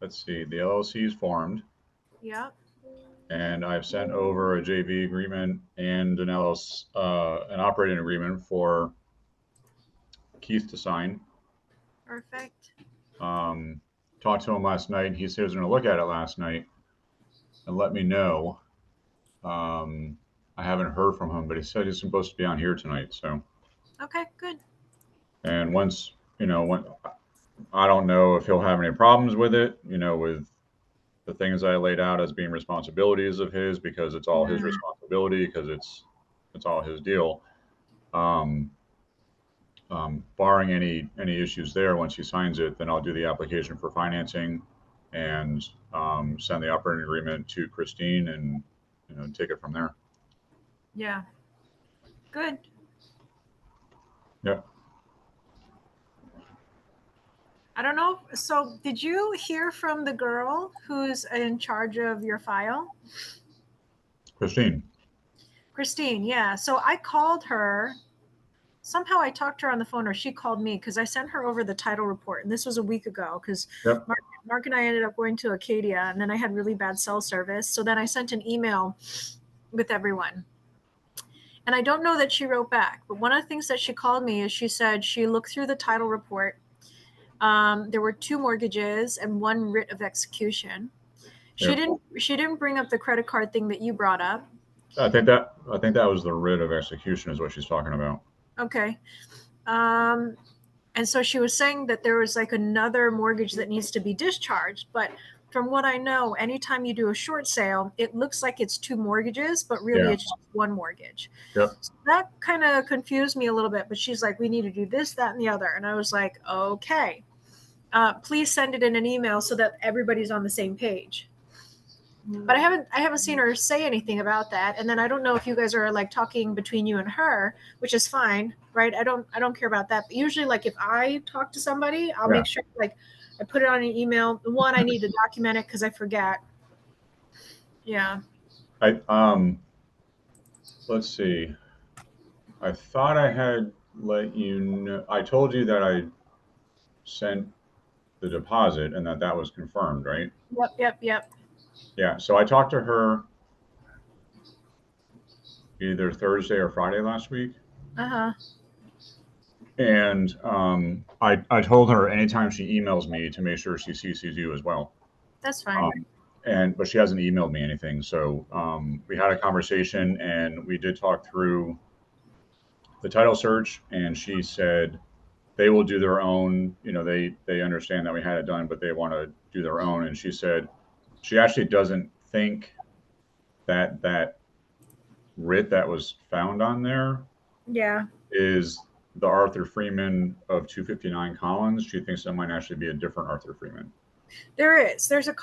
let's see, the LLC is formed, Yep. and I've sent over a JV agreement and an LLC, an operating agreement for Keith to sign. Perfect. Um, Talked to him last night. He said he was going to look at it last night and let me know. Um, I haven't heard from him, but he said he's supposed to be on here tonight. So, Okay, good. and once, when I don't know if he'll have any problems with it, with the things I laid out as being responsibilities of his, because it's all his Mm, responsibility, because it's all his deal. Um, Barring any issues there, once he signs it, then I'll do the application for financing and send the operating agreement to Christine, and take it from there. yeah, good. Yep. I don't know. So, did you hear from the girl who's in charge of your file? Christine. Christine, yeah. So I called her. Somehow I talked to her on the phone, or she called me, because I sent her over the title report. And this was a week ago, because Yep. Mark and I ended up going to Acadia, and then I had really bad cell service. So then I sent an email with everyone. And I don't know that she wrote back, but one of the things that she called me is she said she looked through the title report. There were 2 mortgages and 1 writ of execution. She Yep. didn't bring up the credit card thing that you brought up. I think that was the writ of execution is what she's talking about. Okay. And so she was saying that there was like another mortgage that needs to be discharged. But from what I know, anytime you do a short sale, it looks like it's 2 mortgages, but really Yeah. it's just 1 mortgage. Yep. So that kind of confused me a little bit. But she's like, we need to do this, that, and the other. And I was like, okay. Please send it in an email so that everybody's on the same page. But I haven't seen her say anything about that. And then I don't know if you guys are like talking between you and her, which is fine, right? I don't care about that. But usually, like, if I talk to somebody, I'll Yeah. make sure like I put it on an email. One, I need to document it because I forget. Yeah. Let's see. I thought I had let you know. I told you that I sent the deposit and that was confirmed, right? Yep. Yeah. So I talked to her either Thursday or Friday last week. Uh-huh. And I told her anytime she emails me to make sure she CCs you as well. That's fine. But she hasn't emailed me anything. So we had a conversation, and we did talk through the title search, and she said they will do their own. They understand that we had it done, but they want to do their own. And she said she actually doesn't think that writ that was found on there Yeah. is the Arthur Freeman of 259 Collins. She thinks that might actually be a different Arthur Freeman. There is. There's a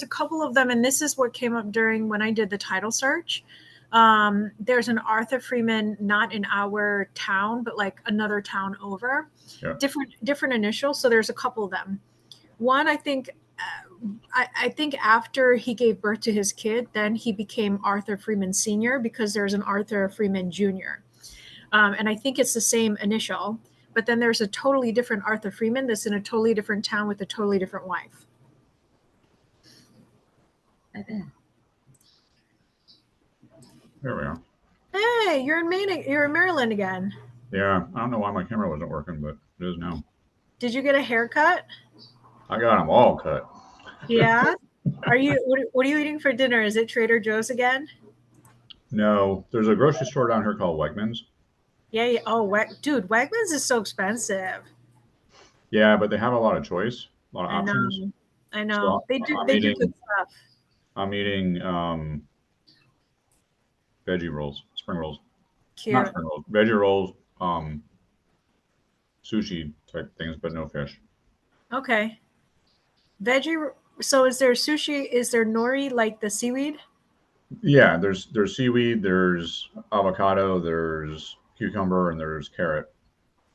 couple of them, and this is what came up during when I did the title search. There's an Arthur Freeman, not in our town, but like another town over. Yeah. Different initials. So there's a couple of them. One, I think. I think after he gave birth to his kid, then he became Arthur Freeman Sr. because there's an Arthur Freeman Jr. And I think it's the same initial. But then there's a totally different Arthur Freeman that's in a totally different town with a totally different wife. There we are. Hey, you're in Maine. You're in Maryland again. Yeah, I don't know why my camera wasn't working, but it is now. Did you get a haircut? I got them all cut. Yeah. Are you? What are you eating for dinner? Is it Trader Joe's again? No, there's a grocery store down here called Wegmans. Yeah. Oh, dude, Wegmans is so expensive. Yeah, but they have a lot of choice, a lot of I options. know. I know. So They do. I'm They do good eating stuff. I'm eating veggie rolls, spring rolls, not Cute. spring rolls, veggie rolls, sushi type things, but no fish. Okay. Veggie. So is there sushi? Is there nori like the seaweed? Yeah, there's seaweed, there's avocado, there's cucumber, and there's carrot.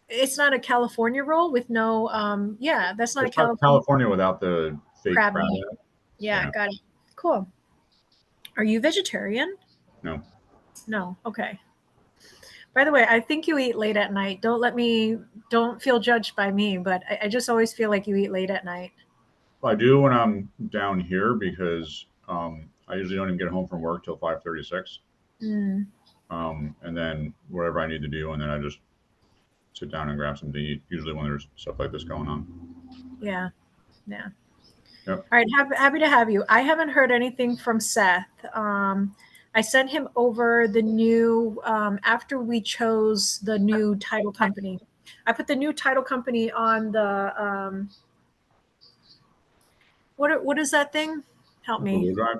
It's not a California roll with no. Yeah, that's not a It's not California California without the fake crab crab meat. in it. Yeah, Yeah, got it. Cool. Are you vegetarian? no. No. Okay. By the way, I think you eat late at night. Don't feel judged by me, but I just always feel like you eat late at night. I do when I'm down here because I usually don't even get home from work till 5:36. Mm, And then whatever I need to do, and then I just sit down and grab something to eat. Usually when there's stuff like this going on. yeah. Yeah. Yep. All right. Happy to have you. I haven't heard anything from Seth. I sent him over the new, after we chose the new title company. I put the new title company on the, what is that thing? Help me. Google Drive.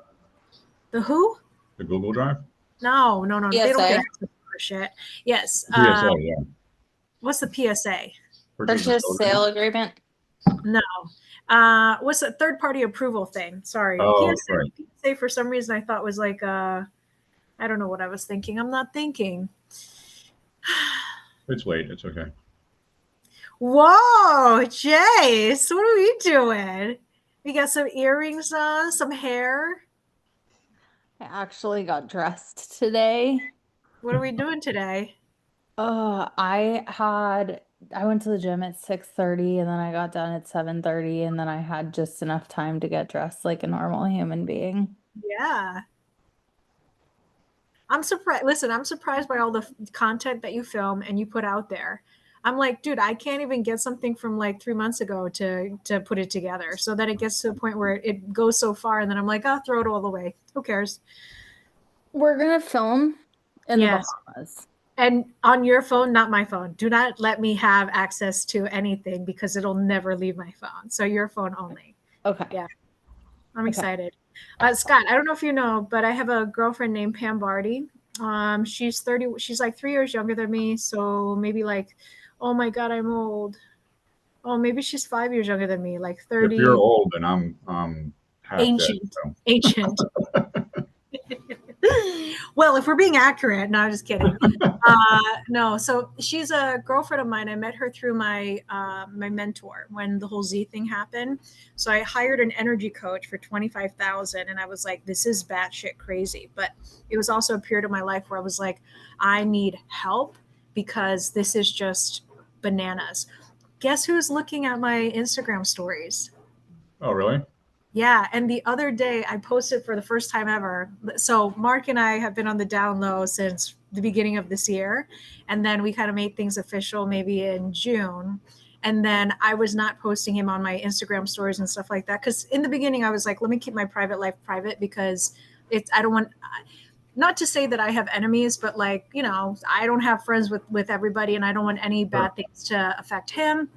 The who? The Google Drive. No. They don't get PSA. access to our shit. Yes. PSA. Yeah. What's the PSA? Purchase sale agreement. No. What's the third party approval thing? Sorry. Oh, PSA, right. PSA for some reason I thought was like I don't know what I was thinking. I'm not thinking. It's late. It's okay. Whoa, Jace, what are we doing? We got some earrings on, some hair. I actually got dressed today. What are we doing today? I went to the gym at 6:30 and then I got done at 7:30 and then I had just enough time to get dressed like a normal human being. Yeah. I'm surprised. Listen, I'm surprised by all the content that you film and you put out there. I'm like, dude, I can't even get something from like 3 months ago to put it together. So that it gets to a point where it goes so far, and then I'm like, I'll throw it all away. Who cares? We're gonna film in the Yes. Bahamas. And on your phone, not my phone. Do not let me have access to anything because it'll never leave my phone. So your phone only. Okay. Yeah. I'm excited. Scott, I don't know if you know, but I have a girlfriend named Pam Barty. She's 30. She's like 3 years younger than me. So maybe like, oh my God, I'm old. Oh, maybe she's 5 years younger than me, like 30. If you're old, then I'm half ancient. dead, so. Ancient. Well, if we're being accurate, no, I'm just kidding. No, so she's a girlfriend of mine. I met her through my my mentor when the whole Z thing happened. So I hired an energy coach for $25,000, and I was like, this is batshit crazy. But it was also a period of my life where I was like, I need help because this is just bananas. Guess who's looking at my Instagram stories? Oh, really? Yeah, and the other day I posted for the first time ever. So Mark and I have been on the down low since the beginning of this year, and then we kind of made things official maybe in June. And then I was not posting him on my Instagram stories and stuff like that because in the beginning I was like, let me keep my private life private because I don't want, not to say that I have enemies, but like, I don't have friends with everybody, and I don't want any bad things to affect him.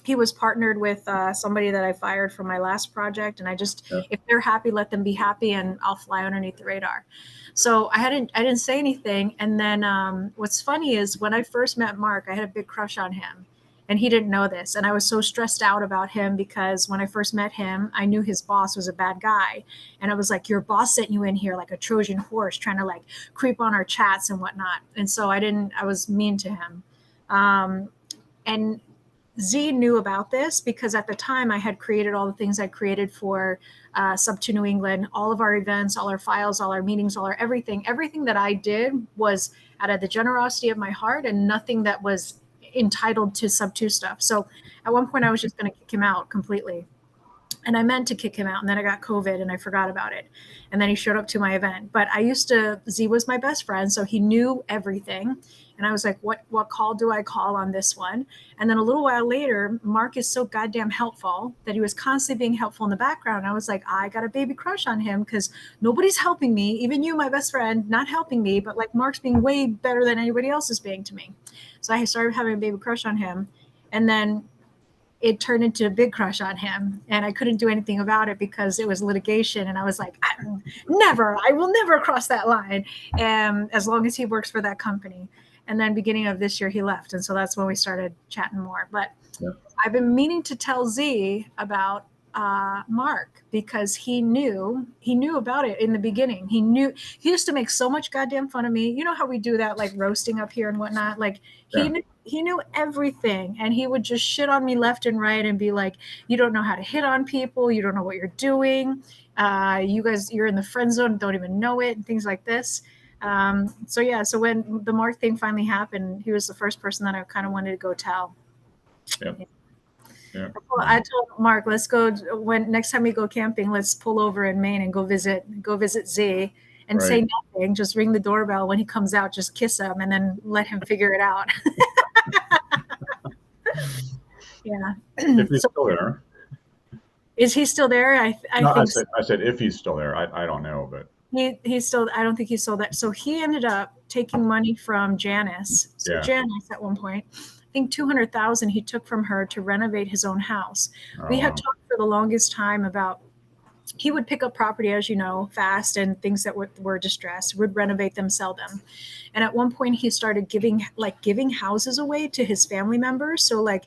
He was partnered with somebody that I fired from my last project, and I just, if they're happy, let them be happy, and I'll fly underneath the radar. So I didn't say anything. And then what's funny is when I first met Mark, I had a big crush on him, and he didn't know this, and I was so stressed out about him because when I first met him, I knew his boss was a bad guy, and I was like, your boss sent you in here like a Trojan horse trying to like creep on our chats and whatnot. And so I was mean to him. And Z knew about this because at the time I had created all the things I created for Sub to New England, all of our events, all our files, all our meetings, all our everything that I did was out of the generosity of my heart and nothing that was entitled to Sub 2 stuff. So at one point I was just going to kick him out completely. And I meant to kick him out, and then I got COVID and I forgot about it. And then he showed up to my event. But Z was my best friend, so he knew everything. And I was like, what call do I call on this one? And then a little while later, Mark is so goddamn helpful that he was constantly being helpful in the background. I was like, I got a baby crush on him because nobody's helping me. Even you, my best friend, not helping me, but like Mark's being way better than anybody else is being to me. So I started having a baby crush on him. And then it turned into a big crush on him, and I couldn't do anything about it because it was litigation. And I was like, I will never cross that line. As long as he works for that company. And then beginning of this year, he left. And so that's when we started chatting more. But I've been meaning to tell Z about Mark because he knew about it in the beginning. He used to make so much goddamn fun of me. You know how we do that, like roasting up here and whatnot. Like he knew everything, and he would just shit on me left and right and be like, you don't know how to hit on people. You don't know what you're doing. You guys, you're in the friend zone, don't even know it, and things like this. So when the Mark thing finally happened, he was the first person that I kind of wanted to go tell. Yep. Yeah. Well, I told Mark, let's go when next time we go camping, let's pull over in Maine and go visit Z and say Right. nothing. Just ring the doorbell when he comes out, just kiss him and then let him figure it out. Yeah. If he's So still there. is he still there? I No, think I said if he's still there. I don't know, but he's still, I don't think he's still there. So he ended up taking money from Janice. So yeah. Janice at one point, I think 200,000 he took from her to renovate his own house. Oh, We had wow. talked for the longest time about he would pick up property, as you know, fast and things that were distressed, would renovate them, sell them. And at one point he started giving houses away to his family members. So like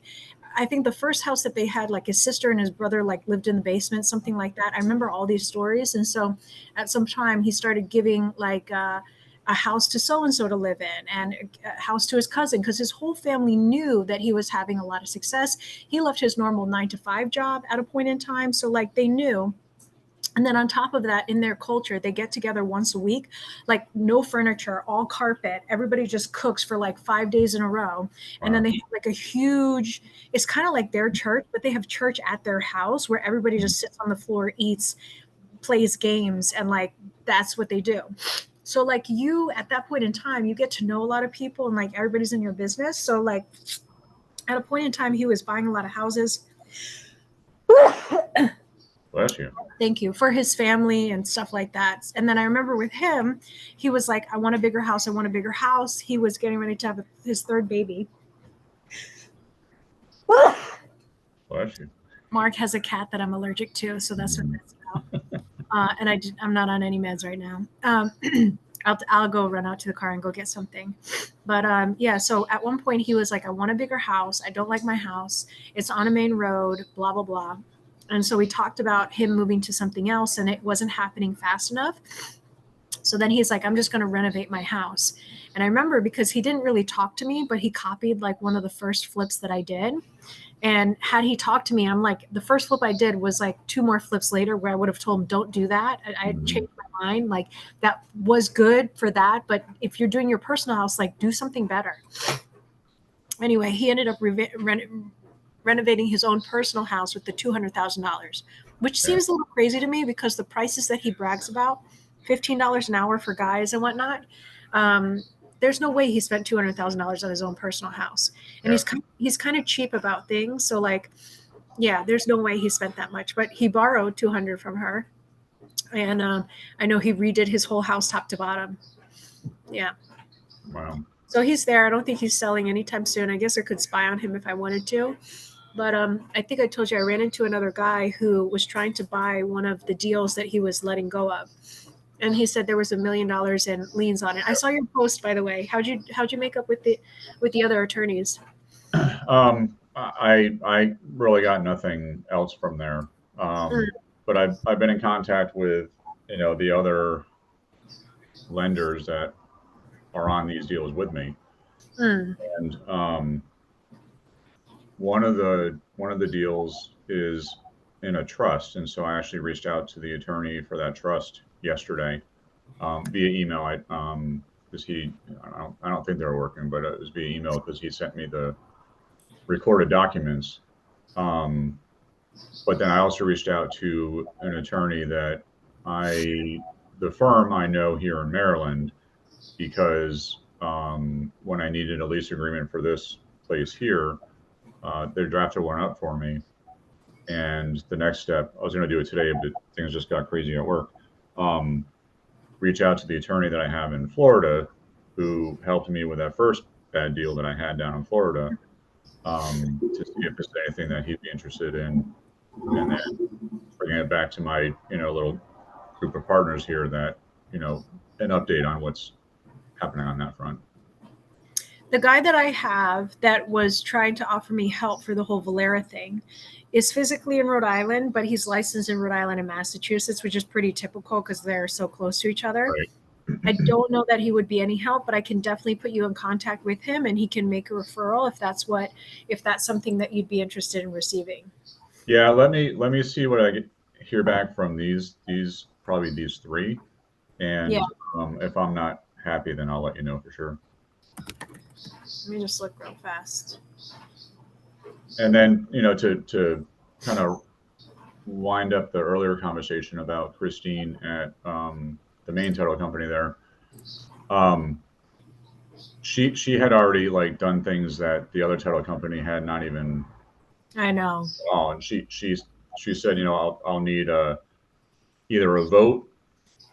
I think the first house that they had, like his sister and his brother like lived in the basement, something like that. I remember all these stories. And so at some time he started giving like a house to so and so to live in and a house to his cousin because his whole family knew that he was having a lot of success. He left his normal 9 to 5 job at a point in time. So like they knew. And then on top of that, in their culture, they get together once a week, like no furniture, all carpet. Everybody just cooks for like 5 days in a row. And then Wow. they have like a huge, it's kind of like their church, but they have church at their house where everybody just sits on the floor, eats, plays games, and like that's what they do. So like you at that point in time, you get to know a lot of people and like everybody's in your business. So like at a point in time, he was buying a lot of houses. Bless you. Thank you, for his family and stuff like that. And then I remember with him, he was like, I want a bigger house. I want a bigger house. He was getting ready to have his third baby. Bless you. Mark has a cat that I'm allergic to, so that's what that's about. And I'm not on any meds right now. I'll go run out to the car and go get something. But yeah, so at one point he was like, I want a bigger house. I don't like my house. It's on a main road, blah, blah, blah. And so we talked about him moving to something else and it wasn't happening fast enough. So then he's like, I'm just going to renovate my house. And I remember because he didn't really talk to me, but he copied like one of the first flips that I did. And had he talked to me, I'm like, the first flip I did was like 2 more flips later where I would have told him, don't do that. I had changed my mind. Like that was good for that. But if you're doing your personal house, like do something better. Anyway, he ended up renovating his own personal house with the $200,000, which seems a little crazy to me because the prices that he brags about, $15 an hour for guys and whatnot, there's no way he spent $200,000 on his own personal house. And he's kind of cheap about things. So like, yeah, there's no way he spent that much, but he borrowed 200 from her. And I know he redid his whole house top to bottom. Yeah. Wow. So he's there. I don't think he's selling anytime soon. I guess I could spy on him if I wanted to. But I think I told you I ran into another guy who was trying to buy one of the deals that he was letting go of. And he said there was $1 million in liens on it. I saw your post, by the way. How'd you make up with the other attorneys? I really got nothing else from there. But I've been in contact with, the other lenders that are on these deals with me. And one of the deals is in a trust. And so I actually reached out to the attorney for that trust yesterday via email. Because I don't think they were working, but it was via email because he sent me the recorded documents. But then I also reached out to an attorney that the firm I know here in Maryland, because when I needed a lease agreement for this place here, they drafted one up for me. And the next step, I was going to do it today, but things just got crazy at work. Reach out to the attorney that I have in Florida, who helped me with that first bad deal that I had down in Florida, to see if there's anything that he'd be interested in, and then bringing it back to my little group of partners here that an update on what's happening on that front. The guy that I have that was trying to offer me help for the whole Valera thing is physically in Rhode Island, but he's licensed in Rhode Island and Massachusetts, which is pretty typical because they're so close to each other. Right. I don't know that he would be any help, but I can definitely put you in contact with him and he can make a referral if that's something that you'd be interested in receiving. Yeah, let me see what I hear back from these probably these three, and if I'm not happy, then I'll let you know for sure. Let me just look real fast. And then, to kind of wind up the earlier conversation about Christine at the main title company there. She had already like done things that the other title company had not even. I know. Oh, and she said, I'll need either a vote,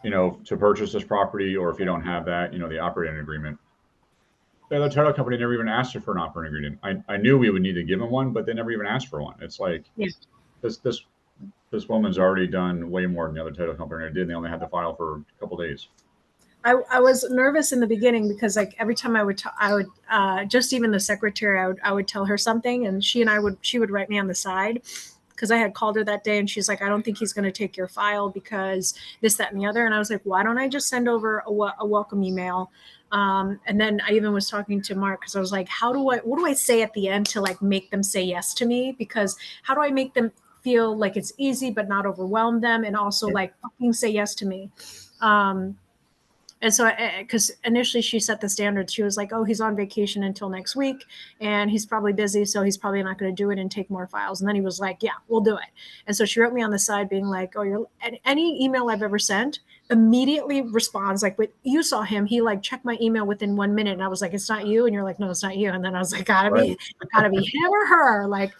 to purchase this property, or if you don't have that, the operating agreement. The other title company never even asked her for an operating agreement. I knew we would need to give them one, but they never even asked for one. It's like Yeah. this woman's already done way more than the other title company did. And they only had to file for a couple days. I was nervous in the beginning because like every time I would just even the secretary, I would tell her something, and she would write me on the side, because I had called her that day and she's like, I don't think he's going to take your file because this, that, and the other. And I was like, why don't I just send over a welcome email? And then I even was talking to Mark, because I was like, what do I say at the end to like make them say yes to me? Because how do I make them feel like it's easy but not overwhelm them, and also like fucking say yes to me? And so, because initially she set the standard, she was like, oh, he's on vacation until next week and he's probably busy, so he's probably not going to do it and take more files. And then he was like, yeah, we'll do it. And so she wrote me on the side being like, oh, any email I've ever sent immediately responds. Like, you saw him, he like checked my email within 1 minute. And I was like, it's not you. And you're like, no, it's not you. And then I was like, gotta be him or her. Like,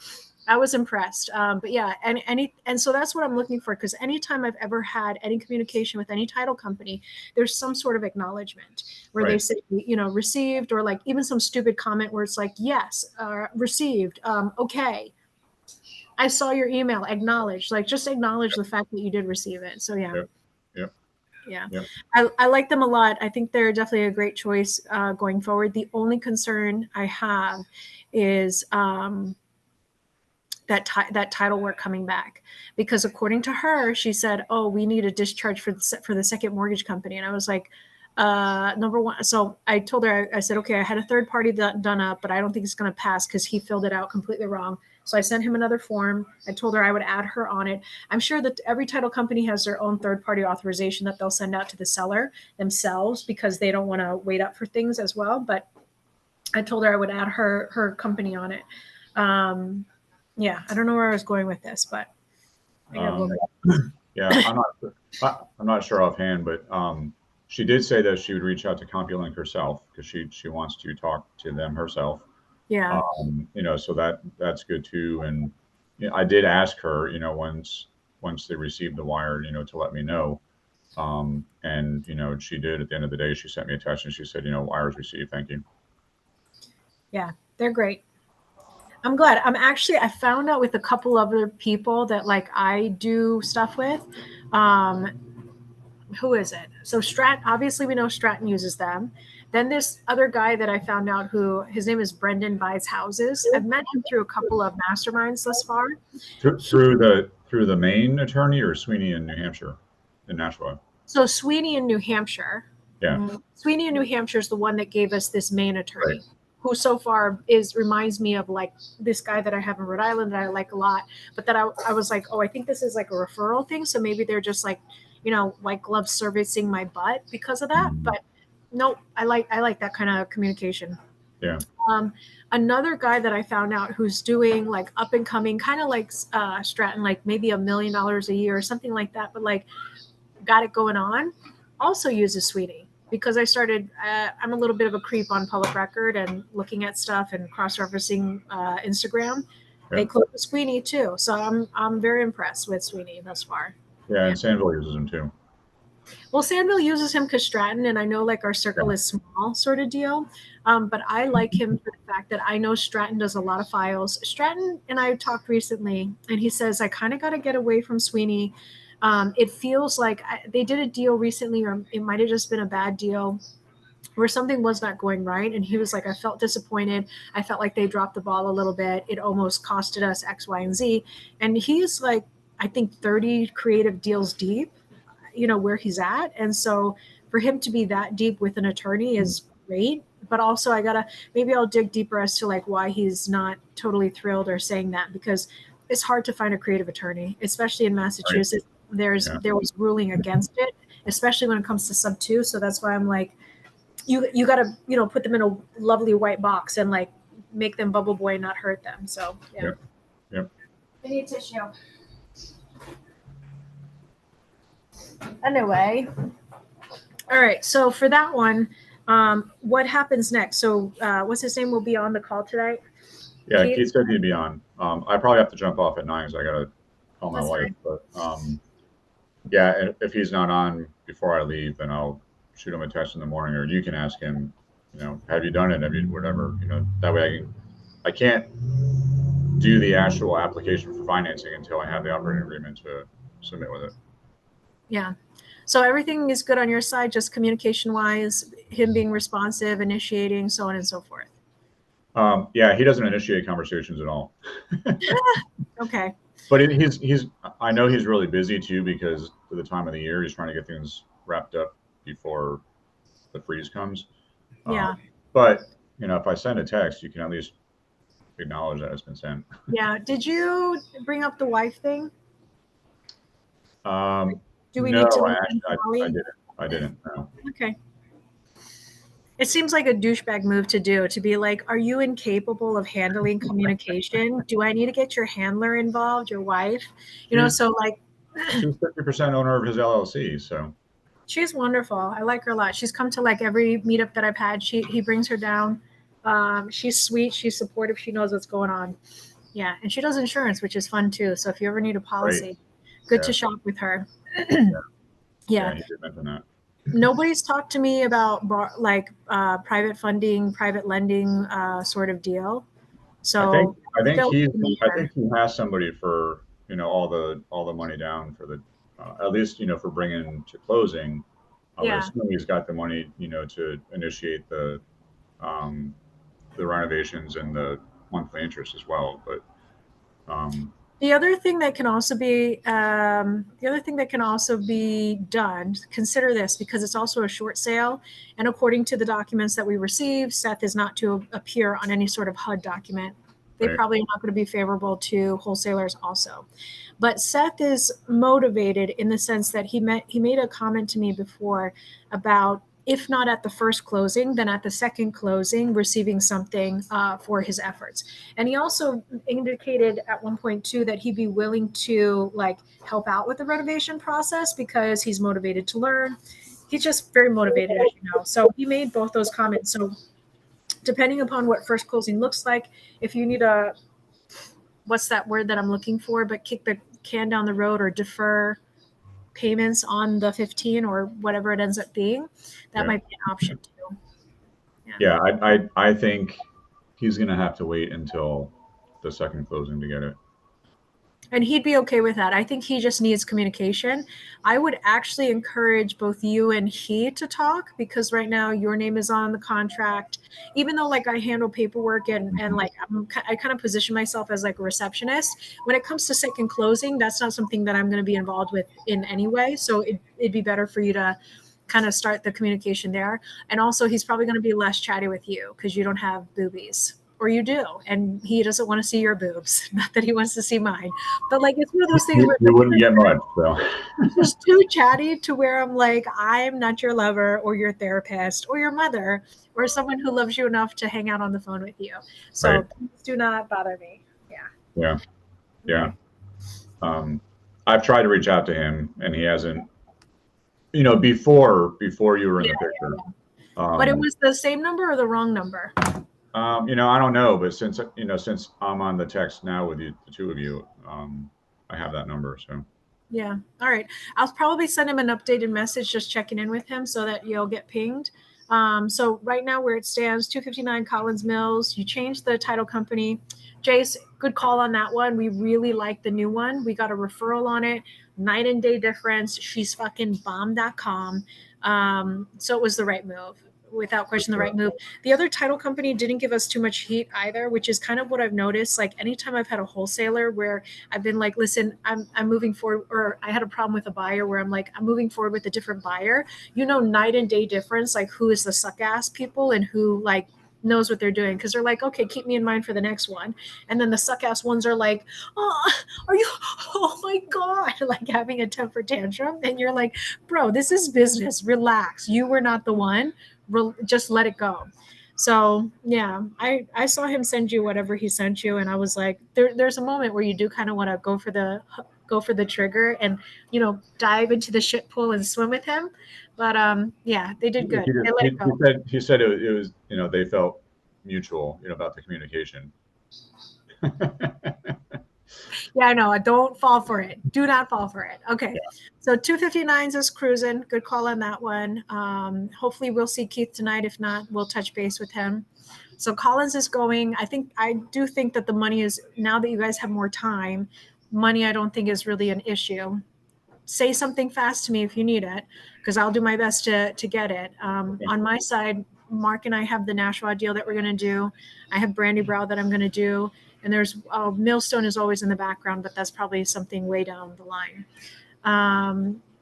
I was impressed. But yeah, and so that's what I'm looking for, because anytime I've ever had any communication with any title company, there's some sort of acknowledgement where they say, received, or like even some stupid comment where it's like, yes, received, okay, I saw your email, acknowledged, like just acknowledge the fact that you did receive it. So yeah. Yeah. I like them a lot. I think they're definitely a great choice going forward. The only concern I have is that title work coming back, because according to her, she said, oh, we need a discharge for the second mortgage company. And I was like, number one. So I told her, I said, okay, I had a third party done up, but I don't think it's going to pass because he filled it out completely wrong. So I sent him another form. I told her I would add her on it. I'm sure that every title company has their own third party authorization that they'll send out to the seller themselves, because they don't want to wait up for things as well. But I told her I would add her company on it. Yeah, I don't know where I was going with this, but I'm not sure offhand, but she did say that she would reach out to CompuLink herself, because she wants to talk to them herself. Yeah. So that's good too. And I did ask her, once they received the wire, to let me know. And she did. At the end of the day, she sent me a text and she said, wires received, thank you. Yeah, they're great. I'm glad. I found out with a couple other people that like I do stuff with. Who is it? So obviously we know Stratton uses them. Then this other guy that I found out, who his name is Brendan Buys Houses. I've met him through a couple of masterminds thus far. Through the main attorney, or Sweeney in New Hampshire, in Nashua? So Sweeney in New Hampshire. Yeah. Sweeney in New Hampshire is the one that gave us this main attorney. Right. Who so far reminds me of like this guy that I have in Rhode Island that I like a lot, but that I was like, oh, I think this is like a referral thing. So maybe they're just like, white glove servicing my butt because of that. Mm-hmm. But no, I like that kind of communication. Yeah. Another guy that I found out who's doing like up and coming, kind of like Stratton, like maybe $1 million a year or something like that, but like got it going on, also uses Sweeney. Because I started, I'm a little bit of a creep on public record and looking at stuff and cross-referencing Instagram. Yeah. They close with Sweeney too, so I'm very impressed with Sweeney thus far. Yeah, and Sandville uses him too. Well, Sandville uses him because Stratton, and I know like our circle is small, sort of deal. But I like him for the fact that I know Stratton does a lot of files. Stratton and I talked recently, and he says I kind of got to get away from Sweeney. It feels like they did a deal recently, or it might have just been a bad deal where something was not going right. And he was like, I felt disappointed. I felt like they dropped the ball a little bit. It almost costed us X, Y, and Z. And he's like, I think 30 creative deals deep, where he's at. And so for him to be that deep with an attorney is great. But also maybe I'll dig deeper as to like why he's not totally thrilled or saying that, because it's hard to find a creative attorney, especially in Massachusetts. Right. There was ruling against it, especially when it comes to sub 2. So that's why I'm like, you got to, put them in a lovely white box and like make them bubble boy, not hurt them. So yeah. Yep. Yep. I need tissue. Anyway, all right. So for that one, what happens next? So what's his name will be on the call tonight? Yeah, Keith said he'd be on. I probably have to jump off at 9 because I gotta call my wife. Fine. But yeah, if he's not on before I leave, then I'll shoot him a text in the morning, or you can ask him, have you done it? Have you whatever? That way I can't do the actual application for financing until I have the operating agreement to submit with it. Yeah. So everything is good on your side, just communication wise, him being responsive, initiating, so on and so forth. Yeah, he doesn't initiate conversations at all. Okay. But I know he's really busy too, because for the time of the year, he's trying to get things wrapped up before the freeze comes. Yeah. But if I send a text, you can at least acknowledge that it's been sent. Yeah. Did you bring up the wife thing? Do we no, need to? I didn't. No. Okay. It seems like a douchebag move to do, to be like, are you incapable of handling communication? Do I need to get your handler involved, your wife? So like. She's 50% owner of his LLC, so. She's wonderful. I like her a lot. She's come to like every meetup that I've had. He brings her down. She's sweet. She's supportive. She knows what's going on. Yeah. And she does insurance, which is fun too. So if you ever need a policy, good to shop with her. Yeah. He did mention that. Nobody's talked to me about private funding, private lending sort of deal. So I think he has somebody for all the money down for the at least for bringing to closing. I would assume he's got the money to initiate the renovations and the monthly interest as well. But the other thing that can also be done, consider this, because it's also a short sale, and according to the documents that we received, Seth is not to appear on any sort of HUD document. They probably are not going to be favorable to wholesalers also. But Seth is motivated in the sense that he made a comment to me before about, if not at the first closing, then at the second closing, receiving something for his efforts. And he also indicated at one point too that he'd be willing to help out with the renovation process because he's motivated to learn. He's just very motivated, as you know. So he made both those comments. So depending upon what first closing looks like, if you need what's that word that I'm looking for, but kick the can down the road or defer payments on the 15 or whatever it ends up being, that might be an option too. Yeah, I think he's going to have to wait until the second closing to get it. And he'd be okay with that. I think he just needs communication. I would actually encourage both you and he to talk, because right now your name is on the contract. Even though I handle paperwork and I kind of position myself as a receptionist, when it comes to second closing, that's not something that I'm going to be involved with in any way. So it'd be better for you to kind of start the communication there. And also he's probably going to be less chatty with you because you don't have boobies. Or you do, and he doesn't want to see your boobs. Not that he wants to see mine, but it's one of those things where you wouldn't get much. So it's just too chatty to where I'm I'm not your lover or your therapist or your mother or someone who loves you enough to hang out on the phone with you. So please do not bother me. Yeah. I've tried to reach out to him, and he hasn't. Before you were in the picture. But it was the same number or the wrong number? I don't know, but since I'm on the text now with you, the two of you, I have that number. So. Yeah. All right. I'll probably send him an updated message, just checking in with him so that you'll get pinged. So right now where it stands, 259 Collins Mills, you changed the title company. Jace, good call on that one. We really like the new one. We got a referral on it. Night and day difference. She's fucking bomb.com. So it was the right move. Without question, the right move. The other title company didn't give us too much heat either, which is kind of what I've noticed. Anytime I've had a wholesaler where I've been listen, I'm moving forward, or I had a problem with a buyer where I'm I'm moving forward with a different buyer, night and day difference, who is the suck ass people and who knows what they're doing, because they're okay, keep me in mind for the next one. And then the suck ass ones are oh, are you, oh my God, having a temper tantrum. And you're bro, this is business, relax, you were not the one. Just let it go. So yeah, I saw him send you whatever he sent you, and I was like, there's a moment where you do kind of want to go for the trigger and dive into the shit pool and swim with him. But yeah, they did good. They let it go. He said it was, they felt mutual, about the communication. Yeah, I know. Don't fall for it. Do not fall for it. Okay. Yeah. So 259s is cruising. Good call on that one. Hopefully we'll see Keith tonight. If not, we'll touch base with him. So Collins is going. I do think that the money is, now that you guys have more time, money I don't think is really an issue. Say something fast to me if you need it, because I'll do my best to get it. On my side, Mark and I have the Nashua deal that we're going to do. I have Brandy Brow that I'm going to do. And there's Millstone is always in the background, but that's probably something way down the line.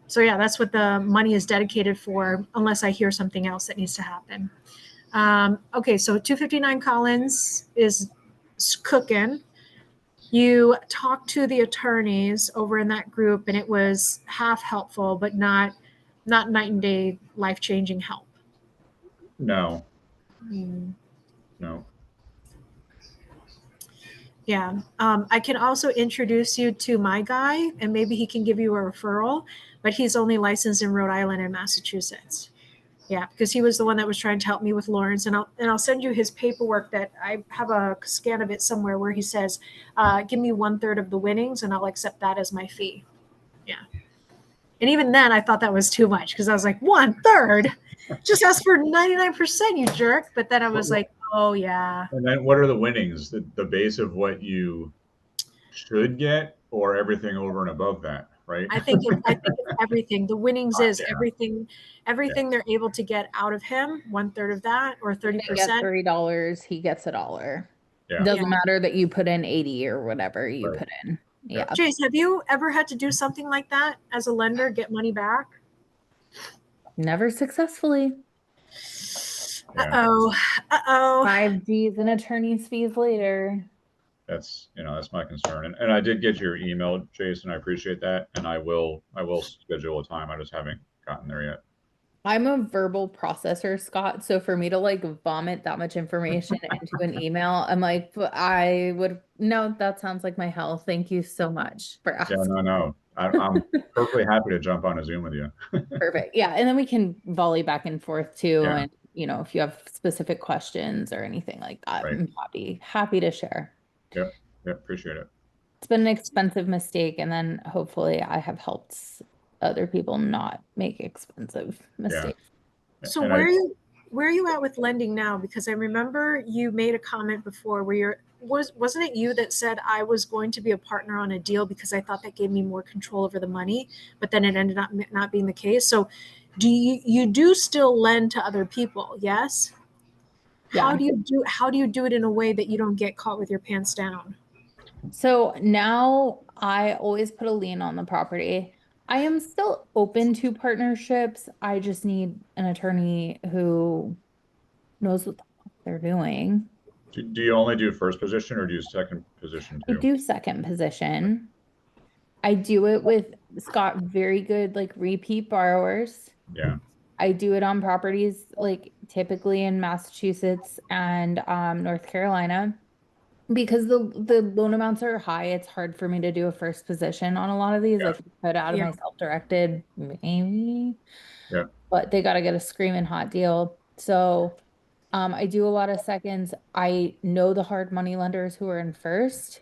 So yeah, that's what the money is dedicated for, unless I hear something else that needs to happen. Okay, so 259 Collins is cooking. You talked to the attorneys over in that group, and it was half helpful, but not night and day life-changing help. No. Mm. No. Yeah. I can also introduce you to my guy, and maybe he can give you a referral, but he's only licensed in Rhode Island and Massachusetts. Yeah, because he was the one that was trying to help me with Lawrence, and I'll send you his paperwork. That I have a scan of it somewhere where he says, "Give me 1/3 of the winnings, and I'll accept that as my fee." Yeah, and even then, I thought that was too much, because I was like, 1/3, just ask for 99%, you jerk. But then I was like, oh yeah. And then what are the winnings? The base of what you should get, or everything over and above that, right? I think it's everything. The winnings is everything they're able to get out of him, 1/3 of that, or 30%. $30, he gets $1. Yeah. Doesn't matter that you put in 80 or whatever you put in. Yeah. Jace, have you ever had to do something like that as a lender, get money back? Never successfully. Uh-oh. 5 G's and attorney's fees later. That's my concern. And I did get your email, Jason. I appreciate that. And I will schedule a time. I just haven't gotten there yet. I'm a verbal processor, Scott. So for me to like vomit that much information into an email, I'm like, no, that sounds like my hell. Thank you so much for asking. Yeah, no. I'm perfectly happy to jump on a Zoom with you. Perfect. Yeah. And then we can volley back and forth too. Yeah. And if you have specific questions or anything like that, right. I'm happy to share. Yep. Appreciate it. It's been an expensive mistake. And then hopefully I have helped other people not make expensive mistakes. Yeah. So where are you at with lending now? Because I remember you made a comment before where wasn't it you that said I was going to be a partner on a deal because I thought that gave me more control over the money, but then it ended up not being the case. So do you do still lend to other people? Yes. Yeah. How do you do it in a way that you don't get caught with your pants down? So now I always put a lien on the property. I am still open to partnerships. I just need an attorney who knows what the fuck they're doing. Do you only do first position or do you second position too? I do second position. I do it with Scott, very good like repeat borrowers. Yeah. I do it on properties like typically in Massachusetts and North Carolina. Because the loan amounts are high, it's hard for me to do a first position on a lot of these. Yeah. Like put out of my self-directed, maybe. Yeah. But they got to get a screaming hot deal. So I do a lot of seconds. I know the hard money lenders who are in first.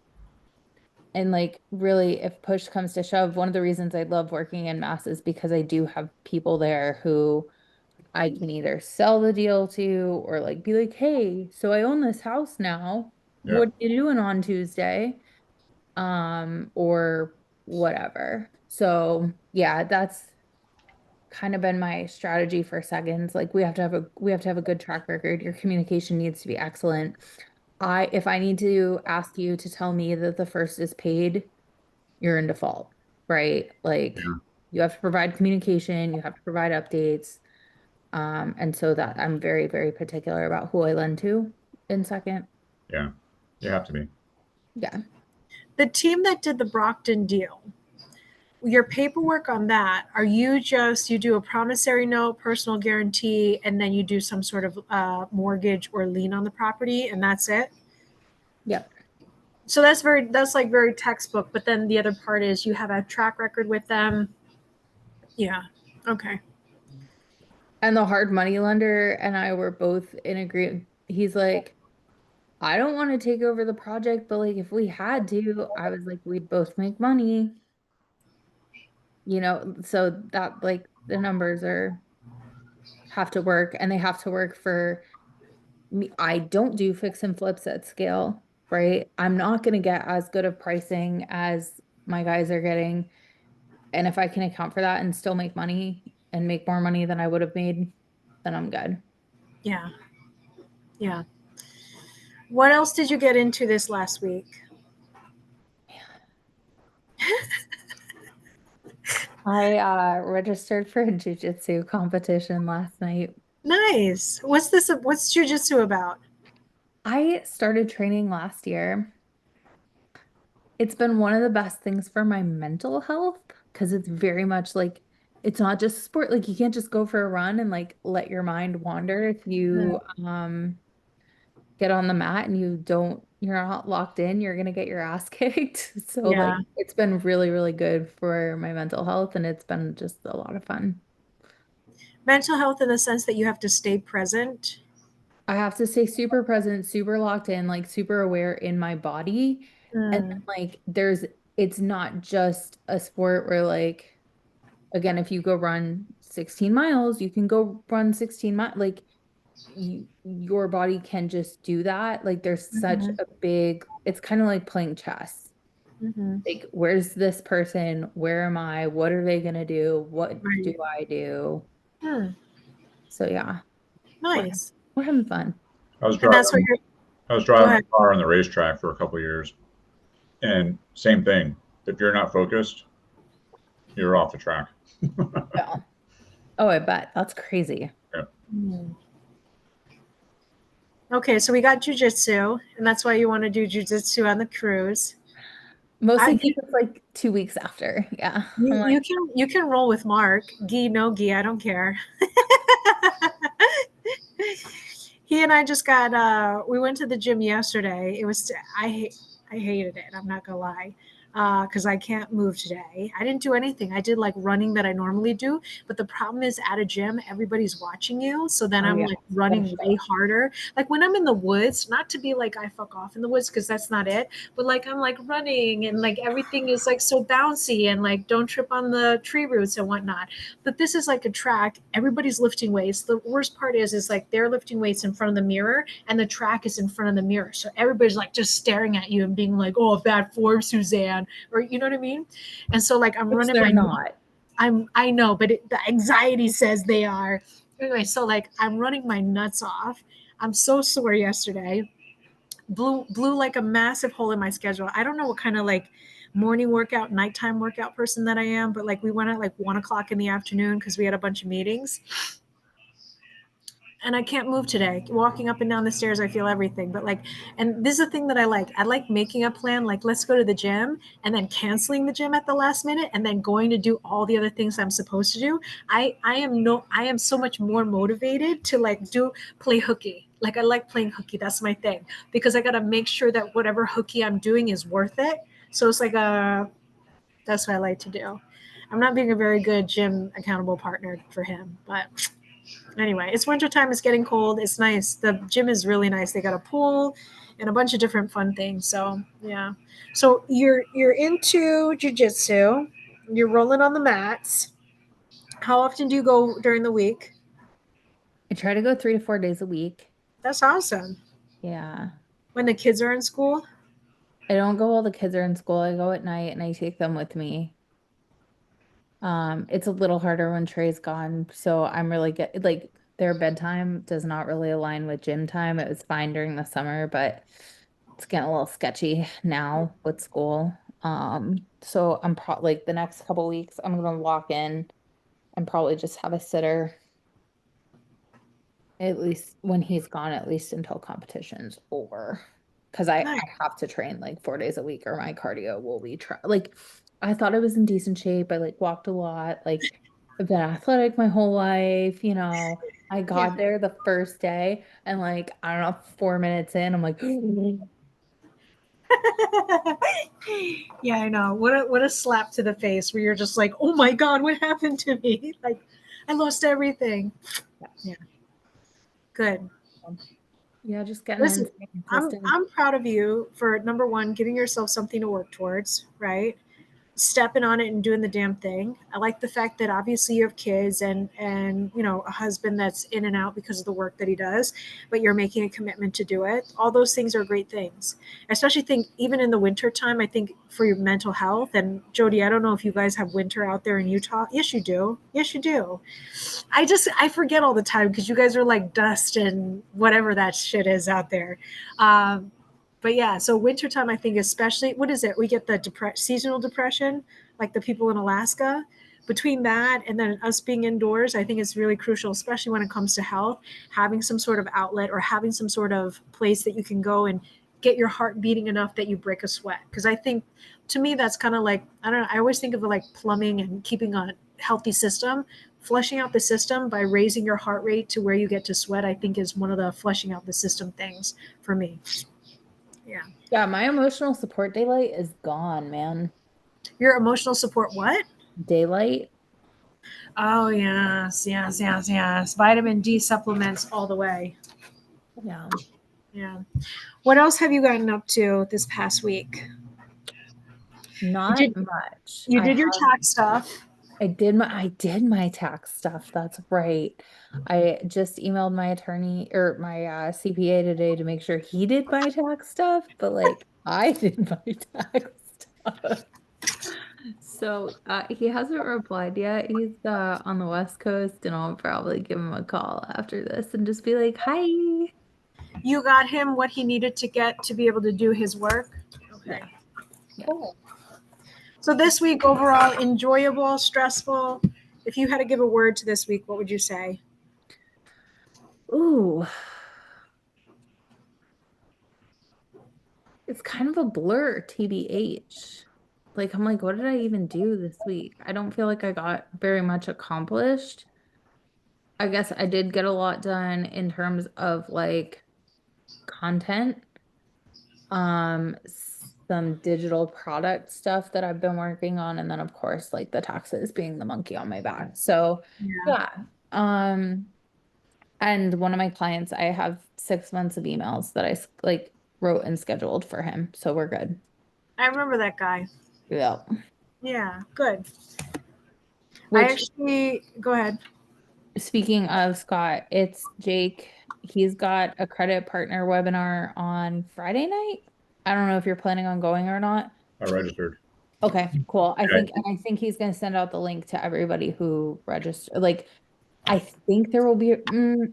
And like really, if push comes to shove, one of the reasons I love working in Mass is because I do have people there who I can either sell the deal to or like be like, hey, so I own this house now. Yeah. What are you doing on Tuesday? Or whatever. So yeah, that's kind of been my strategy for seconds. Like we have to have a good track record. Your communication needs to be excellent. If I need to ask you to tell me that the first is paid, you're in default, right? Like you have to provide communication, you have to provide updates. And so that I'm very, very particular about who I lend to in second. Yeah. You have to be. Yeah. The team that did the Brockton deal, your paperwork on that, are you do a promissory note, personal guarantee, and then you do some sort of mortgage or lien on the property, and that's it? Yep. So that's like very textbook, but then the other part is you have a track record with them. Yeah. Okay. And the hard money lender and I were both in agreement. He's like, I don't want to take over the project, but like if we had to, I was like, we'd both make money, so that like the numbers are have to work and they have to work for me. I don't do fix and flips at scale, right? I'm not going to get as good of pricing as my guys are getting. And if I can account for that and still make money and make more money than I would have made, then I'm good. Yeah. Yeah. What else did you get into this last week? I registered for a jiu-jitsu competition last night. Nice. What's jujitsu about? I started training last year. It's been one of the best things for my mental health because it's very much like it's not just sport. Like you can't just go for a run and like let your mind wander if you get on the mat and you're not locked in, you're gonna get your ass kicked. So like Yeah. it's been really, really good for my mental health and it's been just a lot of fun. Mental health in the sense that you have to stay present. I have to stay super present, super locked in, like super aware in my body. And then, Mm. like it's not just a sport where like again, if you go run 16 miles, you can go run 16 miles. Like your body can just do that. Like there's such Mhm. a big, it's kind of like playing chess. Mhm. Like, where's this person? Where am I? What are they gonna do? What do Right. I do? Hmm. So yeah, we're Nice. we're having fun. I was And that's what driving. you're. I was Go driving ahead. a car on the racetrack for a couple of years, and same thing. If you're not focused, you're off the track. Yeah. Oh, I bet. That's crazy. Yeah. Hmm. Okay, so we got jujitsu, and that's why you want to do jujitsu on the cruise. Mostly I because it's like 2 weeks after. Yeah. I'm you, like, you can roll with Mark. Gi no gi, I don't care. He and I just got we went to the gym yesterday. It was I hated it. I'm not gonna lie. Because I can't move today. I didn't do anything. I did like running that I normally do, but the problem is at a gym, everybody's watching you. So then oh I'm yeah, like you gotta running way show. harder. Like when I'm in the woods, not to be like I fuck off in the woods because that's not it, but like I'm like running and like everything is like so bouncy and like don't trip on the tree roots and whatnot. But this is like a track. Everybody's lifting weights. The worst part is like they're lifting weights in front of the mirror and the track is in front of the mirror. So everybody's like just staring at you and being like, "Oh, bad form, Suzanne," or you know what I mean? And so like I'm Which running they're my not. I know, but the anxiety says they are. Anyway, so like I'm running my nuts off. I'm so sore yesterday. Blew like a massive hole in my schedule. I don't know what kind of like morning workout, nighttime workout person that I am, but like we went at like 1 o'clock in the afternoon because we had a bunch of meetings and I can't move today. Walking up and down the stairs, I feel everything. But like, and this is the thing that I like. I like making a plan, like let's go to the gym and then canceling the gym at the last minute and then going to do all the other things I'm supposed to do. I am so much more motivated to like play hooky. Like I like playing hooky. That's my thing. Because I gotta make sure that whatever hooky I'm doing is worth it. So it's like that's what I like to do. I'm not being a very good gym accountable partner for him, but anyway, it's wintertime. It's getting cold. It's nice. The gym is really nice. They got a pool and a bunch of different fun things. So yeah. So you're into jujitsu. You're rolling on the mats. How often do you go during the week? I try to go 3 to 4 days a week. That's awesome. Yeah. When the kids are in school. I don't go while the kids are in school. I go at night and I take them with me. It's a little harder when Trey's gone, so I'm really get like their bedtime does not really align with gym time. It was fine during the summer, but it's getting a little sketchy now with school. So I'm probably like the next couple weeks I'm gonna lock in and probably just have a sitter at least when he's gone, at least until competition's over. Because I Nice. have to train like 4 days a week or my cardio will be like I thought I was in decent shape. I like walked a lot. Like I've been athletic my whole life, you know. I Yeah. got there the first day and like, I don't know, 4 minutes in, I'm like, Yeah, I know. What a slap to the face where you're just like, oh my God, what happened to me? Like, I lost everything. Yeah. Good. yeah, just getting in, Listen, staying I'm consistent. I'm proud of you for number one, giving yourself something to work towards, right? Stepping on it and doing the damn thing. I like the fact that obviously you have kids and you know a husband that's in and out because of the work that he does, but you're making a commitment to do it. All those things are great things. I especially think even in the winter time, I think for your mental health. And Jody, I don't know if you guys have winter out there in Utah. Yes, you do. Yes, you do. I forget all the time because you guys are like dust and whatever that shit is out there. Um, but yeah, so wintertime, I think, especially, what is it? We get the seasonal depression, like the people in Alaska. Between that and then us being indoors, I think it's really crucial, especially when it comes to health, having some sort of outlet or having some sort of place that you can go and get your heart beating enough that you break a sweat. Because I think to me, that's kind of like, I don't know, I always think of it like plumbing and keeping a healthy system. Flushing out the system by raising your heart rate to where you get to sweat, I think is one of the flushing out the system things for me. Yeah. Yeah, my emotional support daylight is gone, man. Your emotional support, what? Daylight. Oh, yes, yes, yes, yes. Vitamin D supplements all the way. Yeah. Yeah. What else have you gotten up to this past week? You Not did much. you did your tax stuff. I did my tax stuff. That's right. I just emailed my attorney or my CPA today to make sure he did my tax stuff, but like I did my tax stuff. So he hasn't replied yet. He's on the West Coast, and I'll probably give him a call after this and just be like, "Hi." You got him what he needed to get to be able to do his work. Okay. Yeah, yeah. Cool. So this week overall, enjoyable, stressful. If you had to give a word to this week, what would you say? Ooh, it's kind of a blur, TBH. Like I'm like, what did I even do this week? I don't feel like I got very much accomplished. I guess I did get a lot done in terms of like content, some digital product stuff that I've been working on, and then of course like the taxes being the monkey on my back. So Yeah. yeah. Um, and one of my clients, I have 6 months of emails that like wrote and scheduled for him. So we're good. I remember that guy. Yeah. Yeah, good. I Which actually go ahead. speaking of Scott, it's Jake. He's got a credit partner webinar on Friday night. I don't know if you're planning on going or not. I registered. Okay, cool. Yeah, I think he's going to send out the link to everybody who registered. Like, I think there will be,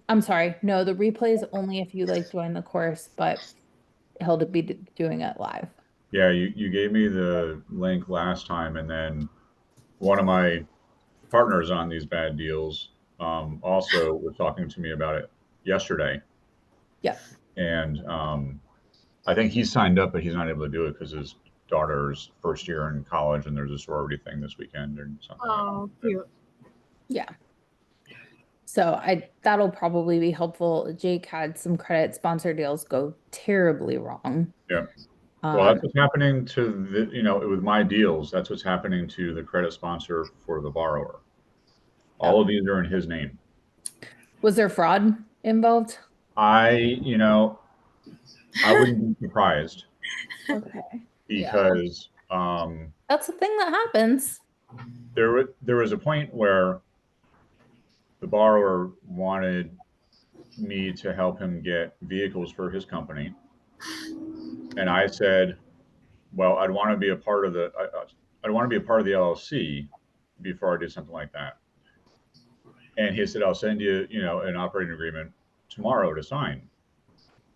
I'm sorry. No, the replay is only if you like join the course, but he'll be doing it live. yeah. You gave me the link last time, and then one of my partners on these bad deals also was talking to me about it yesterday, Yeah. and I think he's signed up, but he's not able to do it because his daughter's first year in college, and there's a sorority thing this weekend or something like Oh, that. cute. Yeah. So that'll probably be helpful. Jake had some credit sponsor deals go terribly wrong. Yeah. Well, Um, that's what's happening to with my deals. That's what's happening to the credit sponsor for the borrower. All yep. of these are in his name. Was there fraud involved? I I wouldn't be surprised Okay. Yeah. because That's the thing that happens. there was a point where the borrower wanted me to help him get vehicles for his company, and I said, "Well, I'd want to be a part of I'd want to be a part of the LLC before I did something like that." And he said, "I'll send you, an operating agreement tomorrow to sign."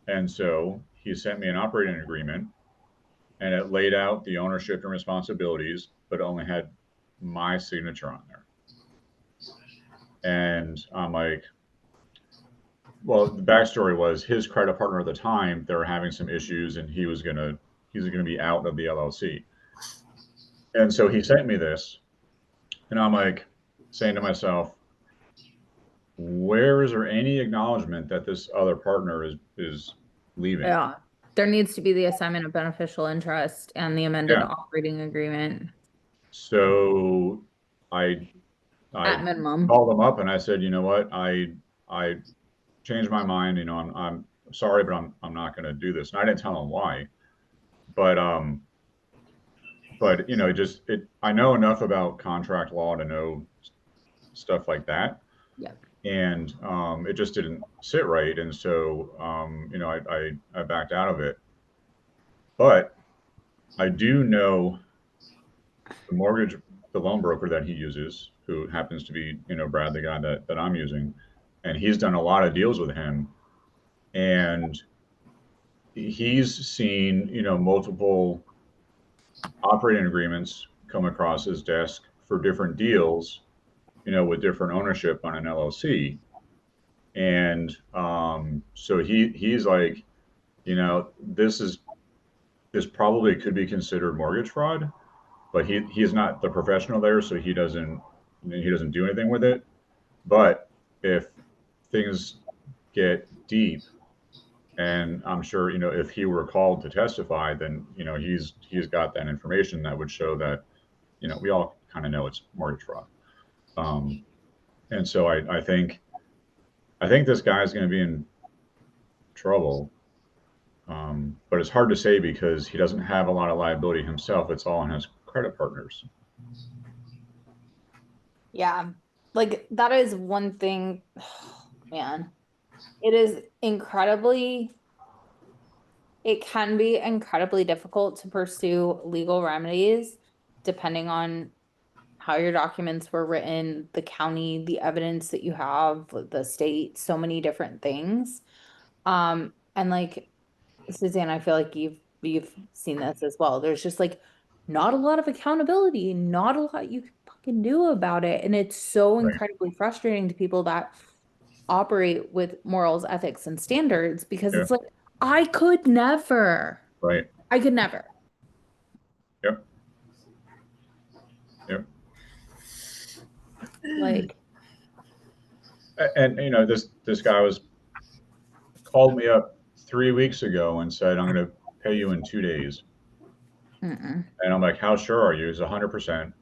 And so he sent me an operating agreement, and it laid out the ownership and responsibilities, but only had my signature on there. And I'm like, well, the backstory was his credit partner at the time, they were having some issues, and he's gonna be out of the LLC. And so he sent me this, and I'm like saying to myself, where is there any acknowledgement that this other partner is leaving? Yeah. There needs to be the assignment of beneficial interest and the amended Yeah. operating agreement So I at I minimum. called him up and I said, you know what, I changed my mind. You know, I'm sorry, but I'm not going to do this. And I didn't tell him why, but but you know, just it. I know enough about contract law to know stuff like that, Yeah. and it just didn't sit right. And so you know, I backed out of it. But I do know the mortgage, the loan broker that he uses, who happens to be, you know, Brad, the guy that I'm using, and he's done a lot of deals with him, and he's seen, you know, multiple operating agreements come across his desk for different deals, you know, with different ownership on an LLC. And so he's like, you know, this probably could be considered mortgage fraud, but he's not the professional there, so he doesn't do anything with it. But if things get deep, and I'm sure, you know, if he were called to testify, then, you know, he's got that information that would show that, you know, we all kind of know it's mortgage fraud. Um, and so I think this guy's going to be in trouble. But it's hard to say because he doesn't have a lot of liability himself. It's all on his credit partners. Yeah. Like that is one thing, man. It is it can be incredibly difficult to pursue legal remedies depending on how your documents were written, the county, the evidence that you have, the state, so many different things. And like Suzanne, I feel like you've seen this as well. There's just like not a lot of accountability, not a lot you can fucking do about it. And it's so Right. incredibly frustrating to people that operate with morals, ethics, and standards because Yeah. it's like, I could never. Right. I could never. Yep. Yep. Like, And you know, this guy was called me up 3 weeks ago and said, I'm going to pay you in 2 days. mm-mm. And I'm like, how sure are you? He's 100%.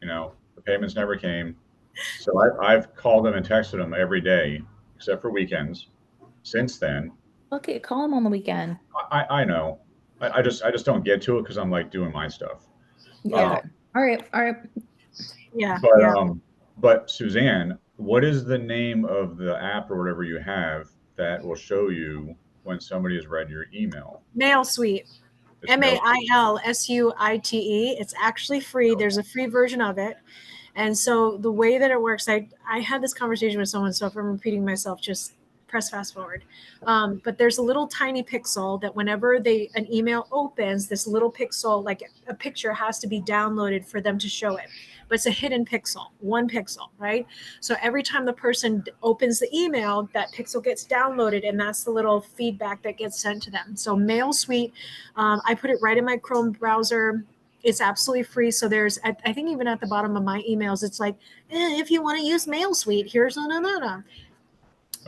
You know, the payments never came. So I've called him and texted him every day, except for weekends. Since then, Okay, call him on the weekend. I know. I just don't get to it because I'm like doing my stuff. Yeah. Yeah. All right. All right. Yeah. But Yeah. but Suzanne, what is the name of the app or whatever you have that will show you when somebody has read your email? Mail Suite. It's mail. MAILSUITE. It's actually free. There's a free version of it. And so the way that it works, I had this conversation with someone, so if I'm repeating myself, just press fast forward. But there's a little tiny pixel that whenever an email opens, this little pixel, like a picture, has to be downloaded for them to show it. But it's a hidden pixel, 1 pixel, right? So every time the person opens the email, that pixel gets downloaded, and that's the little feedback that gets sent to them. So Mail Suite, I put it right in my Chrome browser. It's absolutely free. So there's, I think even at the bottom of my emails, it's like, if you want to use Mail Suite, here's no.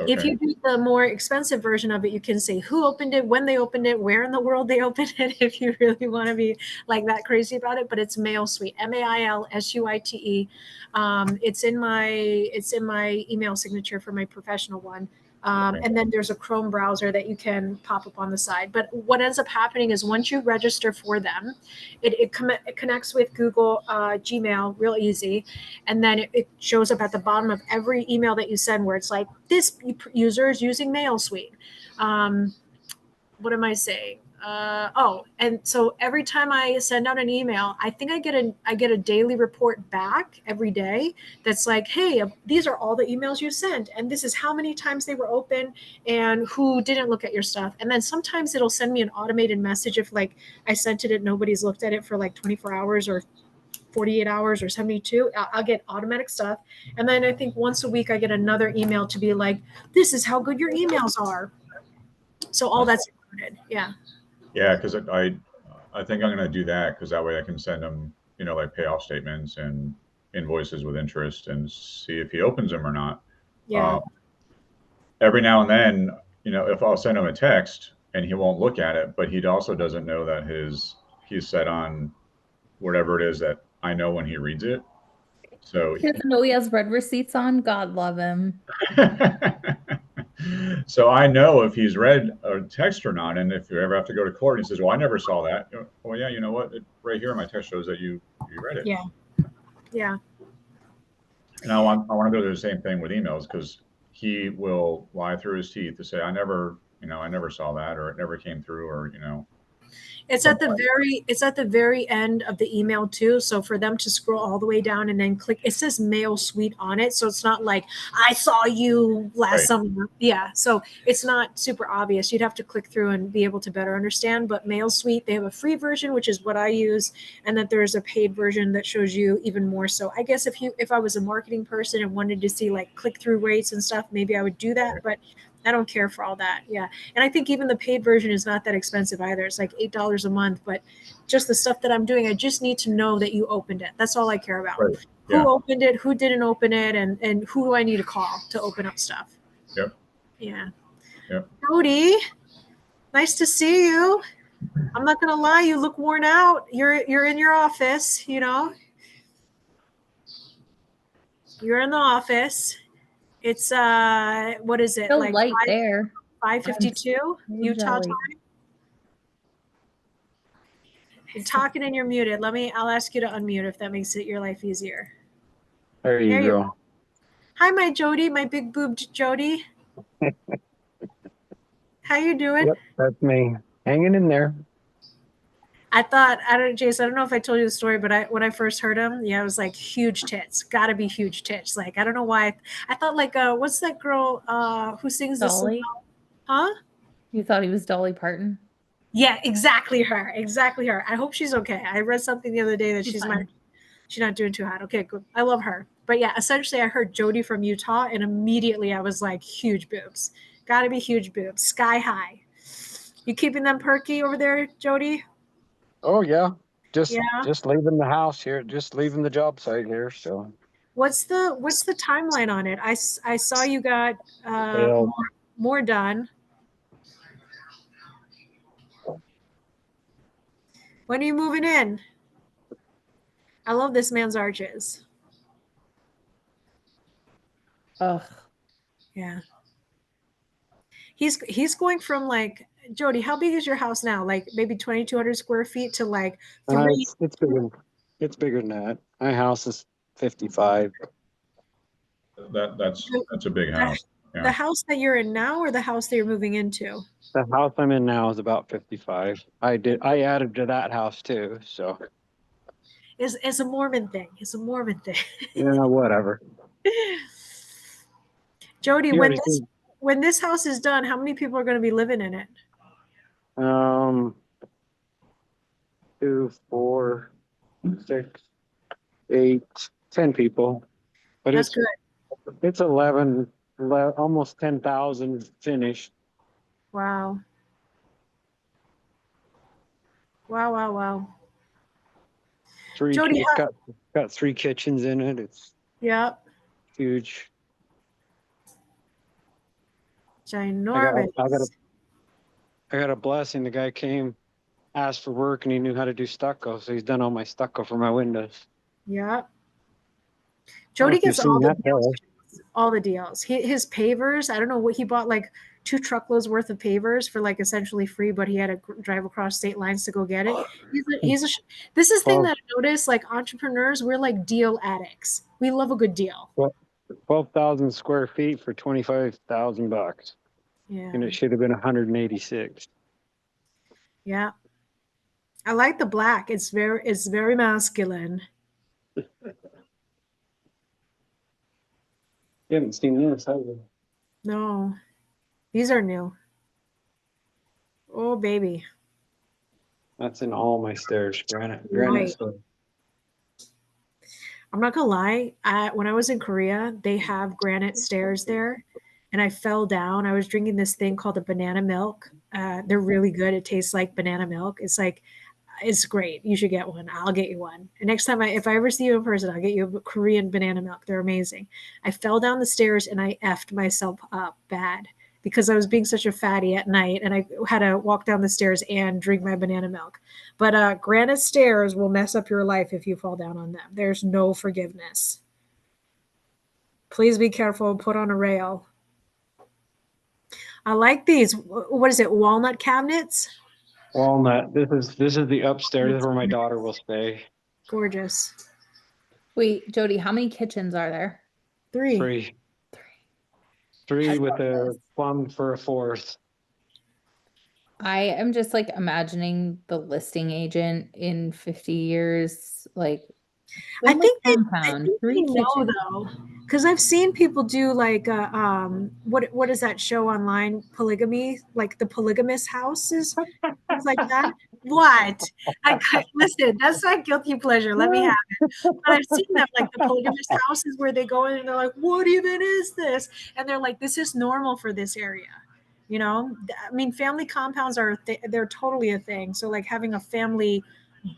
If Okay. you do the more expensive version of it, you can say who opened it, when they opened it, where in the world they opened it, if you really want to be like that crazy about it. But it's Mail Suite, MAILSUITE. It's in my email signature for my professional one. Okay. And then there's a Chrome browser that you can pop up on the side. But what ends up happening is once you register for them, it connects with Google Gmail real easy. And then it shows up at the bottom of every email that you send where it's like, this user is using Mail Suite. What am I saying? And so every time I send out an email, I think I get a daily report back every day that's like, hey, these are all the emails you sent, and this is how many times they were open, and who didn't look at your stuff. And then sometimes it'll send me an automated message if like I sent it and nobody's looked at it for like 24 hours or 48 hours or 72. I'll get automatic stuff. And then I think once a week I get another email to be like, this is how good your emails are. So all that's included. Yeah. Yeah, because I think I'm going to do that because that way I can send them, like payoff statements and invoices with interest and see if he opens them or not. Yeah. Every now and then, if I'll send him a text and he won't look at it, but he also doesn't know that he's set on whatever it is that I know when he reads it. So He doesn't know he has red receipts on. God love him. so I know if he's read a text or not. And if you ever have to go to court and he says, well, I never saw that. Well, yeah, you know what? Right here, my text shows that you read it. Yeah. Yeah. And I want to do the same thing with emails, because he will lie through his teeth to say, I never saw that, or it never came through, or, It's at the very end of the email too. So for them to scroll all the way down and then click, it says mail suite on it. So it's not like I saw you last Right. summer. Yeah. So it's not super obvious. You'd have to click through and be able to better understand. But mail suite, they have a free version, which is what I use. And then there's a paid version that shows you even more. So I guess if I was a marketing person and wanted to see like click through rates and stuff, maybe I would do that. But I don't care for all that. Yeah. And I think even the paid version is not that expensive either. It's like $8 a month, but just the stuff that I'm doing, I just need to know that you opened it. That's all I care about. Right. Yeah. Who opened it, who didn't open it, and who do I need to call to open up stuff. Yep. Yeah. Yep. Jody, nice to see you. I'm not gonna lie, you look worn out. You're in your office, You're in the office. It's what is it? Still Like light there. 5:52 Utah time. You're talking and you're muted. I'll ask you to unmute if that makes your life easier. There you go. Hi, my Jody, my big boobed Jody. How you doing? Yep, that's me. Hanging in there. Jason, I don't know if I told you the story, but when I first heard him, I was like, huge tits. Gotta be huge tits. Like, I don't know why. I thought like, what's that girl who sings this Dolly? song? Huh? You thought he was Dolly Parton? Yeah, exactly her. Exactly her. I hope she's okay. I read something the other day that she's not doing too hot. Okay, good. I love her. But yeah, essentially I heard Jody from Utah and immediately I was like, huge boobs. Gotta be huge boobs. Sky high. You keeping them perky over there, Jody? Oh yeah. Just leaving the house here, just leaving the job site here. So what's the timeline on it? I saw you got more done. When are you moving in? I love this man's arches. Ugh. Yeah. He's going from like, Jody, how big is your house now? Like maybe 2,200 square feet to like 3. it's bigger. It's bigger than that. My house is 55. That's a big house. Yeah. The house that you're in now, or the house that you're moving into? The house I'm in now is about 55. I added to that house too. So It's a Mormon thing. It's a Mormon thing. yeah, whatever. Jody, when this house is done, how many people are going to be living in it? 2, 4, 6, 8, 10 people. But That's good. It's 11, almost 10,000 finished. Wow. Wow. Jody, It's got 3 kitchens in it. It's huge. Ginormous. I got a blessing. The guy came, asked for work, and he knew how to do stucco, so he's done all my stucco for my windows. Yeah. Jody gets all the deals. His pavers, I don't know what he bought, like 2 truckloads worth of pavers for like essentially free, but he had to drive across state lines to go get it. This is the thing that I noticed, like entrepreneurs, we're like deal addicts. We love a good deal. 12,000 square feet for $25,000. Yeah. And it should have been 186. Yeah. I like the black. It's very masculine. You haven't seen this, have you? No. These are new. Oh, baby. That's in all my stairs. Granite Right. stone. I'm not gonna lie. When I was in Korea, they have granite stairs there, and I fell down. I was drinking this thing called the banana milk. They're really good. It tastes like banana milk. It's like It's great. You should get one. I'll get you one. And next time if I ever see you in person, I'll get you a Korean banana milk. They're amazing. I fell down the stairs and I effed myself up bad because I was being such a fatty at night and I had to walk down the stairs and drink my banana milk. But granite stairs will mess up your life if you fall down on them. There's no forgiveness. Please be careful. Put on a rail. I like these. What is it? Walnut cabinets? Walnut. This is the upstairs. This is where my daughter will stay. Gorgeous. Wait, Jody, how many kitchens are there? 3. 3. 3 with a plum for a 4th. I am just like imagining the listing agent in 50 years, like I think they compound, 3 know kitchens. though, because I've seen people do like what is that show online? Polygamy, like the polygamous houses, things like that. What? Listen, that's my guilty pleasure. Let me have it. But I've seen them like the polygamous houses where they go in and they're like, "What even is this?" And they're like, "This is normal for this area." You know, I mean, family compounds are they're totally a thing. So like having a family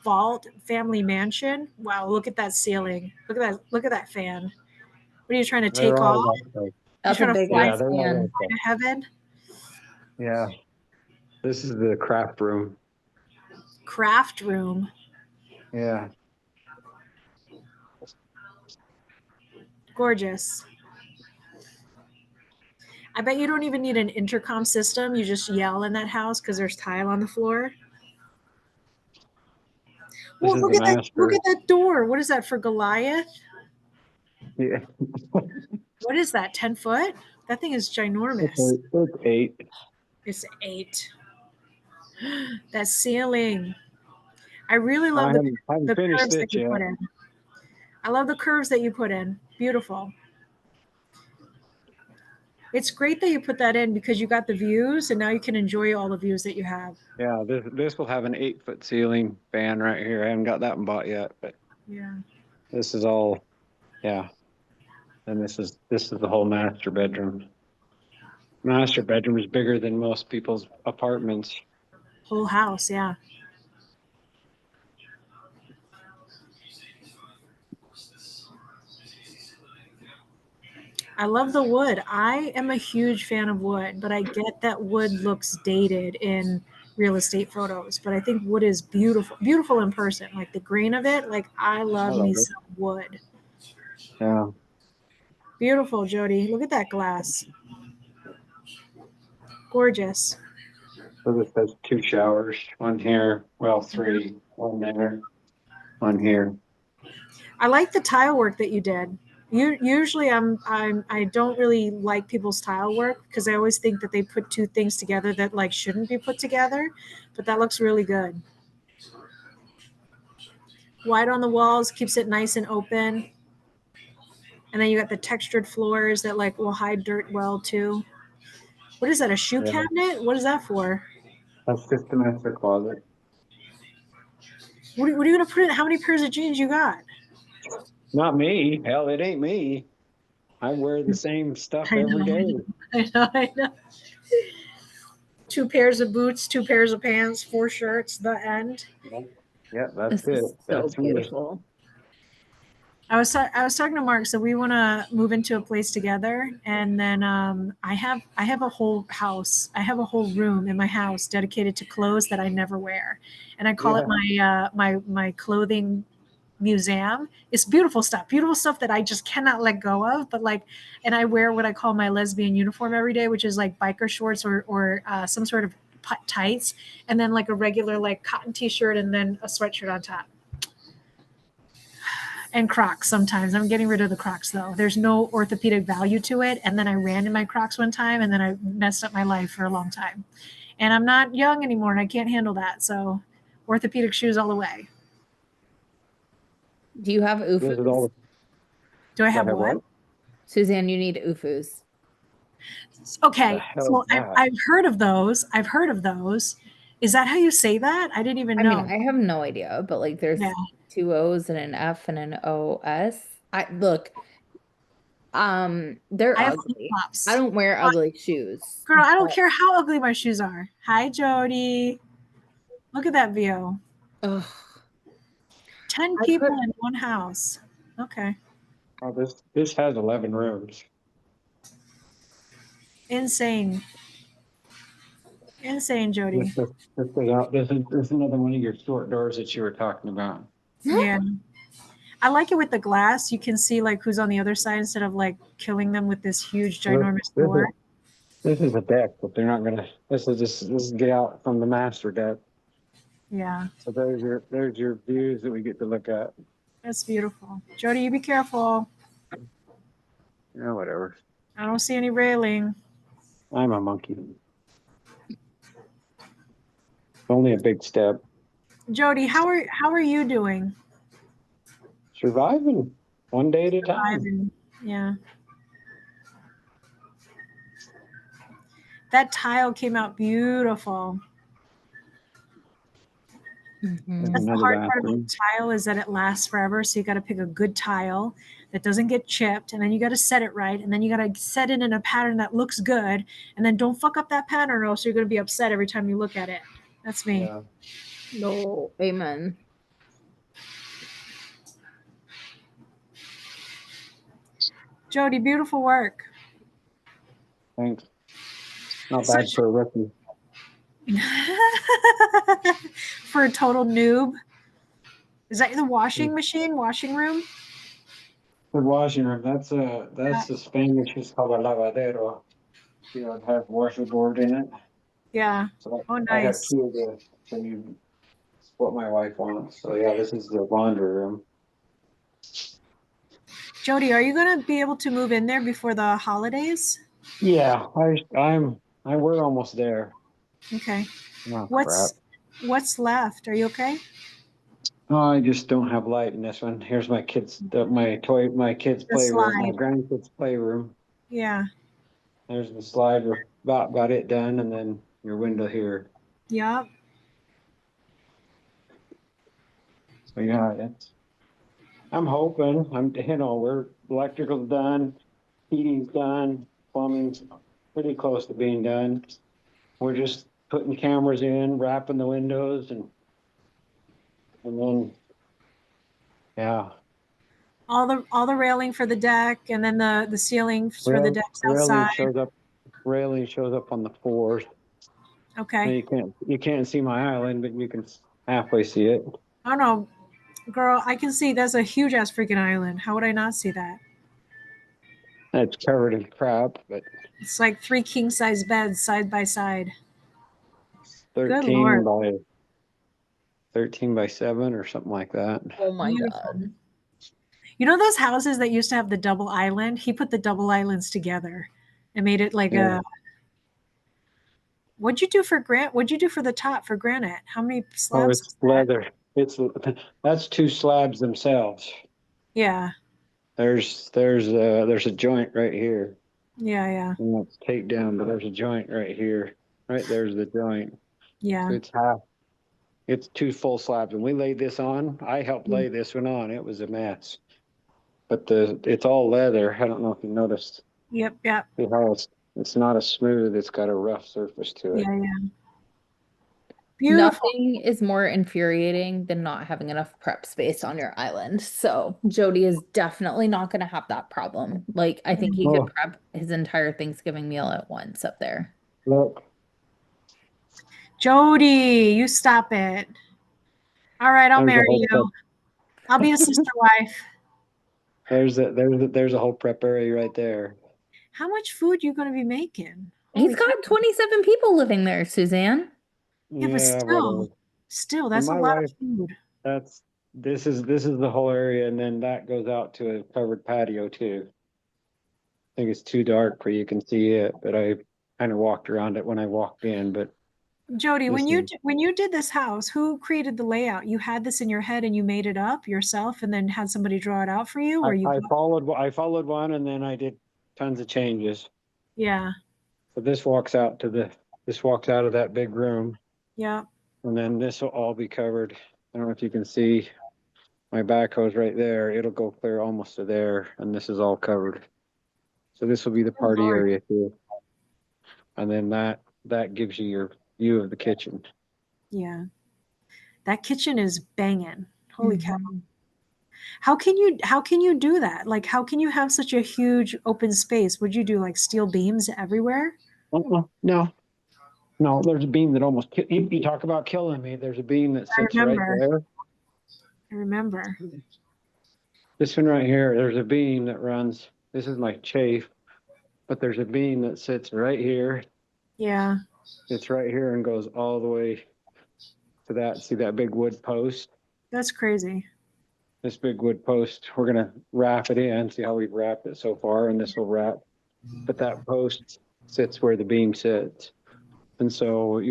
vault, family mansion. Wow, look at that ceiling. Look at that fan. What are you trying to take They're all off? like, You That's a trying to big fly yeah, they're all fan. like that. to heaven? Yeah. This is the craft room. Craft room. Yeah. Gorgeous. I bet you don't even need an intercom system. You just yell in that house because there's tile on the floor. This Well, is look the at that. Look master. at that door. What is that for Goliath? Yeah. What is that? 10 foot? That thing is ginormous. It's 8. It's 8. That ceiling. I really I love haven't the finished curves that it you yet. put in. I love the curves that you put in. Beautiful. It's great that you put that in because you got the views and now you can enjoy all the views that you have. Yeah, this will have an 8-foot ceiling fan right here. I haven't got that one bought yet, but Yeah. this is all, yeah. And this is the whole master bedroom. Master bedroom is bigger than most people's apartments. Whole house, yeah. I love the wood. I am a huge fan of wood, but I get that wood looks dated in real estate photos. But I think wood is beautiful, beautiful in person. Like the grain of it, like I love me some wood. Yeah. Beautiful, Jody. Look at that glass. Gorgeous. So this has 2 showers, one here, well, 3, one there, one here. I like the tile work that you did. Usually I don't really like people's tile work because I always think that they put 2 things together that like shouldn't be put together, but that looks really good. White on the walls keeps it nice and open. And then you got the textured floors that like will hide dirt well too. What is that, a shoe cabinet? What is that for? That's just the master closet. What are you gonna put in? How many pairs of jeans you got? Not me. Hell, it ain't me. I wear the same stuff every day. I know. 2 pairs of boots, 2 pairs of pants, 4 shirts, the end. Yeah, that's This it. is so That's me. beautiful. I was talking to Mark, so we want to move into a place together, and then I have a whole house, I have a whole room in my house dedicated to clothes that I never wear, and I call it my clothing museum. It's beautiful stuff that I just cannot let go of. But like, and I wear what I call my lesbian uniform every day, which is like biker shorts or some sort of tights, and then like a regular like cotton t-shirt, and then a sweatshirt on top. And Crocs sometimes. I'm getting rid of the Crocs though. There's no orthopedic value to it. And then I ran in my Crocs one time and then I messed up my life for a long time. And I'm not young anymore and I can't handle that. So orthopedic shoes all the way. Do you have UFOs? Do I have what? Suzanne, you need UFOs. Okay. So I've heard of those. Is that how you say that? I didn't even know. I mean, I have no idea, but like there's 2 O's and an F and an OS. They're ugly. I don't wear ugly shoes. Girl, I don't care how ugly my shoes are. Hi, Jody. Look at that view. Ugh. 10 I people could- in one house. Okay. Oh, this has 11 rooms. Insane. Insane, Jody. This is another one of your short doors that you were talking about. Yeah. I like it with the glass. You can see like who's on the other side instead of like killing them with this huge ginormous door. This is a deck, but they're not gonna. This is get out from the master deck. Yeah. So there's your views that we get to look at. That's beautiful. Jody, you be careful. Yeah, whatever. I don't see any railing. I'm a monkey. Only a big step. Jody, how are you doing? Surviving one day at a time. Surviving. Yeah. That tile came out beautiful. There's Mhm. That's the another hard part bathroom. about tile is that it lasts forever. So you got to pick a good tile that doesn't get chipped, and then you got to set it right, and then you got to set it in a pattern that looks good, and then don't fuck up that pattern, or else you're going to be upset every time you look at it. That's me. Yeah. No, amen. Jody, beautiful work. Thanks. Not So bad for a rookie. for a total noob. Is that the washing machine, washing room? The washing room. That's the Spanish is called a lavadero. You know, it has washboard in it. Yeah. So Oh, I have nice. two of the thing what my wife wants. So yeah, this is the laundry room. Jody, are you going to be able to move in there before the holidays? Yeah, we're almost there. Okay. Oh crap. What's left? Are you okay? Oh, I just don't have light in this one. Here's my kids my kids' The playroom, my slide. grandkids' playroom. Yeah. There's the slide. We're about it done, and then your window here. Yep. So yeah, I'm hoping. We're electrical's done, heating's done, plumbing's pretty close to being done. We're just putting cameras in, wrapping the windows, and then yeah, All the railing for the deck, and then the ceiling for the decks railing outside. shows up. Railing shows up on the floors. Okay. You can't see my island, but you can halfway see it. Oh no, girl, I can see that's a huge ass freaking island. How would I not see that? It's covered in crap, but It's like 3 king size beds side by side. it's Good Lord. 13 by 7 or something like that. Oh my Beautiful. God. You know those houses that used to have the double island? He put the double islands together and made it like Yeah. What'd you do for the top for granite? How many Oh, slabs? it's leather. That's 2 slabs themselves. Yeah. There's a joint right here. Yeah. And that's taped down, but there's a joint right here. Right there's the joint. Yeah. So it's 2 full slabs. When we laid this on, I helped lay this one on. It was a mess. But it's all leather. I don't know if you noticed. Yep. It's not a smooth, it's got a rough surface to it. Yeah. Beautiful. Nothing is more infuriating than not having enough prep space on your island. So Jody is definitely not going to have that problem. Like, I think he Oh. could prep his entire Thanksgiving meal at once up there. Look, Jody, you stop it. All right, I'll there's a marry whole you. prep. I'll be a sister wife. There's a whole prep area right there. How much food you going to be making? He's Holy got cow. 27 people living there, Suzanne. Yeah, but whatever. still, that's a my lot wife- of food. This is the whole area, and then that goes out to a covered patio too. I think it's too dark where you can see it, but I kind of walked around it when I walked in. But Jody, when this you did this house, who created the layout? You had this in your head and you made it up yourself, and then had somebody draw it out for you, or I followed one, and then I did tons of changes. Yeah. So this walks out of that big room, Yeah. and then this will all be covered. I don't know if you can see my backhoe's right there. It'll go clear almost to there, and this is all covered. So this will be the party Lord. area too. And then that gives you your view of the kitchen. Yeah. That kitchen is banging. Holy cow. Mhm. How can you do that? Like, how can you have such a huge open space? Would you do like steel beams everywhere? No, no, there's a beam that almost, you talk about killing me. There's a beam that I sits right remember. there. I remember. This one right here, there's a beam that runs, this is my chafe, but there's a beam that sits right here. Yeah. It's right here and goes all the way to that. See that big wood post? That's crazy. This big wood post, we're gonna wrap it in, see how we've wrapped it so far, and this will wrap. But that post sits where the beam sits. And so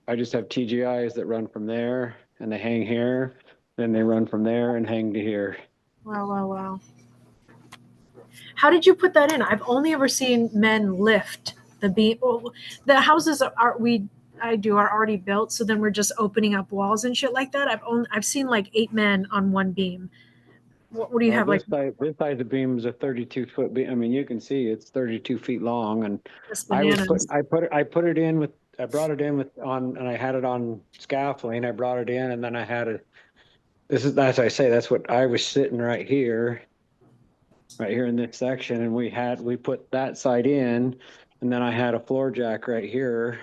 I just have TGIs that run from there and they hang here, then they run from there and hang to here. Wow, wow, wow. How did you put that in? I've only ever seen men lift the beam. Well, the houses are already built, so then we're just opening up walls and shit like that. I've seen like 8 men on one beam. What do you have, like This side of the beam is a 32-foot beam. I mean, you can see it's 32 feet long, and just I bananas? put it in with, I brought it in and I had it on scaffolding. I brought it in, and then I had it. As I say, that's what I was sitting right here in this section, and we put that side in, and then I had a floor jack right here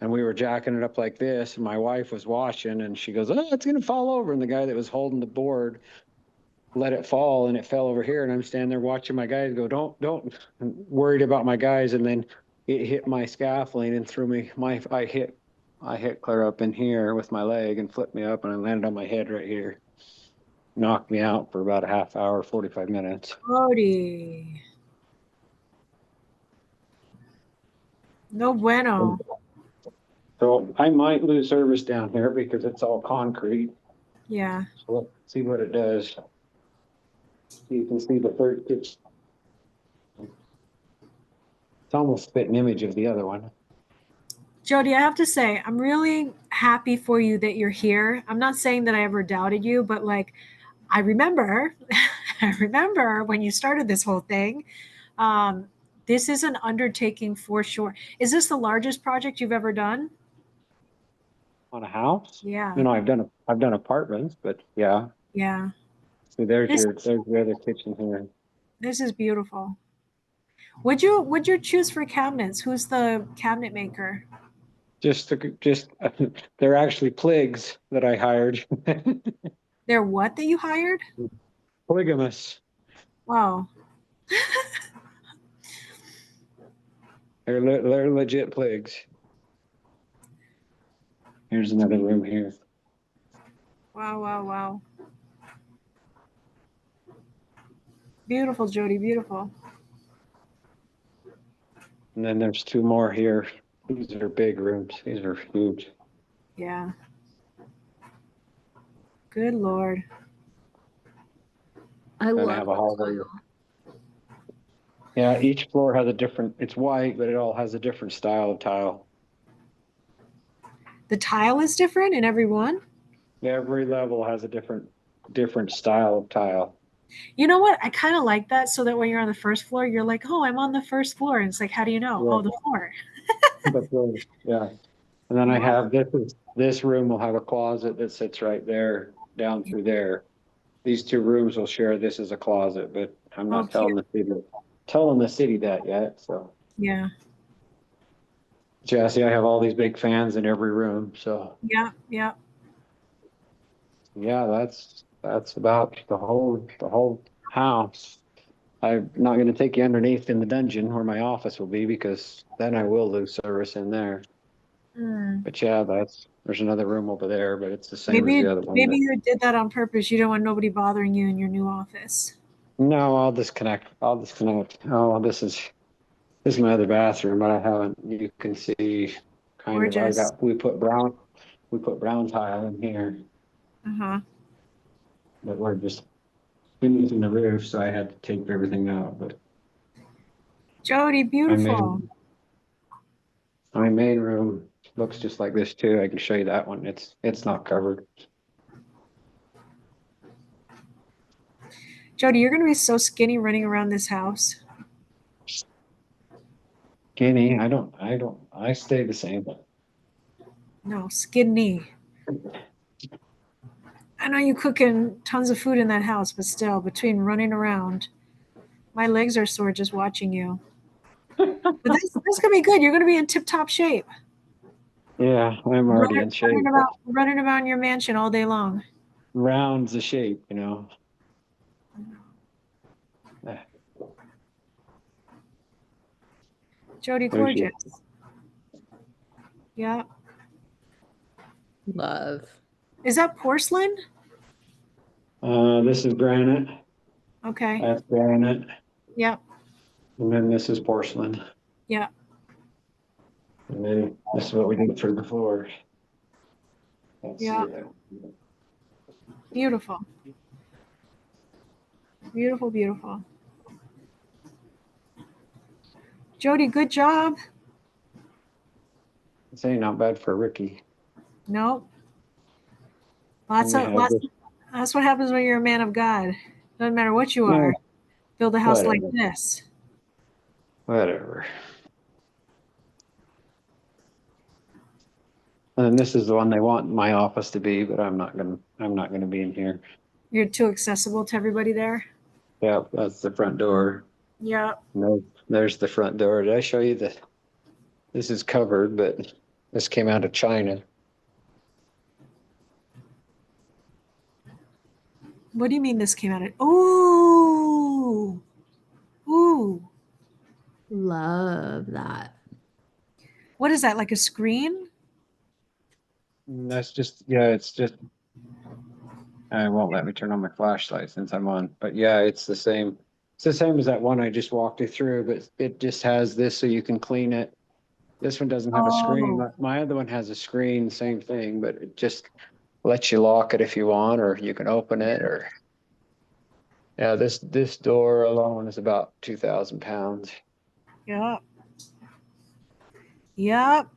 and we were jacking it up like this, and my wife was watching, and she goes, "Oh, it's gonna fall over," and the guy that was holding the board let it fall, and it fell over here, and I'm standing there watching my guys go, don't, worried about my guys, and then it hit my scaffolding and threw me, I hit clear up in here with my leg and flipped me up, and I landed on my head right here. Knocked me out for about a half hour, 45 minutes. Jody. No bueno. So I might lose service down here because it's all concrete. Yeah. So let's see what it does. You can see the third pitch. It's almost fit an image of the other one. Jody, I have to say, I'm really happy for you that you're here. I'm not saying that I ever doubted you, but like, I remember, I remember when you started this whole thing. This is an undertaking for sure. Is this the largest project you've ever done? On a house? Yeah. I've done apartments, but yeah. Yeah. So there's the other kitchen here. This is beautiful. Would you choose for cabinets? Who's the cabinet maker? They're actually pligs that I hired. They're what that you hired? Polygamous. Wow. They're legit pligs. Here's another room here. Wow, wow, wow. Beautiful, Jody, beautiful. And then there's 2 more here. These are big rooms. These are huge. Yeah. Good Lord. I And I love have a the hallway. tile. Yeah, each floor has it's white, but it all has a different style of tile. The tile is different in every one? Every level has a different style of tile. You know what? I kind of like that, so that when you're on the first floor, you're like, oh, I'm on the first floor. And it's like, how do you know? Yeah. Oh, the floor. That's right. Yeah. And then I have this room will have a closet that sits right there down through there. These 2 rooms will share this as a closet, but I'm not telling the city that yet. So Yeah. Jesse, I have all these big fans in every room. So Yeah. Yeah. yeah, that's about the whole house. I'm not going to take you underneath in the dungeon where my office will be, because then I will lose service in there. But yeah, there's another room over there, but it's the same as the other one. Maybe you did that on purpose. You don't want nobody bothering you in your new office. No, I'll disconnect. Oh, this is my other bathroom, but I haven't. You can see kind of. Gorgeous. We put brown tile in here, Uh-huh. but we're just finishing the roof, so I had to take everything out. But Jody, beautiful. my main room looks just like this too. I can show you that one. It's not covered. Jody, you're gonna be so skinny running around this house. Skinny. I stay the same. No, skinny. I know you cooking tons of food in that house, but still, between running around, my legs are sore just watching you. But that's gonna be good. You're gonna be in tip-top shape. Yeah, I'm already in shape. Running around your mansion all day long. Rounds the shape, you know. Jody, There's you. gorgeous. Yeah. Love. Is that porcelain? This is granite. Okay. That's granite. Yep. And then this is porcelain. Yeah. And then this is what we did for the floor. Yeah. Beautiful. Beautiful, beautiful. Jody, good job. This ain't not bad for Ricky. Nope. That's And we have this- what happens when you're a man of God. Doesn't matter what you No. are. Build a house Whatever. like this. Whatever. And this is the one they want my office to be, but I'm not gonna be in here. You're too accessible to everybody there. Yeah, that's the front door. Yeah. No, there's the front door. Did I show you that? This is covered, but this came out of China. What do you mean this came out of? Ooh. Ooh. Love that. What is that? Like a screen? That's just, yeah, it's just, I won't let me turn on my flashlight since I'm on, but yeah, it's the same. It's the same as that one I just walked you through, but it just has this so you can clean it. This one doesn't have a screen. Oh. My other one has a screen, same thing, but it just lets you lock it if you want, or you can open it, or yeah, this door alone is about 2,000 pounds. Yep. Yep.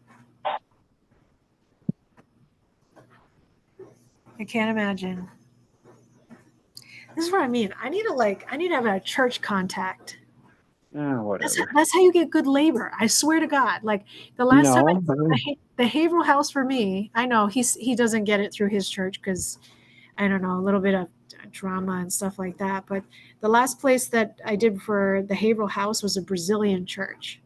I can't imagine. This is what I mean. I need to have a church contact. Whatever. That's how you get good labor. I swear to God. Like the last time No, the behavioral house for me, I know he doesn't get it through his church because I don't know, a little bit of drama and stuff like that. But the last place that I did for the behavioral house was a Brazilian church.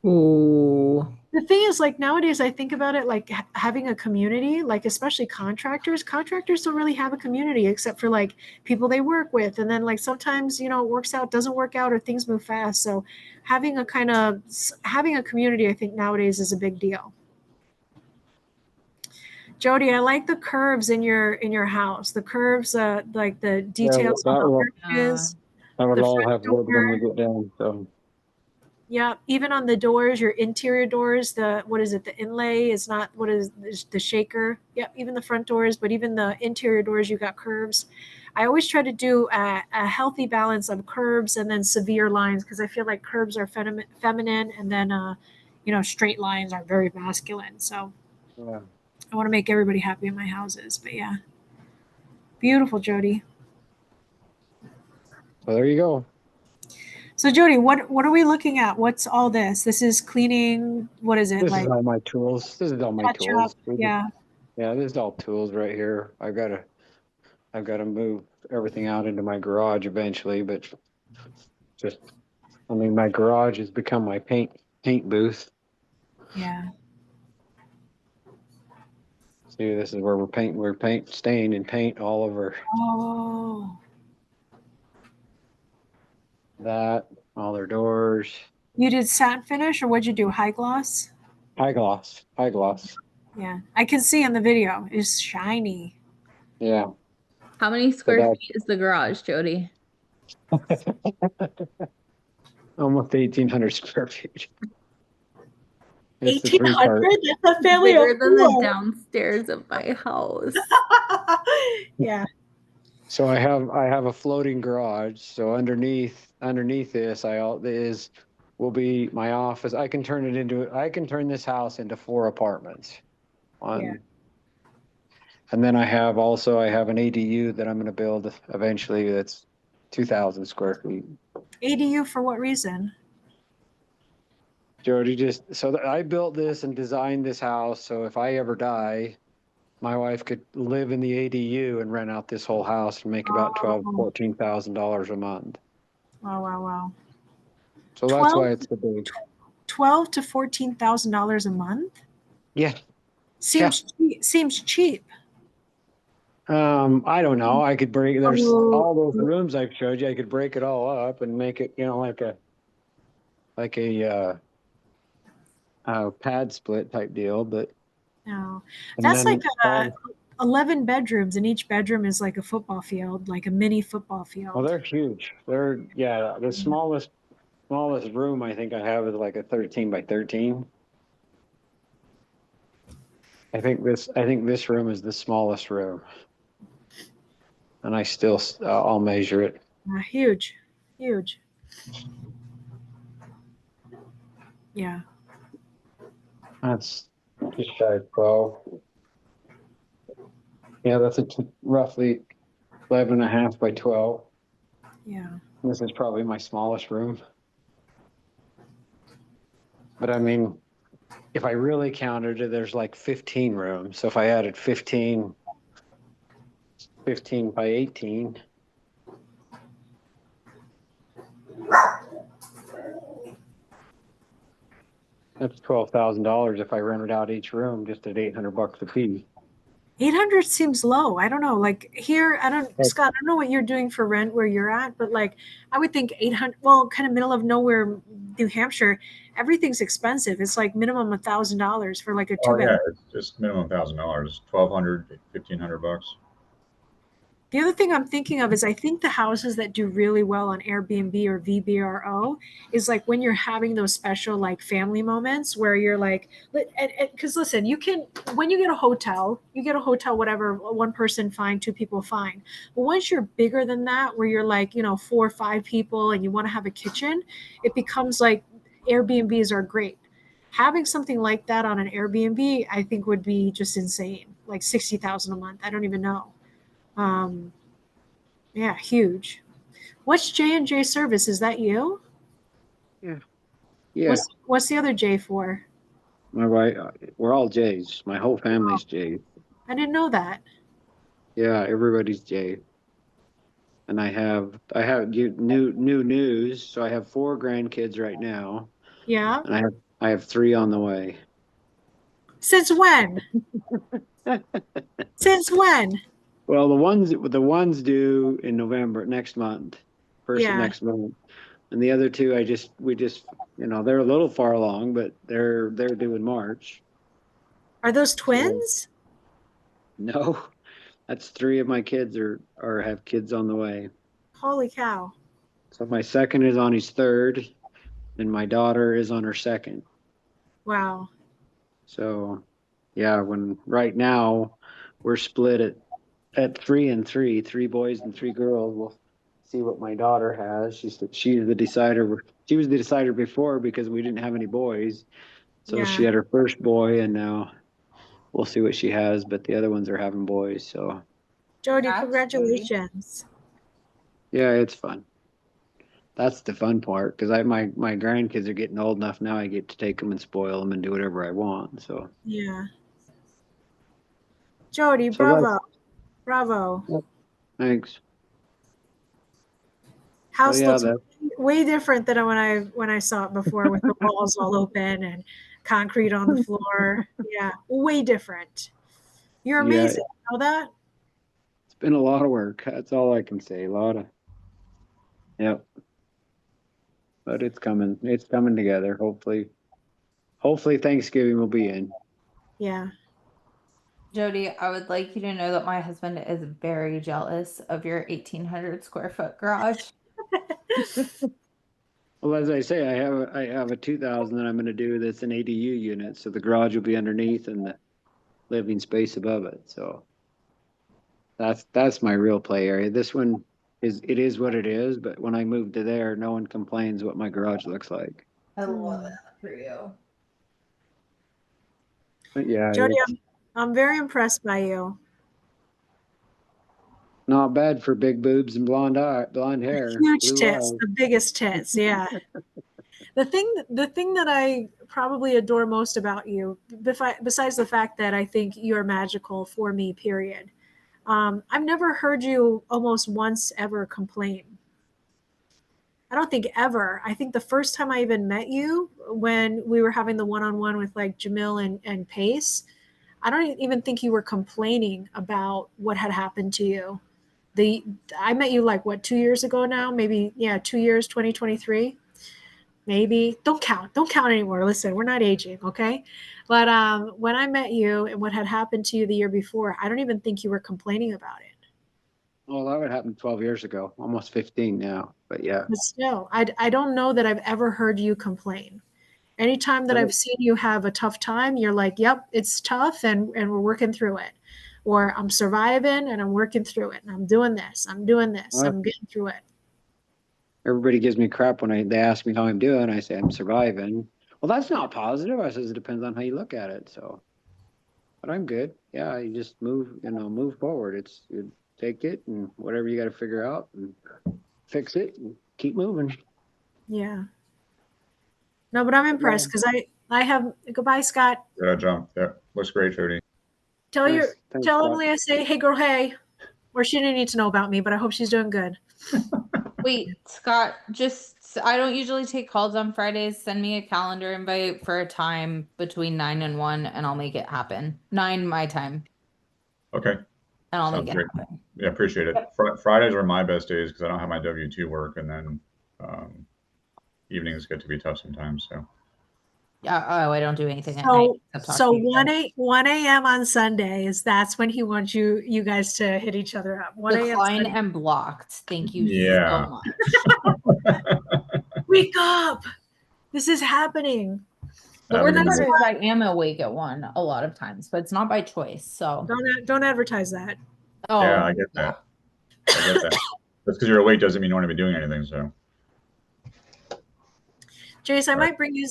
Ooh. The thing is, like nowadays, I think about it like having a community, like especially contractors. Contractors don't really have a community except for like people they work with, and then like sometimes it works out, doesn't work out, or things move fast. So having a community, I think nowadays is a big deal. Jody, I like the curves in your house. The curves, like the details on the arches. That would the all front have wood when we door. get down. So Yeah, even on the doors, your interior doors, the inlay is not the shaker. Yep, even the front doors, but even the interior doors, you got curves. I always try to do a healthy balance of curves and then severe lines because I feel like curves are feminine and then straight lines are very masculine. So yeah. I want to make everybody happy in my houses. But yeah, beautiful, Jody. So there you go. So Jody, what are we looking at? What's all this? This is cleaning. What is it This like? is all my tools. This is all my Touch tools. up. Yeah. Yeah, this is all tools right here. I've got to move everything out into my garage eventually, but my garage has become my paint booth. Yeah. See, this is where we're staining and paint all over Oh. that, all their doors. You did satin finish or what'd you do? High gloss? High gloss. Yeah. I can see in the video. It's shiny. Yeah. How many square feet is the garage, Jody? Almost 1,800 square feet. 1,800? That's a family Bigger of than the four. downstairs of my house. Yeah. So I have a floating garage. So underneath this, will be my office. I can turn this house into 4 apartments. Yeah. And then I have an ADU that I'm going to build eventually. That's 2,000 square feet. ADU for what reason? Jody, I built this and designed this house. So if I ever die, My wife could live in the ADU and rent out this whole house and make about $14,000 a month. Wow, wow, wow. So that's why it's the big. $12,000 to $14,000 a month Yeah. seems cheap. I don't know. I could break. There's Oh. all those rooms I've showed you. I could break it all up and make it, like a pad split type deal. But No, and that's then like 11 bedrooms, and each bedroom is like a football field, like a mini football field. well, they're huge. The smallest room I think I have is like a 13 by 13. I think this room is the smallest room, and I'll measure it. Huge. Yeah. That's just shy of 12. Yeah, that's roughly 11 and a half by 12. Yeah. This is probably my smallest room. But I mean, if I really counted it, there's like 15 rooms. So if I added 15 by 18. That's $12,000 if I rented out each room just at $800 a piece. 800 seems low. I don't know. Like here, Scott, I don't know what you're doing for rent where you're at, but like I would think 800, well, kind of middle of nowhere, New Hampshire, everything's expensive. It's like minimum $1,000 for like a 2 bedroom. Yeah, it's just minimum $1,000, $1,200, $1,500. The other thing I'm thinking of is I think the houses that do really well on Airbnb or VBRO is like when you're having those special like family moments where you're like, because listen, when you get a hotel, whatever, one person fine, two people fine. But once you're bigger than that, where you're like, 4 or 5 people and you want to have a kitchen, it becomes like Airbnbs are great. Having something like that on an Airbnb, I think would be just insane, like 60,000 a month. I don't even know. Yeah, huge. What's J&J Service? Is that you? Yeah. What's the other J for? My wife, we're all J's. My whole family's J's. I didn't know that. Yeah, everybody's J. And I have new news. So I have 4 grandkids right now. Yeah. And I have 3 on the way. Since when? Since when? Well, the ones due in November next month, first of next month, and the other 2 we just they're a little far along, but they're due in March. Are those twins? No, that's 3 of my kids are have kids on the way. Holy cow! So my second is on his 3rd, and my daughter is on her 2nd. Wow. So, yeah, right now we're split at 3 and 3 boys and 3 girls. We'll see what my daughter has. She's the decider. She was the decider before because we didn't have any boys. So she had her first boy, and now we'll see what she has. But the other ones are having boys. So, Jody, congratulations. Yeah, it's fun. That's the fun part because my grandkids are getting old enough now. I get to take them and spoil them and do whatever I want. So yeah. Jody, bravo. Bravo. Yep. Thanks. House looks way different than when I saw it before with the walls all open and concrete on the floor. Yeah, way different. You're amazing. You know that? It's been a lot of work. That's all I can say. Yep. But it's coming. It's coming together. Hopefully Thanksgiving will be in. Yeah. Jody, I would like you to know that my husband is very jealous of your 1,800 square foot garage. Well, as I say, I have a 2,000 that I'm going to do that's an ADU unit, so the garage will be underneath and the living space above it. So that's my real play area. This one is what it is, but when I move to there, no one complains what my garage looks like. I love that for you. But yeah, Jody, I'm very impressed by you. Not bad for big boobs and blonde hair. Huge tits, the biggest tits, yeah. The thing that I probably adore most about you, besides the fact that I think you're magical for me, period. I've never heard you almost once ever complain. I don't think ever. I think the first time I even met you, when we were having the one-on-one with like Jamil and Pace, I don't even think you were complaining about what had happened to you. I met you like what, 2 years ago now? Maybe, yeah, 2 years, 2023. Maybe. Don't count anymore. Listen, we're not aging, okay? But when I met you and what had happened to you the year before, I don't even think you were complaining about it. Well, that would happen 12 years ago, almost 15 now. But yeah. But still, I don't know that I've ever heard you complain. Anytime that I've seen you have a tough time, you're like, yep, it's tough and we're working through it. Or I'm surviving and I'm working through it. And I'm doing this. I'm getting through it. Everybody gives me crap when they ask me how I'm doing. I say I'm surviving. Well, that's not positive. I says it depends on how you look at it. So, but I'm good. Yeah, you just move forward. You take it and whatever you got to figure out and fix it and keep moving. Yeah. No, but I'm impressed because I have. Goodbye, Scott. Yeah, John. Yeah, looks great, Jody. Tell Emily I say, hey girl, hey. Or she didn't need to know about me, but I hope she's doing good. Wait, Scott, I don't usually take calls on Fridays. Send me a calendar invite for a time between 9 and 1 and I'll make it happen. 9 my time. Okay. And I'll Sounds make it great. happen. Yeah, appreciate it. Fridays are my best days because I don't have my W-2 work, and then evenings get to be tough sometimes. So. Yeah. Oh, I don't do anything at night. So 1 a.m. on Sundays, that's when he wants you guys to hit each other up. 1 a.m. Decline and blocked. Thank you so much. Wake up! This is happening. But I am awake at 1 a lot of times, but it's not by choice. So don't advertise that. Oh, yeah, I get that. Just because you're awake doesn't mean you want to be doing anything. So, Jace, I might bring you.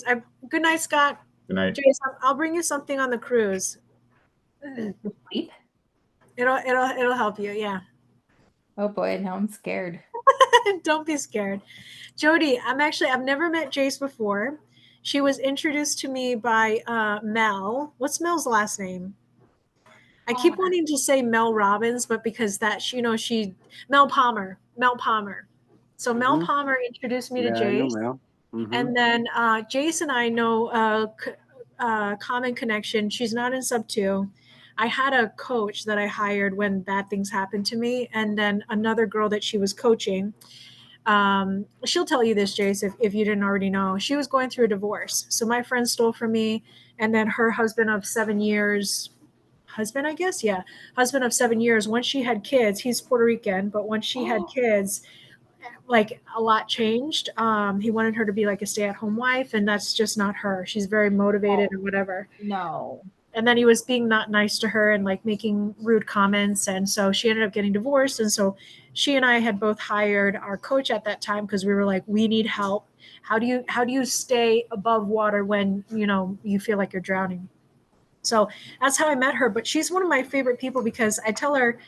Good night, Scott. Good night, Jace. I'll bring you something on the cruise. Sleep. It'll help you. Yeah. Oh boy, now I'm scared. Don't be scared, Jody. I've never met Jace before. She was introduced to me by Mel. What's Mel's last name? I keep wanting to say Mel Robbins, but because Mel Palmer. So Mel Palmer introduced me to Jace. And then Jace and I know a common connection. She's not in sub 2. I had a coach that I hired when bad things happened to me. And then another girl that she was coaching. She'll tell you this, Jace, if you didn't already know. She was going through a divorce. So my friend stole from me. And then her husband of 7 years, husband of 7 years, once she had kids, he's Puerto Rican, but once she had kids, like a lot changed. He wanted her to be like a stay-at-home wife, and that's just not her. She's very motivated and whatever. No. And then he was being not nice to her and like making rude comments, and so she ended up getting divorced. And so she and I had both hired our coach at that time because we were like, we need help. How do you stay above water when you feel like you're drowning? So that's how I met her. But she's one of my favorite people because I tell her,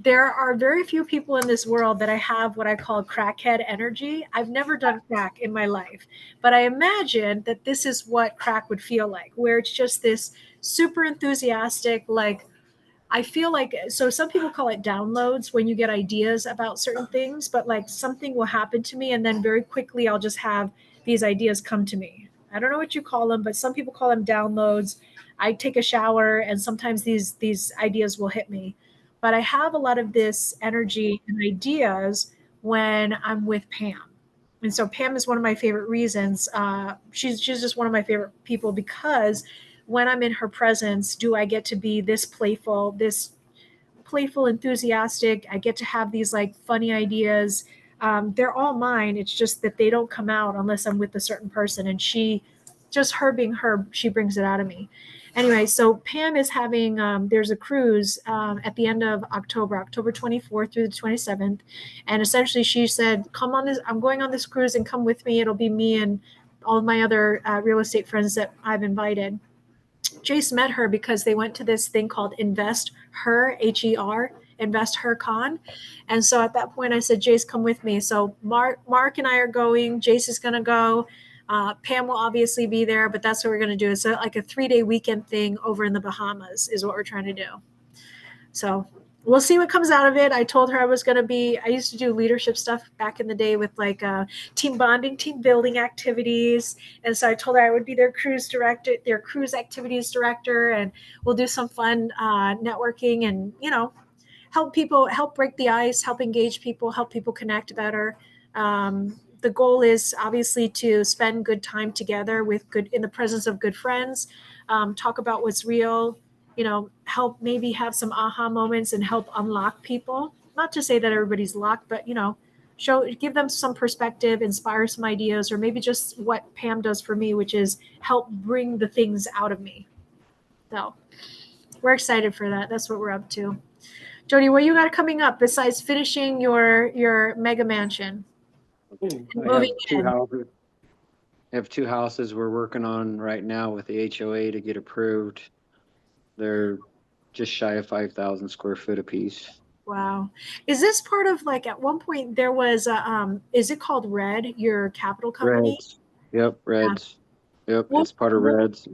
there are very few people in this world that I have what I call crackhead energy. I've never done crack in my life, but I imagine that this is what crack would feel like, where it's just this super enthusiastic, like, I feel like, so some people call it downloads when you get ideas about certain things, but like something will happen to me and then very quickly I'll just have these ideas come to me. I don't know what you call them, but some people call them downloads. I take a shower and sometimes these ideas will hit me. But I have a lot of this energy and ideas when I'm with Pam. And so Pam is one of my favorite reasons. She's just one of my favorite people because when I'm in her presence, do I get to be this playful, enthusiastic. I get to have these like funny ideas. They're all mine. It's just that they don't come out unless I'm with a certain person. And her being her, she brings it out of me. Anyway, so Pam is having, there's a cruise at the end of October 24th through the 27th. And essentially she said, come on this, I'm going on this cruise and come with me. It'll be me and all of my other real estate friends that I've invited. Jace met her because they went to this thing called Invest Her, H-E-R, Invest Her Con. And so at that point I said, Jace, come with me. So Mark and I are going. Jace is going to go. Pam will obviously be there, but that's what we're going to do. It's like a 3-day weekend thing over in the Bahamas is what we're trying to do. So we'll see what comes out of it. I told her I used to do leadership stuff back in the day with like team bonding, team building activities. And so I told her I would be their cruise activities director, and we'll do some fun networking and, help break the ice, help engage people, help people connect better. The goal is obviously to spend good time together in the presence of good friends, talk about what's real, help maybe have some aha moments and help unlock people. Not to say that everybody's locked, but, give them some perspective, inspire some ideas, or maybe just what Pam does for me, which is help bring the things out of me. So we're excited for that. That's what we're up to. Jody, what you got coming up besides finishing your mega mansion? I have two houses we're working on right now with the HOA to get approved. They're just shy of 5,000 square foot apiece. Wow. Is this part of, like, at one point there was is it called Red, your capital company? Reds. Yep, Reds. Yeah. Yep, Well, it's part of Reds.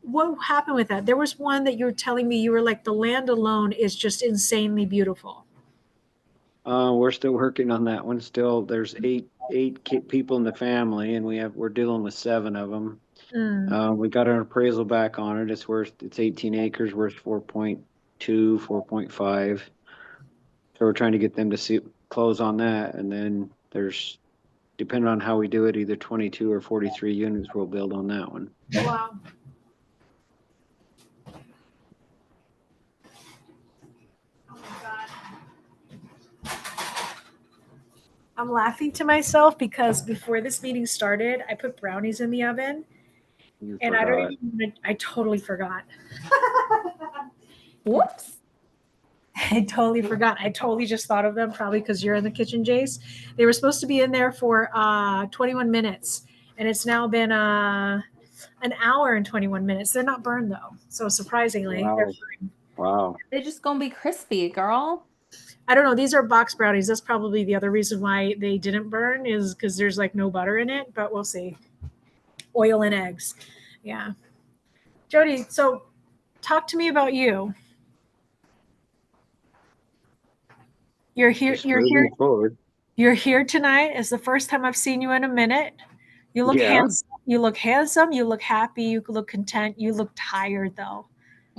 What happened with that? There was one that you were telling me, you were like, the land alone is just insanely beautiful. We're still working on that one. Still, there's eight people in the family, and we're dealing with 7 of them. We got an appraisal back on it. It's 18 acres, worth 4.2, 4.5. So we're trying to get them to close on that, and then there's, depending on how we do it, either 22 or 43 units we'll build on that one. Wow. I'm laughing to myself because before this meeting started, I put brownies in the oven, and I totally forgot. Whoops. I totally forgot. I totally just thought of them, probably because you're in the kitchen, Jace. They were supposed to be in there for 21 minutes, and it's now been an hour and 21 minutes. They're not burned, though. So surprisingly, Wow. they're fine. Wow. They're just gonna be crispy, girl. I don't know. These are box brownies. That's probably the other reason why they didn't burn, is because there's like no butter in it, but we'll see. Oil and eggs. Yeah. Jody, so talk to me about you. You're here. You're here tonight. It's the first time I've seen you in a minute. You look handsome. You look handsome. You look happy. You look content. You look tired, though.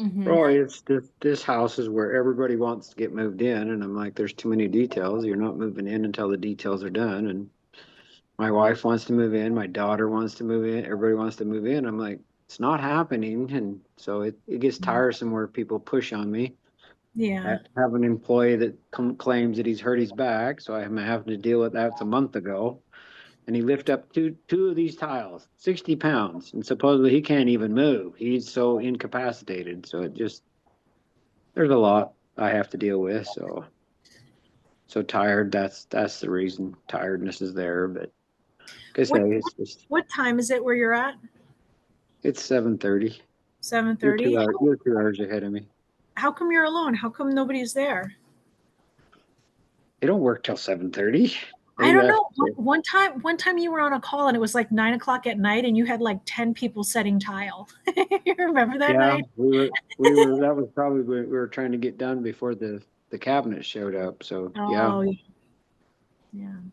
Roy, it's this house is where everybody wants to get moved in, and I'm like, there's too many details. You're not moving in until the details are done. And my wife wants to move in, my daughter wants to move in, everybody wants to move in. I'm like, it's not happening, and so it gets tiresome where people push on me. Yeah. I have an employee that claims that he's hurt his back, so I'm having to deal with that. It's a month ago. And he lifted up two of these tiles, 60 pounds, and supposedly he can't even move. He's so incapacitated. So there's a lot I have to deal with. So tired. That's the reason. Tiredness is there, but what time is it where you're at? It's 7:30. 7:30. You're 2 hours ahead of me. How come you're alone? How come nobody's there? They don't work till 7:30. I don't know. One time you were on a call and it was like 9 o'clock at night, and you had like 10 people setting tile. You remember that night? we were. That was probably what we were trying to get done before the cabinet showed up. So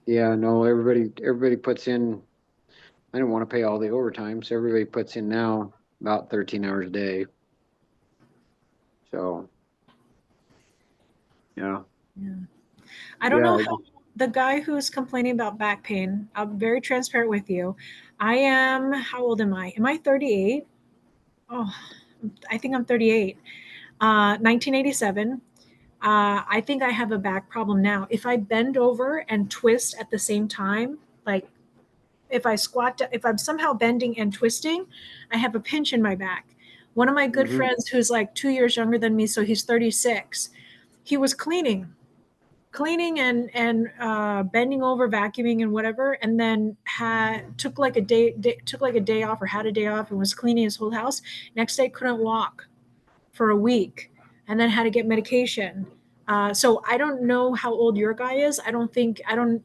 yeah. No, everybody puts in. I don't want to pay all the overtime, so everybody puts in now about 13 hours a day. So yeah. I don't know how. The guy who's complaining about back pain, I'm very transparent with you. How old am I? Am I 38? Oh, I think I'm 38. 1987. I think I have a back problem now. If I bend over and twist at the same time, like if I squat, if I'm somehow bending and twisting, I have a pinch in my back. One of my good friends who's like 2 years younger than me, so he's 36, he was cleaning and bending over, vacuuming and whatever, and then took like a day off, or had a day off, and was cleaning his whole house. Next day couldn't walk for a week, and then had to get medication. So I don't know how old your guy is. I don't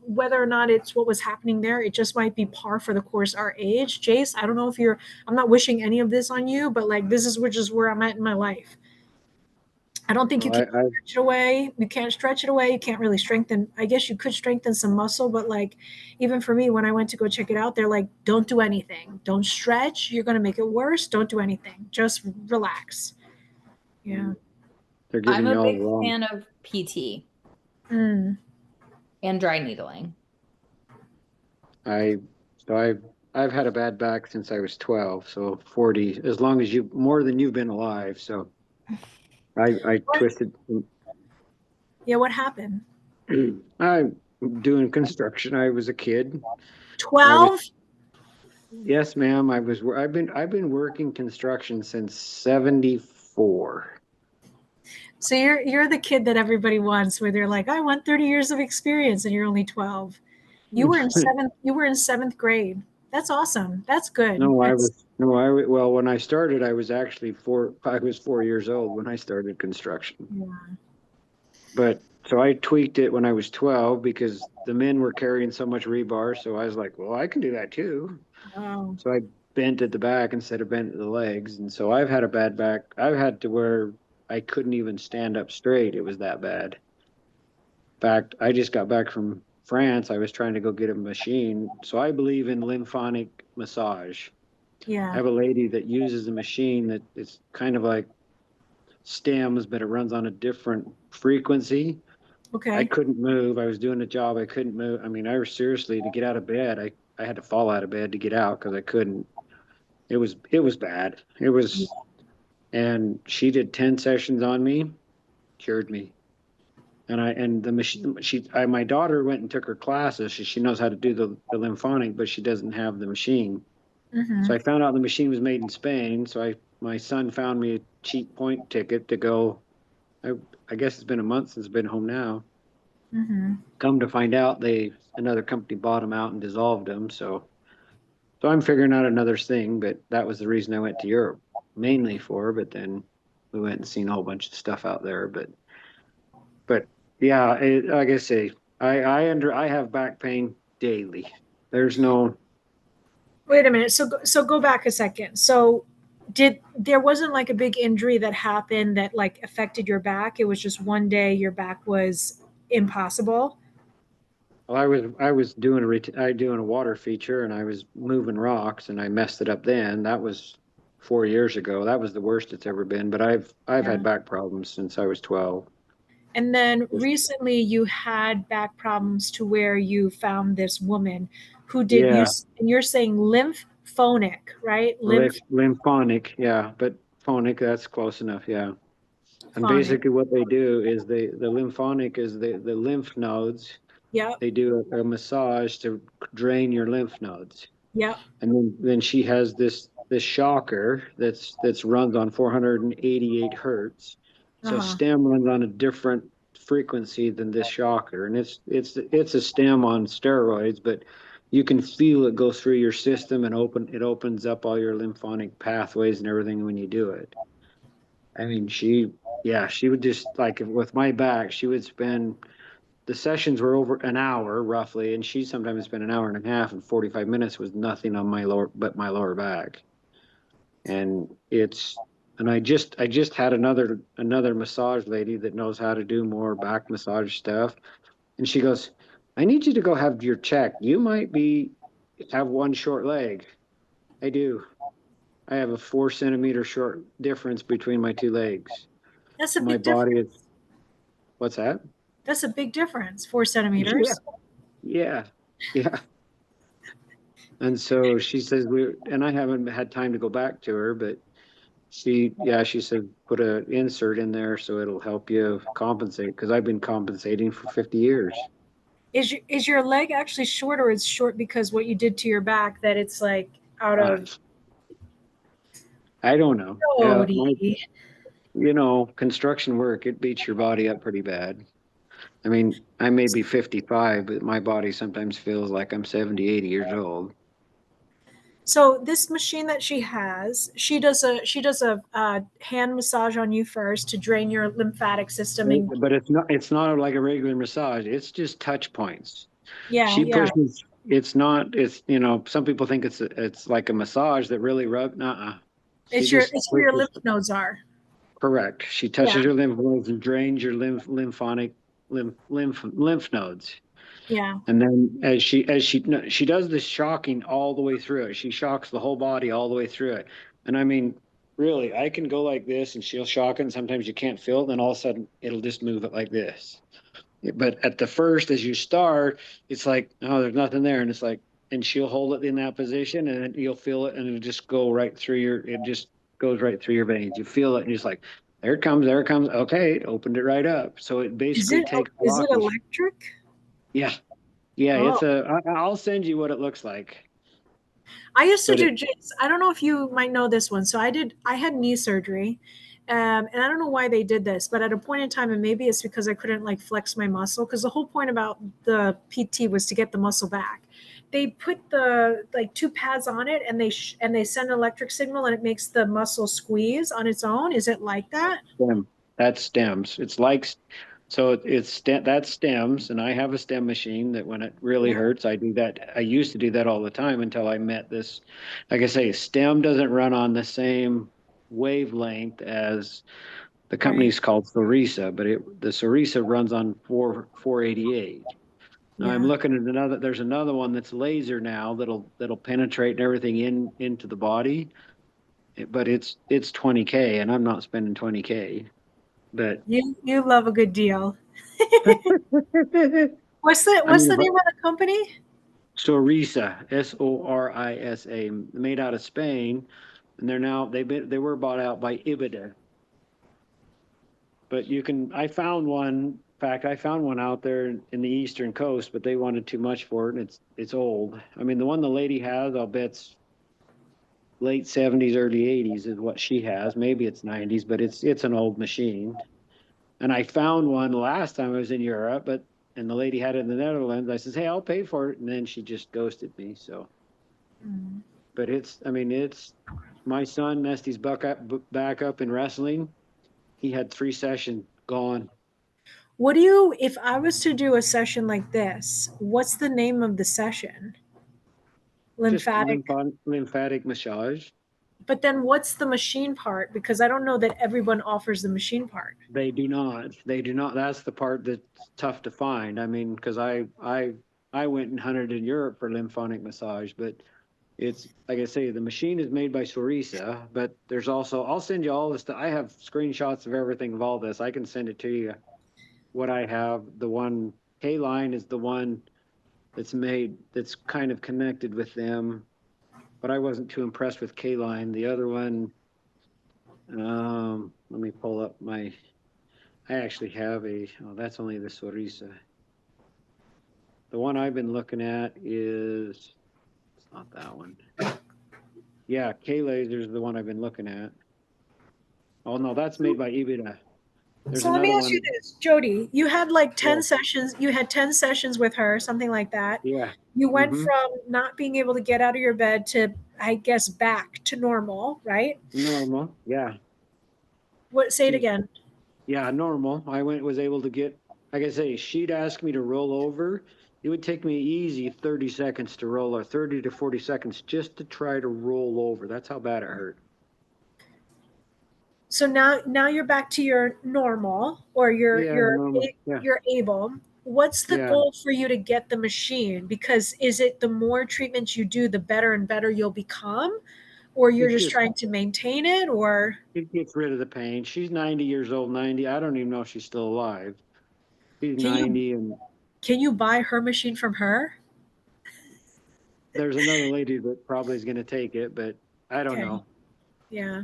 whether or not it's what was happening there. It just might be par for the course our age. Jace, I don't know if I'm not wishing any of this on you, but like this is just where I'm at in my life. I don't think you Well, can stretch it away. You can't stretch it away. You can't really strengthen. I guess you could strengthen some muscle, but like even for me, when I went to go check it out, they're like, don't do anything. Don't stretch. You're going to make it worse. Don't do anything. Just relax. Yeah. they're I'm giving a you all big wrong. fan of PT Mm. and dry needling. I've had a bad back since I was 12, so 40, as long as more than you've been alive. So I twisted. Yeah. What happened? I'm doing construction. I was a kid. 12? Yes, ma'am. I've been working construction since 74. So you're the kid that everybody wants, where they're like, I want 30 years of experience, and you're only 12. You were in seventh grade. That's awesome. That's good. Well, when I started, I was actually I was 4 years old when I started construction. Yeah. But so I tweaked it when I was 12 because the men were carrying so much rebar. So I was like, well, I can do that too. Wow. So I bent at the back instead of bent at the legs. And so I've had a bad back. I've had to where I couldn't even stand up straight. It was that bad. In fact, I just got back from France. I was trying to go get a machine. So I believe in lymphatic massage. I Yeah. have a lady that uses a machine that is kind of like stems, but it runs on a different frequency. I Okay. couldn't move. I was doing a job. I couldn't move. I mean, I was seriously to get out of bed. I had to fall out of bed to get out because I couldn't. It was bad. It was, and she did 10 sessions on me, cured me. And the machine, my daughter went and took her classes. She knows how to do the lymphatic, but she doesn't have the machine. Mm-hmm. So I found out the machine was made in Spain. So my son found me a cheap point ticket to go. I guess it's been a month since I've been home now. Mm-hmm. Come to find out, another company bought them out and dissolved them. So I'm figuring out another thing. But that was the reason I went to Europe mainly for. But then we went and seen a whole bunch of stuff out there. But yeah, like I say, I have back pain daily. There's no. Wait a minute. So go back a second. So there wasn't like a big injury that happened that like affected your back? It was just one day your back was impossible. Well, I was doing a water feature and I was moving rocks and I messed it up then. That was 4 years ago. That was the worst it's ever been. But I've Yeah. had back problems since I was 12. And then recently you had back problems to where you found this woman who did you, Yeah, and you're saying lymphonic, right? lymphonic. Yeah, but phonic, that's close enough. Yeah. And Lymphonic. basically what they do is the lymphonic is the lymph nodes. Yep. They do a massage to drain your lymph nodes. Yep. And then she has this shocker that's runs on 488 hertz. So Uh-huh. stem runs on a different frequency than this shocker, and it's a stem on steroids, but you can feel it go through your system and it opens up all your lymphatic pathways and everything when you do it. I mean, she would just like with my back, she would spend the sessions were over an hour roughly, and she sometimes spent an hour and a half, and 45 minutes was nothing on my lower back. And I just had another massage lady that knows how to do more back massage stuff. And she goes, I need you to go have your check. You might have one short leg. I do. I have a 4 centimeter short difference between my two legs. That's a My big body difference. is, what's that? That's a big difference. 4 Yeah. centimeters. Yeah. Yeah. And so she says and I haven't had time to go back to her, but she said put an insert in there so it'll help you compensate because I've been compensating for 50 years. Is your leg actually short, or it's short because what you did to your back that it's like out of I don't know. Jody? Construction work, it beats your body up pretty bad. I mean, I may be 55, but my body sometimes feels like I'm 70, 80 years old. So this machine that she has, she does a hand massage on you first to drain your lymphatic system and But it's not like a regular massage. It's just touch points. yeah, She yeah. pushes. It's not. It's some people think it's like a massage that really rub. Nuh-uh. She just It's where your pushes. lymph nodes are. Correct. She Yeah, touches your lymph nodes and drains your lymph nodes. yeah. And then as she no, she does this shocking all the way through it. She shocks the whole body all the way through it. And I mean, really, I can go like this and she'll shock it, and sometimes you can't feel it, and then all of a sudden it'll just move it like this. But at the first, as you start, it's like, oh, there's nothing there. And it's like, and she'll hold it in that position and then you'll feel it and it'll just go right through it just goes right through your veins. You feel it and you're just like, there it comes, there it comes. Okay, it opened it right up. So it Is basically it takes is it blockage. electric? Yeah. Yeah, Oh, I'll send you what it looks like. I used to But do jiu-jitsu. I don't know if you might know this one. So I had knee surgery. And I don't know why they did this, but at a point in time, and maybe it's because I couldn't like flex my muscle, because the whole point about the PT was to get the muscle back. They put the like two pads on it, and they send an electric signal, and it makes the muscle squeeze on its own. Is it like that? stem. That stems. It's like so that stems, and I have a stem machine that when it really Yeah. hurts, I do that. I used to do that all the time until I met this. Like I say, stem doesn't run on the same wavelength as the Right. company's called Sorisa, but the Sorisa runs on 488. Now I'm Yeah. looking at there's another one that's laser now that'll penetrate and everything into the body, but it's 20K and I'm not spending 20K. But You love a good deal. I What's mean, the if name of the company? Sorisa, Sorisa, made out of Spain, and they were bought out by Ibida. But I found one. In fact, I found one out there in the eastern coast, but they wanted too much for it, and it's old. I mean, the one the lady has, I'll bet's late 70s, early 80s is what she has. Maybe it's 90s, but it's an old machine. And I found one last time I was in Europe, and the lady had it in the Netherlands. I says, "Hey, I'll pay for it," and then she just ghosted me. So, Mm. but I mean, it's my son messed his back up in wrestling. He had 3 sessions gone. If I was to do a session like this, what's the name of the session? Just Lymphatic. lymphatic massage. But then what's the machine part? Because I don't know that everyone offers the machine part. They do not. They do not. That's the part that's tough to find. I mean, because I went and hunted in Europe for lymphatic massage, but it's like I say, the machine is made by Sorisa, but there's also I'll send you all this stuff. I have screenshots of everything of all this. I can send it to you. What I have, the one K-line is the one that's kind of connected with them, but I wasn't too impressed with K-line. The other one, let me pull up I actually have that's only the Sorisa. The one I've been looking at it's not that one. Yeah, K-Laser is the one I've been looking at. Oh no, that's made by Ibida. There's So let me another ask you one. this, Jody. You had like Yeah, 10 sessions. You had 10 sessions with her, something like that. yeah. You went Mm-hmm. from not being able to get out of your bed to, I guess, back to normal, right? Normal. Yeah. What? Say it She's again. Yeah, normal. Was able to get, like I say, she'd ask me to roll over. It would take me easy 30 seconds to roll, or 30 to 40 seconds just to try to roll over. That's how bad it hurt. So now you're back to your normal, or Yeah, normal. Yeah, you're able. What's the yeah. goal for you to get the machine? Because is it the more treatments you do, the better and better you'll become, or you're It just just trying to maintain it, or it gets rid of the pain. She's 90 years old, 90. I don't even know if she's still alive. She's can you 90, and can you buy her machine from her? there's another lady that probably is going to take it, but I don't Okay. know. Yeah.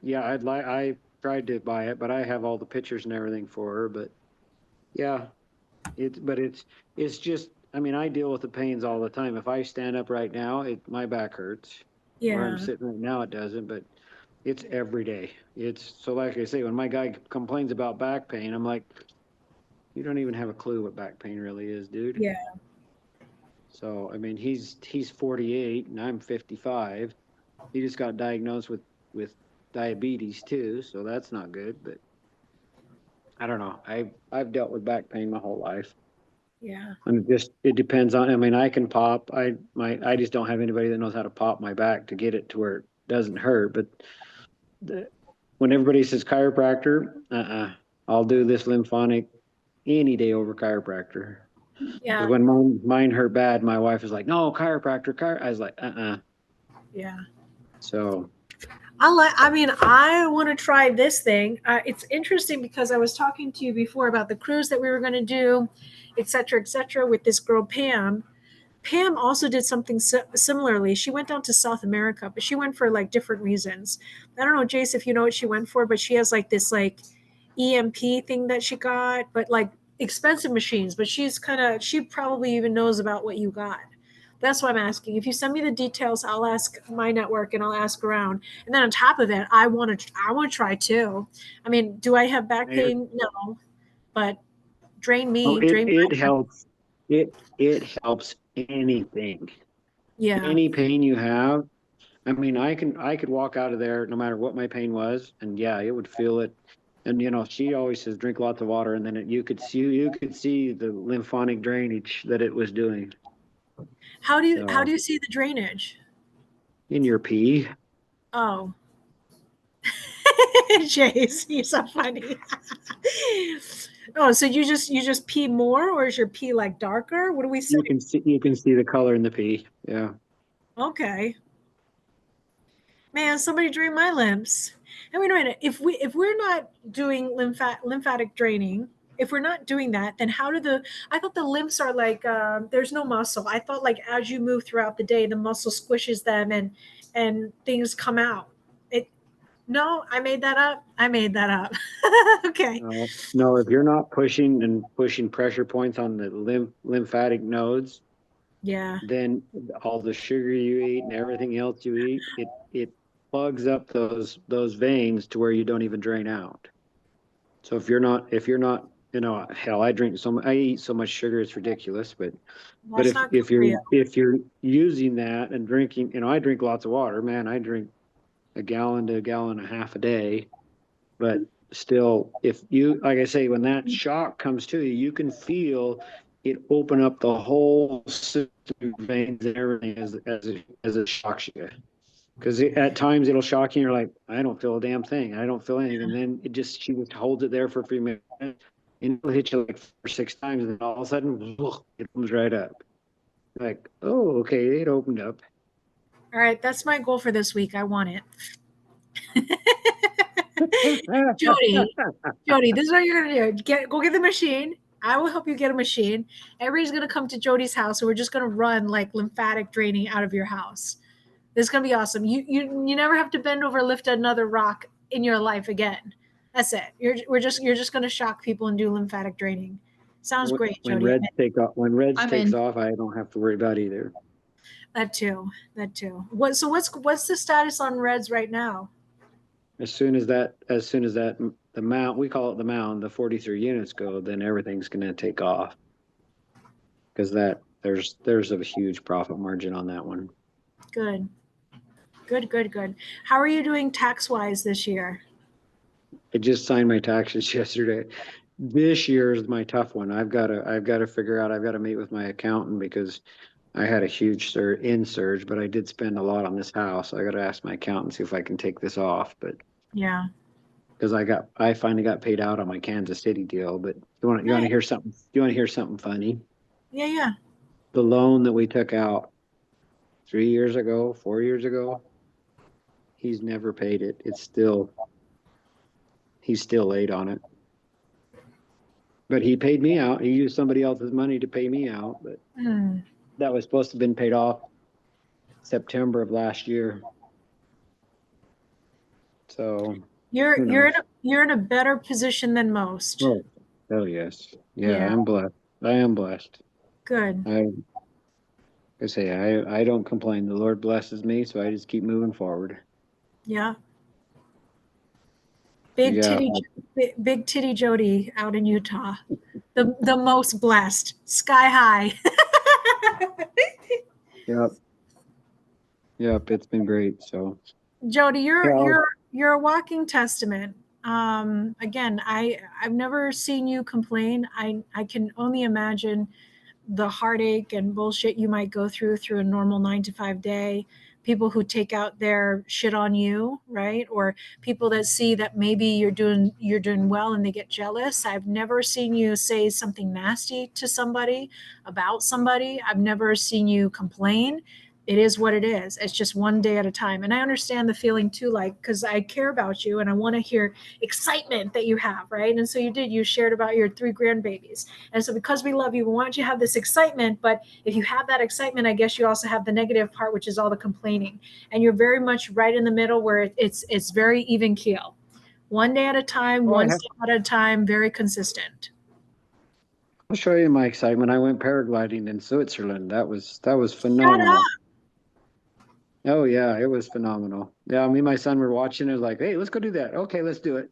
Yeah, I tried to buy it, but I have all the pictures and everything for her. But yeah, it's just, I mean, I deal with the pains all the time. If I stand up right now, my back hurts. Where I'm Yeah. sitting right now, it doesn't, but it's every day. So like I say, when my guy complains about back pain, I'm like, you don't even have a clue what back pain really is, dude. Yeah. So, I mean, he's 48 and I'm 55. He just got diagnosed with diabetes too, so that's not good. But I don't know. I've dealt with back pain my whole life. Yeah. And it depends on, I mean, I can pop. I just don't have anybody that knows how to pop my back to get it to where it doesn't hurt. But when everybody says chiropractor, I'll do this lymphonic any day over chiropractor. Yeah. Because when mine hurt bad, my wife is like, no, chiropractor. I was like, Yeah. So I want to try this thing. It's interesting because I was talking to you before about the cruise that we were going to do, et cetera, with this girl, Pam. Pam also did something similarly. She went down to South America, but she went for like different reasons. I don't know, Jace, if you know what she went for, but she has like this like EMP thing that she got, but like expensive machines, but she probably even knows about what you got. That's why I'm asking. If you send me the details, I'll ask my network and I'll ask around. And then on top of it, I want to try too. I mean, do I have back pain? No, but drain me, drain it helps. It helps anything. Yeah. Any pain you have. I mean, I could walk out of there no matter what my pain was, and yeah, it would feel it. And she always says drink lots of water, and then you could see the lymphatic drainage that it was doing. How do you see the drainage? In your pee. Oh. Jace, you're so funny. Oh, so you just pee more, or is your pee like darker? What do we see? You can see the color in the pee. Yeah. Okay. Man, somebody drain my limbs. And wait a minute. If we're not doing lymphatic draining, if we're not doing that, then how do I thought the lymphs are like there's no muscle. I thought like as you move throughout the day, the muscle squishes them and things come out. No, I made that up. Okay. No, if you're not pushing pressure points on the lymphatic nodes, yeah, then all the sugar you eat and everything else you eat, it plugs up those veins to where you don't even drain out. So if you're not, hell, I eat so much sugar it's ridiculous, but if you're using that and drinking, I drink lots of water, man. I drink a gallon to a gallon and a half a day, but still, if you, like I say, when that shock comes to you, you can feel it open up the whole system of veins and everything as it shocks you. Because at times it'll shock you, and you're like, I don't feel a damn thing. I don't feel anything. And then she just holds it there for a few minutes, and it'll hit you like 5 or 6 times, and then all of a sudden, it comes right up. Like, oh, okay, it opened up. All right, that's my goal for this week. I want it. Jody, this is what you're gonna do. Go get the machine. I will help you get a machine. Everybody's gonna come to Jody's house, and we're just gonna run like lymphatic draining out of your house. This is gonna be awesome. You never have to bend over, lift another rock in your life again. That's it. You're just gonna shock people and do lymphatic draining. Sounds great, Jody. When Reds takes off, I don't have to worry about either. That too. What's the status on Reds right now? As soon as that the mount, we call it the mound, the 43 units go, then everything's going to take off. Because there's a huge profit margin on that one. Good. How are you doing tax-wise this year? I just signed my taxes yesterday. This year is my tough one. I've got to figure out, I've got to meet with my accountant because I had a huge surge, but I did spend a lot on this house. I got to ask my accountant, see if I can take this off. But yeah, because I finally got paid out on my Kansas City deal. But you want to hear something? You want to hear something funny? Yeah. The loan that we took out 4 years ago, he's never paid it. He's still late on it. But he paid me out. He used somebody else's money to pay me out, but. That was supposed to have been paid off September of last year. So you're in a better position than most. Oh yes. Yeah. I'm blessed. I am blessed. Good. I don't complain. The Lord blesses me, so I just keep moving forward. Yeah. Big titty Jody out in Utah. The most blessed. Sky high. Yep. Yep. It's been great. So Jody, you're yeah. you're a walking testament. Again, I've never seen you complain. I can only imagine the heartache and bullshit you might go through a normal 9 to 5 day. People who take out their shit on you, right? Or people that see that maybe you're doing well and they get jealous. I've never seen you say something nasty to somebody about somebody. I've never seen you complain. It is what it is. It's just one day at a time. And I understand the feeling too, like, because I care about you and I want to hear excitement that you have, right? And so you shared about your 3 grandbabies. And so because we love you, we want you to have this excitement. But if you have that excitement, I guess you also have the negative part, which is all the complaining. And you're very much right in the middle where it's very even keel. One day at a time, Oh, one step at a time, very consistent. I'll show you my excitement. I went paragliding in Switzerland. That was Shut up. phenomenal. Oh yeah, it was phenomenal. Yeah, me and my son were watching. It was like, hey, let's go do that. Okay, let's do it.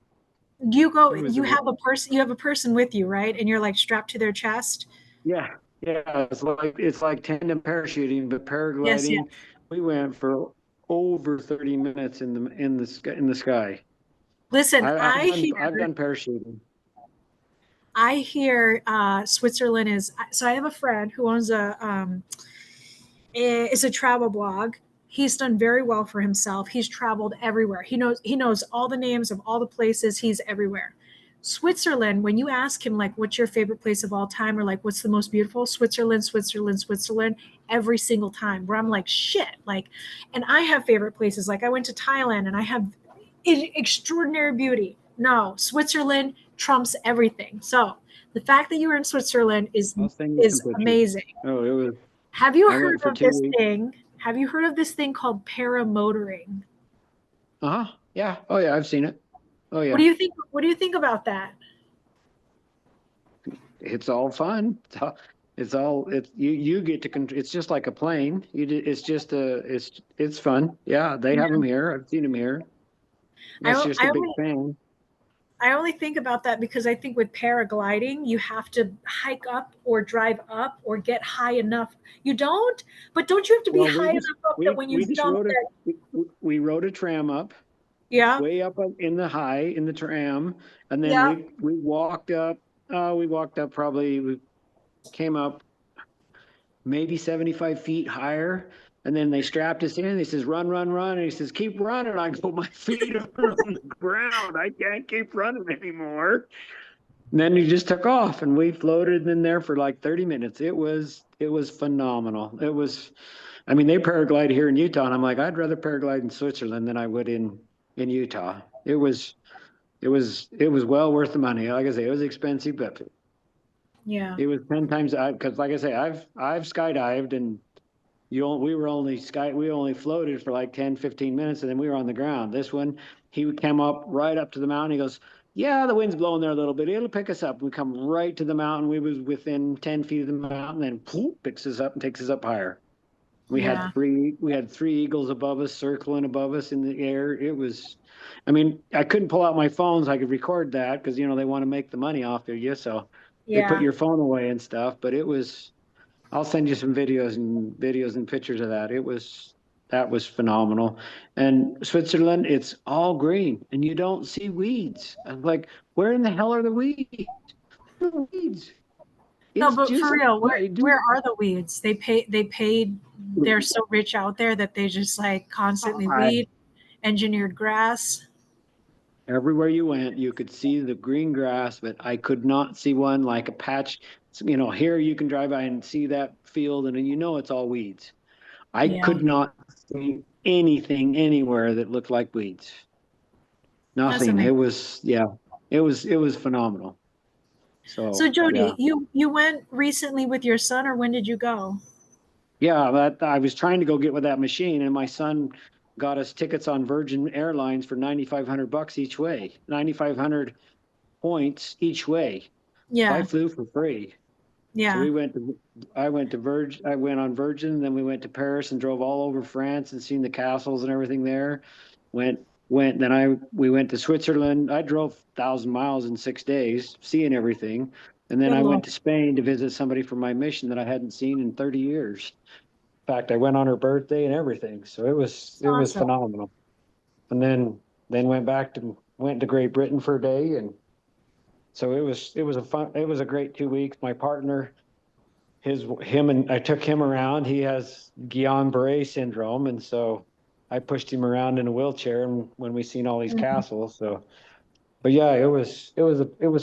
You go, It was you have a person with you, right? And you're like strapped to their chest. yeah, yeah. It's like tandem parachuting, but Yes, yes. paragliding. We went for over 30 minutes in the sky. Listen, I've done parachuting. I hear Switzerland is, so I have a friend who owns is a travel blog. He's done very well for himself. He's traveled everywhere. He knows all the names of all the places. He's everywhere. Switzerland, when you ask him like what's your favorite place of all time or like what's the most beautiful, Switzerland, Switzerland, Switzerland, every single time, where I'm like shit. Like, and I have favorite places. Like I went to Thailand and I have extraordinary beauty. No, Switzerland trumps everything. So the fact that you were in Switzerland is I'll send you some pictures. amazing. Oh, it was. Have you I heard went for of 2 this weeks. thing? Have you heard of this thing called paramotoring? Uh-huh. Yeah. Oh yeah, I've seen it. Oh yeah. What do you think? What do you think about that? It's all fun. You get to it's just like a plane. It's fun. Yeah, they have them here. I've seen them here. It's just a big fan. I only think about that because I think with paragliding, you have to hike up or drive up or get high enough. You don't? But don't you have to be high enough up that when you jump there? We rode a tram up. Yeah. Way up in the tram, and then Yeah. we walked up. We walked up probably. We came up maybe 75 feet higher. And then they strapped us in. He says, run, run, run. And he says, keep running. I go, my feet are on the ground. I can't keep running anymore. And then he just took off and we floated in there for like 30 minutes. It was phenomenal. I mean, they paraglide here in Utah. And I'm like, I'd rather paraglide in Switzerland than I would in Utah. It was well worth the money. Like I say, it was expensive, but yeah, it was 10 times. Because like I say, I've skydived and we only floated for like 10, 15 minutes and then we were on the ground. This one, he came up right up to the mountain. He goes, yeah, the wind's blowing there a little bit. It'll pick us up. We come right to the mountain. We was within 10 feet of the mountain, then poof, picks us up and takes us up higher. We had three eagles above us, circling above us in the air. It was, I mean, I couldn't pull out my phone so I could record that because, they want to make the money off of you. So they put your phone away and stuff, but I'll send you some videos and pictures of that. That was phenomenal. And Switzerland, it's all green and you don't see weeds. I'm like, where in the hell are the weeds? The weeds. No, but for real, where are the weeds? They paid. They're so rich out there that they just like constantly weed, engineered grass. Everywhere you went, you could see the green grass, but I could not see one like a patch. Here you can drive by and see that field, and it's all weeds. I could not see anything anywhere that looked like weeds. Nothing. It was phenomenal. So Jody, you went recently with your son, or when did you go? Yeah, I was trying to go get with that machine, and my son got us tickets on Virgin Airlines for $9,500 each way, 9,500 points each way. Yeah, so I flew for free. Yeah. So I went on Virgin, then we went to Paris and drove all over France and seen the castles and everything there. We went to Switzerland. I drove 1,000 miles in 6 days, seeing everything. And then Good I Lord. went to Spain to visit somebody from my mission that I hadn't seen in 30 years. In fact, I went on her birthday and everything. So it was Awesome. phenomenal. And then went to Great Britain for a day, and so it was a great 2 weeks. My partner, I took him around. He has Guillain-Barré syndrome, and so I pushed him around in a wheelchair, and when we seen all these castles. So, but yeah, it was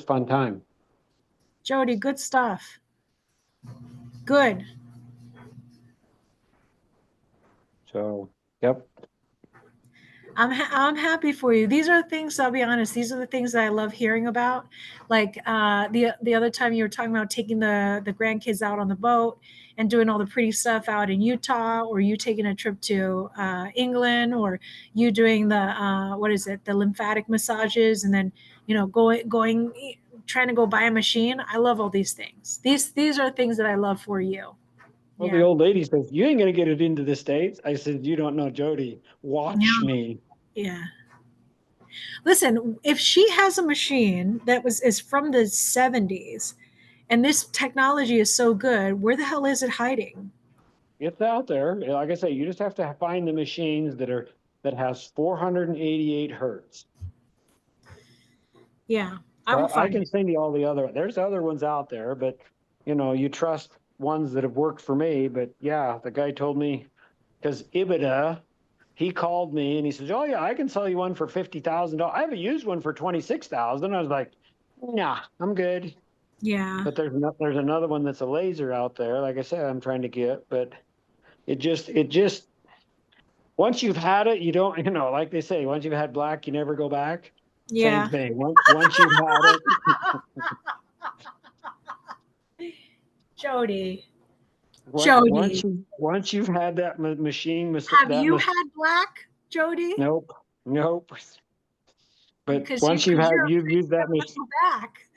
fun time. Jody, good stuff. Good. So, yep. I'm happy for you. These are the things, I'll be honest, these are the things that I love hearing about. Like the other time you were talking about taking the grandkids out on the boat and doing all the pretty stuff out in Utah, or you taking a trip to England, or you doing the lymphatic massages, and then going trying to go buy a machine. I love all these things. These are things that I love for you. Well, Yeah. the old lady says, "You ain't gonna get it into the States." I said, "You don't know Jody. Watch me." Yeah. Listen, if she has a machine that is from the 70s and this technology is so good, where the hell is it hiding? It's out there. Like I say, you just have to find the machines that has 488 hertz. Yeah, I will I find can it. send you all there's other ones out there, but you trust ones that have worked for me. But yeah, the guy told me, because Ibida, he called me and he says, "Oh yeah, I can sell you one for $50,000. I haven't used one for 26,000." I was like, "Nah, I'm good." Yeah. But there's another one that's a laser out there. Like I said, I'm trying to get, but it just once you've had it, you don't, like they say, once you've had black, you never go back. Yeah. Same thing. Once you've had it, Jody. once you've had that machine, Have you had black, Jody? nope. But Because once you've you've used that machine. go back.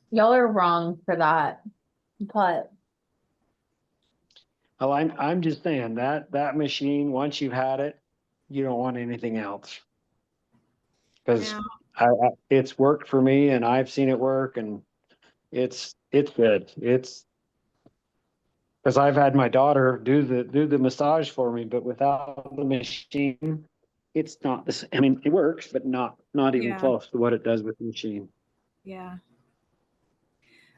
Y'all are wrong for that. But Well, I'm just saying that machine, once you've had it, you don't want anything else. Because it's worked for me, and I've seen it work, and it's good. It's because I've had my daughter do the massage for me, but without the machine, it's not the same. I mean, it works, but not even close to what it does with the machine. Yeah.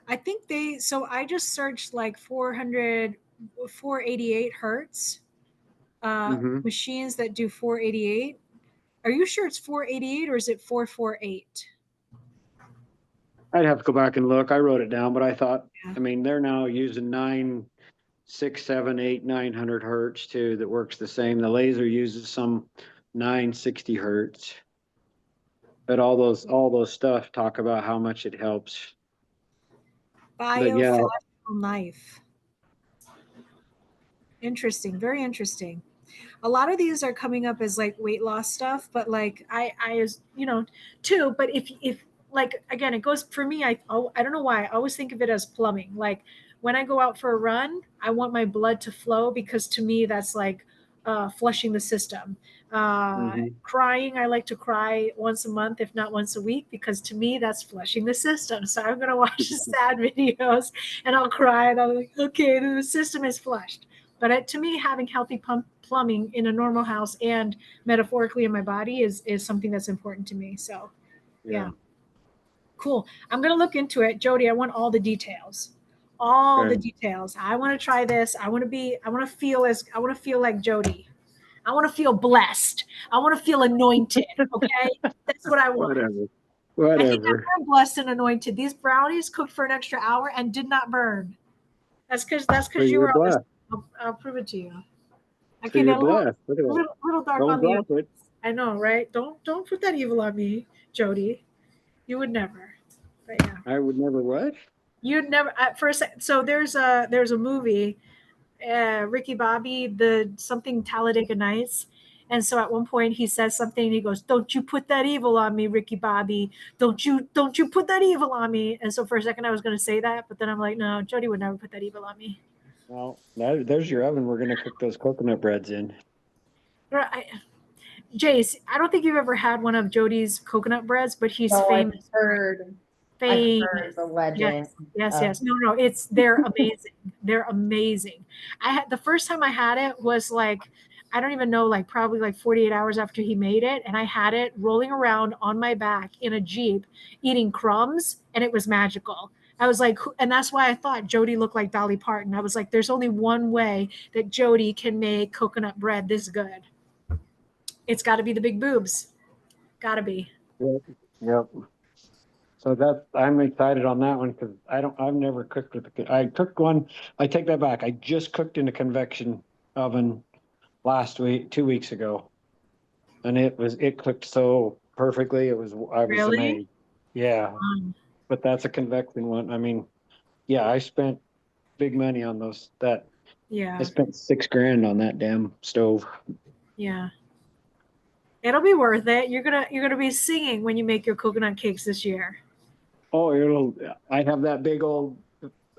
I think I just searched like 488 hertz machines that do 488. Are you sure it's 488 or is it 448? I'd have to go back and look. I wrote it down, but I thought, I mean, they're now using 9, 6, 7, 8, 900 hertz too. That works the same. The laser uses some 960 hertz. But all those stuff talk about how much it helps. Biofascial knife. Interesting. Very interesting. A lot of these are coming up as like weight loss stuff, but like I too. But if like again, it goes for me. I don't know why I always think of it as plumbing. Like when I go out for a run, I want my blood to flow because to me that's like flushing the system. Crying, I like to cry once a month, if not once a week, because to me that's flushing the system. So I'm gonna watch the sad videos and I'll cry and I'm like, okay, the system is flushed. But to me, having healthy plumbing in a normal house and metaphorically in my body is something that's important to me. So, yeah. Cool. I'm going to look into it. Jody, I want all the details. The details. I want to try this. I want to feel like Jody. I want to feel blessed. I want to feel anointed. Okay. That's what I want. Whatever. I think I'm blessed and anointed. These brownies cooked for an extra hour and did not burn. That's because you were blessed. I'll prove it to you. Okay, so you're blessed. Little dark on the edge. I know, right? Don't put that evil on me, Jody. You would never. But yeah. I would never what? You'd never at first. So there's a movie, Ricky Bobby, the something Talladega Nights. And so at one point he says something and he goes, "Don't you put that evil on me, Ricky Bobby. Don't you put that evil on me." And so for a second I was going to say that, but then I'm like, no, Jody would never put that evil on me. Well, there's your oven. We're going to cook those coconut breads in. Jace, I don't think you've ever had one of Jody's coconut breads, but he's famous I've heard famous. the legend. Yes. No, they're amazing. They're amazing. The first time I had it was like, I don't even know, like probably like 48 hours after he made it. And I had it rolling around on my back in a Jeep eating crumbs, and it was magical. I was like, and that's why I thought Jody looked like Dolly Parton. I was like, there's only one way that Jody can make coconut bread this good. It's got to be the big boobs. Got to be. Yep. So that I'm excited on that one because I've never cooked with I cooked one. I take that back. I just cooked in a convection oven last week, 2 weeks ago, and it cooked so perfectly. I was Really? amazed. Yeah, but that's a convection one. I mean, yeah, I spent big money on those. I Yeah. spent $6,000 on that damn stove. Yeah. It'll be worth it. You're gonna be singing when you make your coconut cakes this year. Oh, I have that big old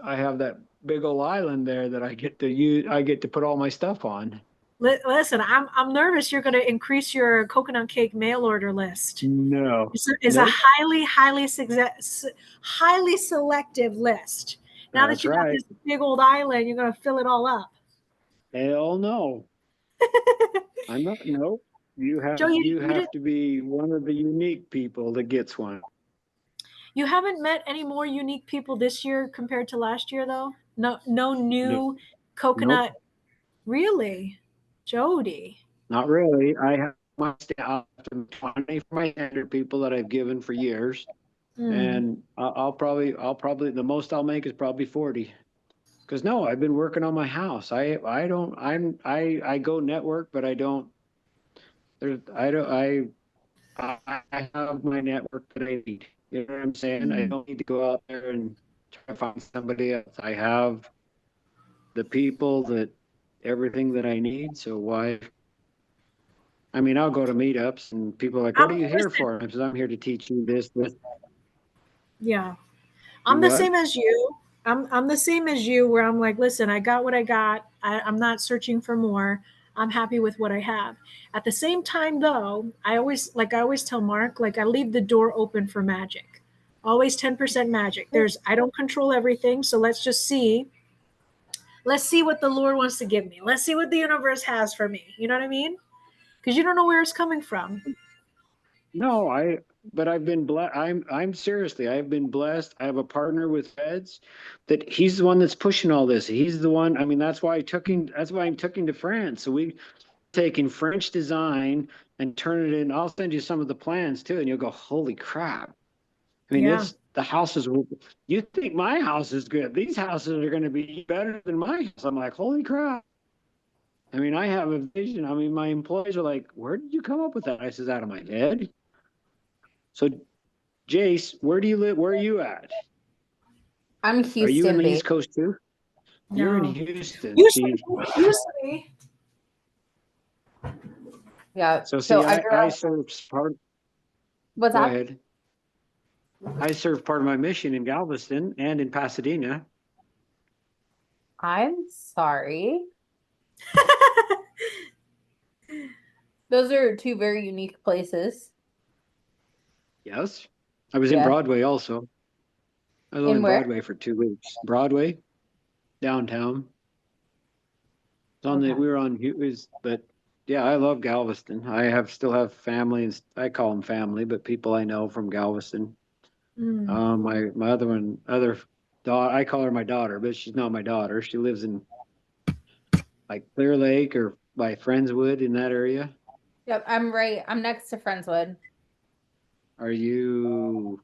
island there that I get to use. I get to put all my stuff on. Listen, I'm nervous you're going to increase your coconut cake mail order list. No, It's nope. a highly selective list. Now That's that you got right. this big old island, you're going to fill it all up. Hell no. I'm not. No, you have Joe, to be one of the unique people that gets one. you haven't met any more unique people this year compared to last year, though. No new coconut. Nope. Really, Jody? Not really. I have my staff 20 for my standard people that I've given for years, and I'll probably the most I'll make is probably 40. Because no, I've been working on my house. I go network, but I don't. I have my network that I need. You know what I'm saying? I don't need to go out there and try to find somebody else. I have the people everything that I need. So why? I mean, I'll go to meetups and people are like, "What are you here for?" I said, "I'm here to teach you this." Yeah, I'm the What? same as you. I'm the same as you, where I'm like, listen, I got what I got. I'm not searching for more. I'm happy with what I have. At the same time, though, I always tell Mark, like, I leave the door open for magic. Always 10% magic. I don't control everything, so let's see what the Lord wants to give me. Let's see what the universe has for me. You know what I mean? Because you don't know where it's coming from. No, but I've been blessed. I'm seriously, I've been blessed. I have a partner with Feds that he's the one that's pushing all this. He's the one. I mean, that's why I'm taking to France. So we taking French design and turn it in. I'll send you some of the plans too, and you'll go, holy crap. I mean, Yeah. the houses. You think my house is good? These houses are going to be better than my house. I'm like, holy crap. I mean, I have a vision. I mean, my employees are like, where did you come up with that? I says, out of my head. So, Jace, where do you live? Where are you at? I'm Are you in Houston the based. East Coast too? No. You're in Houston. Used See, to be. Yeah. so see, I serve part. What's Go that? ahead. I serve part of my mission in Galveston and in Pasadena. I'm sorry. Those are two very unique places. Yes, I was in Broadway also. I was on Broadway for 2 weeks. Broadway, downtown. We were on. But yeah, I love Galveston. Still have family, and I call them family, but people I know from Galveston. My other daughter, I call her my daughter, but she's not my daughter. She lives in like Clear Lake or by Friendswood in that area. Yep, I'm right. I'm next to Friendswood. Are you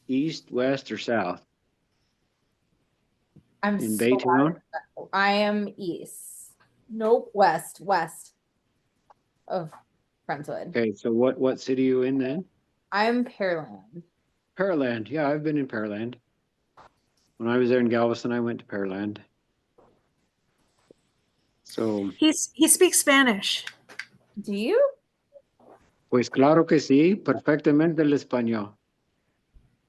east, west, or south? I'm in Baytown. I am east. Nope, west of Friendswood. Okay, so what city are you in then? I'm Pearland. Pearland. Yeah, I've been in Pearland. When I was there in Galveston, I went to Pearland. So he speaks Spanish. Do you? Pues claro que sí, perfectamente el español.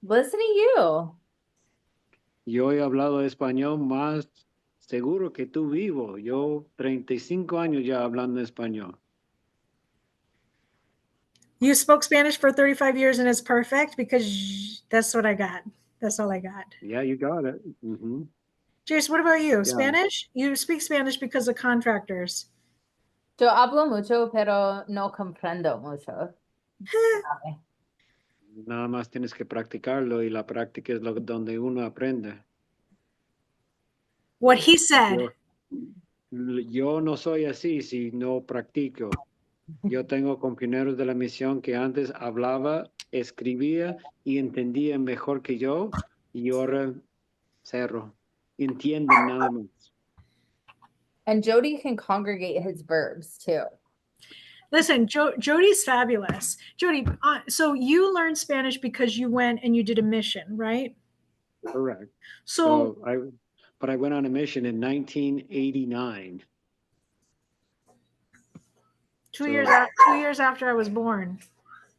Listen to you. Yo he hablado español más seguro que tú vivo. Yo 35 años ya hablando español. You spoke Spanish for 35 years and it's perfect because that's what I got. That's all I got. Yeah, you got it. Jace, what about you? Yeah. Spanish? You speak Spanish because of contractors. Yo hablo mucho, pero no comprendo mucho. Nada más tienes que practicarlo y la práctica es donde uno aprende. What he said. Yo no soy así si no practico. Yo tengo compañeros de la misión que antes hablaba, escribía y entendían mejor que yo y ahora cero. Entienden nada más. And Jody can congregate his verbs too. Listen, Jody's fabulous. Jody, so you learned Spanish because you went and you did a mission, right? Correct. So I went on a mission in 1989. 2 years after I was born.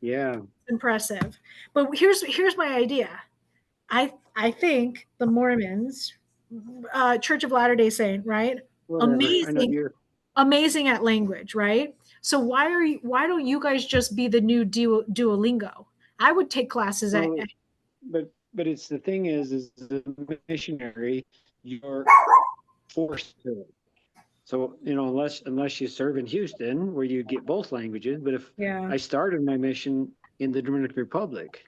Yeah. Impressive. But here's my idea. I think the Mormons, Church of Latter-day Saint, right? Whatever. Amazing at language, right? So why don't you guys just be the new Duolingo? I would take classes but it's the thing is the missionary, you're forced to it. So, unless you serve in Houston where you get both languages, but if I started my mission in the Dominican Republic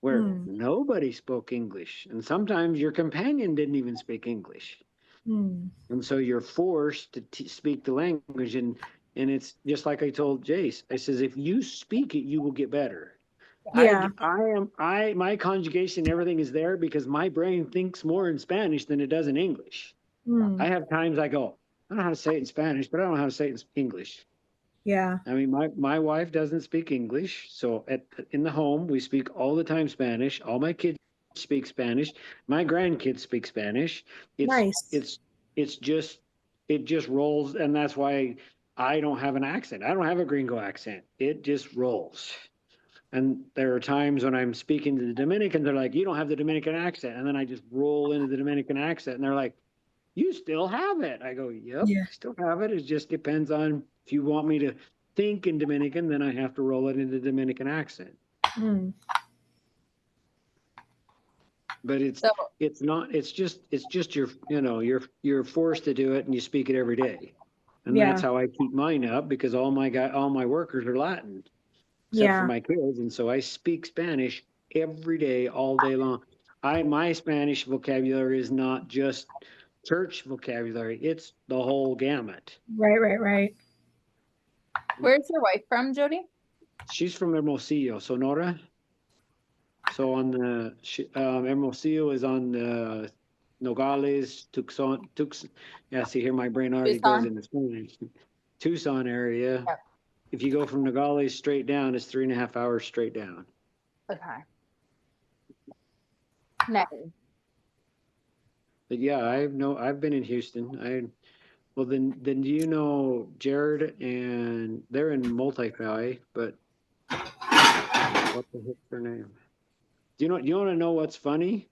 where nobody spoke English, and sometimes your companion didn't even speak English. And so you're forced to speak the language, and it's just like I told Jace. I says, if you speak it, you will get better. Yeah. My conjugation, everything is there because my brain thinks more in Spanish than it does in English. I have times I go, I don't know how to say it in Spanish, but I don't know how to say it in English. Yeah. I mean, my wife doesn't speak English, so in the home we speak all the time Spanish. All my kids speak Spanish. My grandkids speak Spanish. Nice. It just rolls, and that's why I don't have an accent. I don't have a gringo accent. It just rolls. And there are times when I'm speaking to the Dominicans, they're like, you don't have the Dominican accent. And then I just roll into the Dominican accent, and they're like, you still have it. I go, yep, I still have it. It just depends on if you want me to think in Dominican, then I have to roll it into the Dominican accent. But it's just you're forced to do it, and you speak it every day. And that's how I keep mine up, because all my workers are Latin, except for my kids. And so I speak Spanish every day, all day long. My Spanish vocabulary is not just church vocabulary, it's the whole gamut. Right. Where's your wife from, Jody? She's from Hermosillo, Sonora. So on the Hermosillo is on the Nogales, Tucson. Yeah, see here, my brain already goes into Spanish. Tucson area. Yep. If you go from Nogales straight down, it's 3.5 hours straight down. Okay. Nice. But yeah, I've been in Houston. Well, then do you know Jared, and they're in Multi-Fi, but what the heck's their name? Do you want to know what's funny?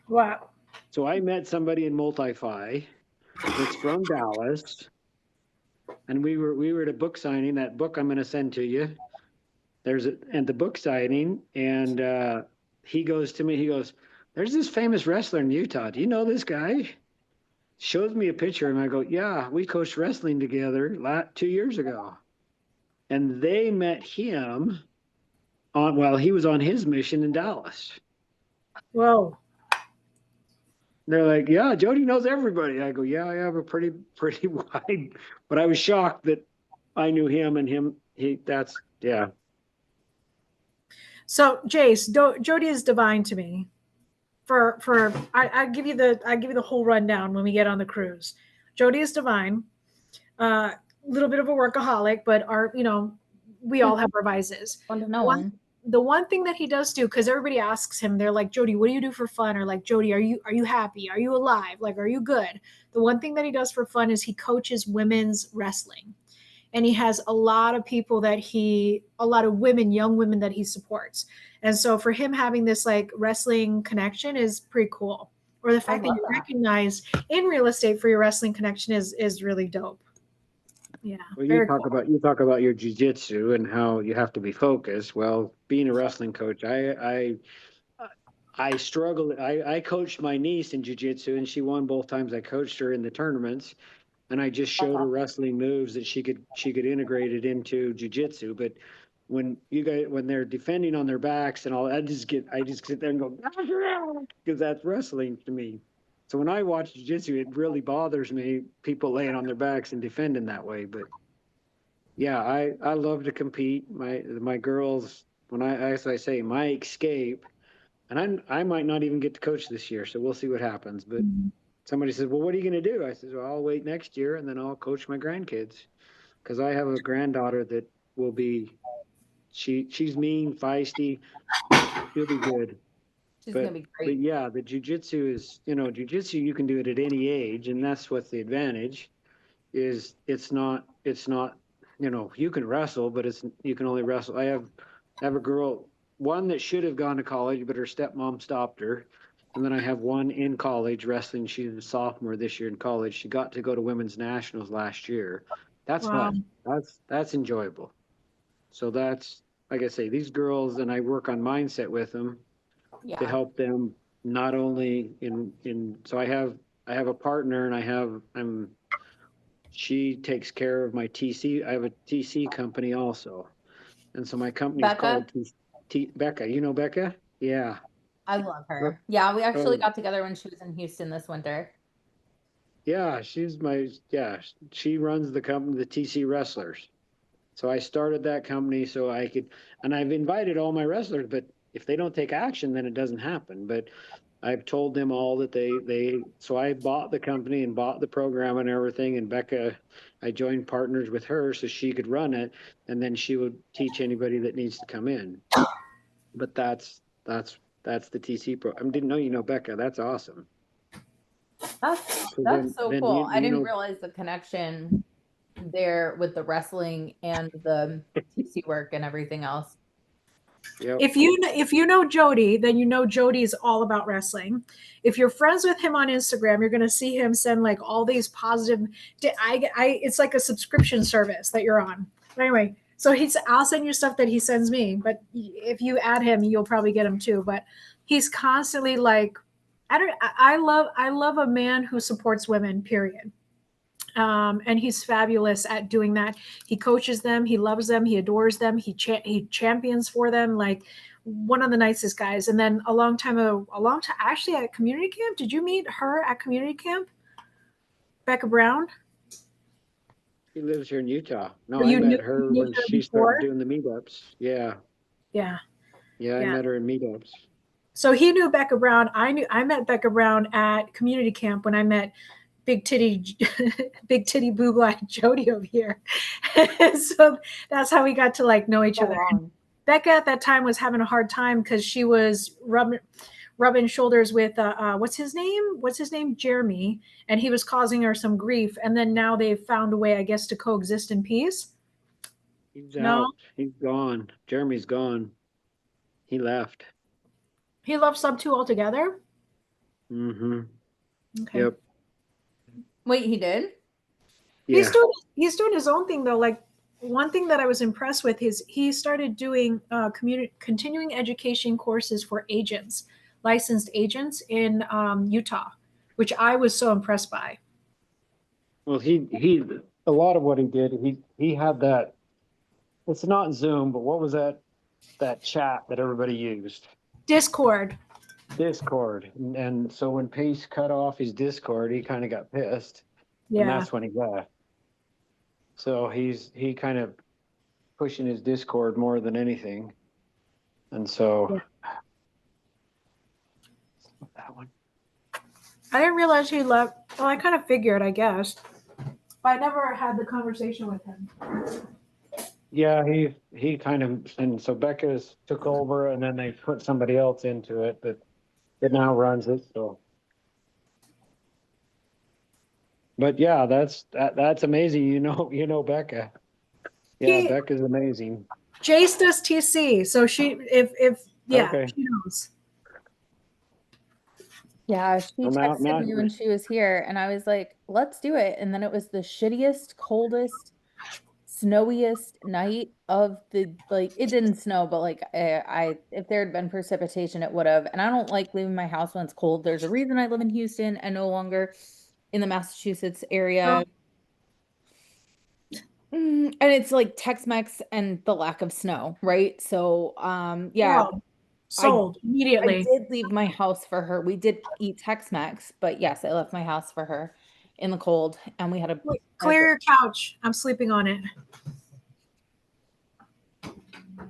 Wow. So I met somebody in Multi-Fi that's from Dallas, and we were at a book signing. That book I'm going to send to you. And the book signing, and he goes to me. He goes, "There's this famous wrestler in Utah. Do you know this guy?" Shows me a picture, and I go, "Yeah, we coached wrestling together 2 years ago." And they met him while he was on his mission in Dallas. Whoa. They're like, "Yeah, Jody knows everybody." I go, "Yeah, I have a pretty wide," but I was shocked that I knew him, and yeah. So Jace, Jody is divine to me. I give you the whole rundown when we get on the cruise. Jody is divine. Little bit of a workaholic, but we all have our vices. The one thing that he does do, because everybody asks him, they're like, "Jody, what do you do for fun?" Or like, "Jody, are you happy? Are you alive? Like, are you good?" The one thing that he does for fun is he coaches women's wrestling. And he has a lot of women, young women that he supports. And so for him having this like wrestling connection is pretty cool. Or the fact that you're recognized in real estate for your wrestling connection is really dope. Yeah. Well, you talk about your jiu-jitsu and how you have to be focused. Well, being a wrestling coach, I struggled. I coached my niece in jiu-jitsu, and she won both times I coached her in the tournaments. And I just showed her wrestling moves that she could integrate it into jiu-jitsu. But when they're defending on their backs and all, I just sit there and go because that's wrestling to me. So when I watch jiu-jitsu, it really bothers me people laying on their backs and defending that way. But yeah, I love to compete. My girls, as I say, my escape. And I might not even get to coach this year, so we'll see what happens. But somebody says, well, what are you going to do? I says, well, I'll wait next year and then I'll coach my grandkids. Because I have a granddaughter that will be, she's mean, feisty. She'll be good. She's gonna be great. But yeah, the jujitsu is, jujitsu, you can do it at any age. And that's what's the advantage is it's not, you can wrestle, but you can only wrestle. I have a girl, one that should have gone to college, but her stepmom stopped her. And then I have one in college wrestling. She's a sophomore this year in college. She got to go to women's nationals last year. That's fun. That's enjoyable. So that's, like I say, these girls, and I work on mindset with them to help them not only so I have a partner and she takes care of my TC. I have a TC company also. And so my company is called Becca. You know Becca? Yeah. I love her. Yeah, we actually got together when she was in Houston this winter. Yeah, she runs the company, the TC Wrestlers. So I started that company so I could, and I've invited all my wrestlers, but if they don't take action, then it doesn't happen. But I've told them all that so I bought the company and bought the program and everything. And Becca, I joined partners with her so she could run it. And then she would teach anybody that needs to come in. But that's the TC pro. I didn't know you know Becca. That's awesome. That's so cool. I didn't realize the connection there with the wrestling and the TC work and everything else. Yep. If you know Jody, then you know Jody is all about wrestling. If you're friends with him on Instagram, you're going to see him send like all these positive. It's like a subscription service that you're on. But anyway, so I'll send you stuff that he sends me. But if you add him, you'll probably get him too. But he's constantly like, I love a man who supports women. Period. And he's fabulous at doing that. He coaches them. He loves them. He adores them. He champions for them. Like one of the nicest guys. And then a long time actually at community camp. Did you meet her at community camp? Becca Brown? She lives here in Utah. No, I met her when she started doing the meetups. Yeah. Yeah. Yeah, I met her in meetups. So he knew Becca Brown. I met Becca Brown at community camp when I met big titty boob like Jody over here. So that's how we got to like know each other. And Becca at that time was having a hard time because she was rubbing shoulders with what's his name, Jeremy, and he was causing her some grief. And then now they've found a way, I guess, to coexist in peace. He's out. He's gone. Jeremy's gone. He left. He left Sub 2 altogether. Mm-hmm. Okay. Yep. Wait, he did? Yeah. He's doing his own thing though. Like one thing that I was impressed with is he started doing continuing education courses for agents, licensed agents in Utah, which I was so impressed by. Well, he a lot of what he did, he had that. It's not Zoom, but what was that chat that everybody used? Discord. And so when Pace cut off his Discord, he kind of got pissed. Yeah. And that's when he left. So he kind of pushing his Discord more than anything. And so that one. I didn't realize he left. Well, I kind of figured, I guess. But I never had the conversation with him. Yeah, he kind of, and so Becca's took over and then they put somebody else into it, but it now runs it. So, but yeah, that's amazing. You know Becca. Yeah, Becca's amazing. Jace does TC, so she okay. She knows. Yeah, she texted me when she was here, and I was like, "Let's do it." And then it was the shittiest, coldest snowiest night of the, like, it didn't snow, but like if there had been precipitation, it would have. And I don't like leaving my house when it's cold. There's a reason I live in Houston and no longer in the Massachusetts area. And it's like Tex-Mex and the lack of snow, right? So, yeah, Wow. Sold I immediately. did leave my house for her. We did eat Tex-Mex, but yes, I left my house for her in the cold, and we had a Clear your couch. I'm sleeping on it.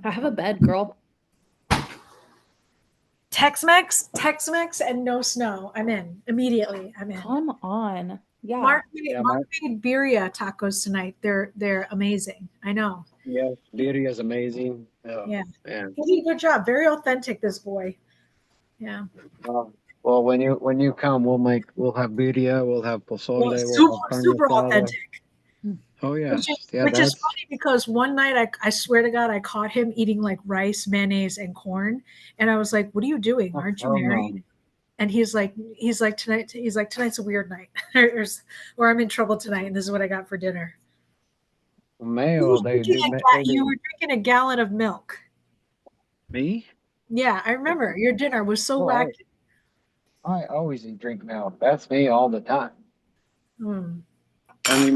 I have a bed, girl. Tex-Mex, and no snow. I'm in immediately. I'm in. Come on. Yeah. Mark Yeah, made birria tacos tonight. They're amazing. I know. Yeah, beauty is amazing. Oh, Yeah. man. He did a good job. Very authentic, this boy. Yeah. Well, when you come, we'll have birria, we'll have pozole, Well, we'll have carne super asada. authentic. Oh yeah, Which is funny because one night I swear to God I caught him eating like rice, mayonnaise, and corn, and I was like, "What are you doing? Aren't you married?" No. And he's like tonight's a weird night, or I'm in trouble tonight, and this is what I got for dinner. Mayo, You were drinking a gallon of milk. Me? Yeah, I remember your dinner was so Oh, wacky. I always drink milk. That's me all the time. Hmm. I mean,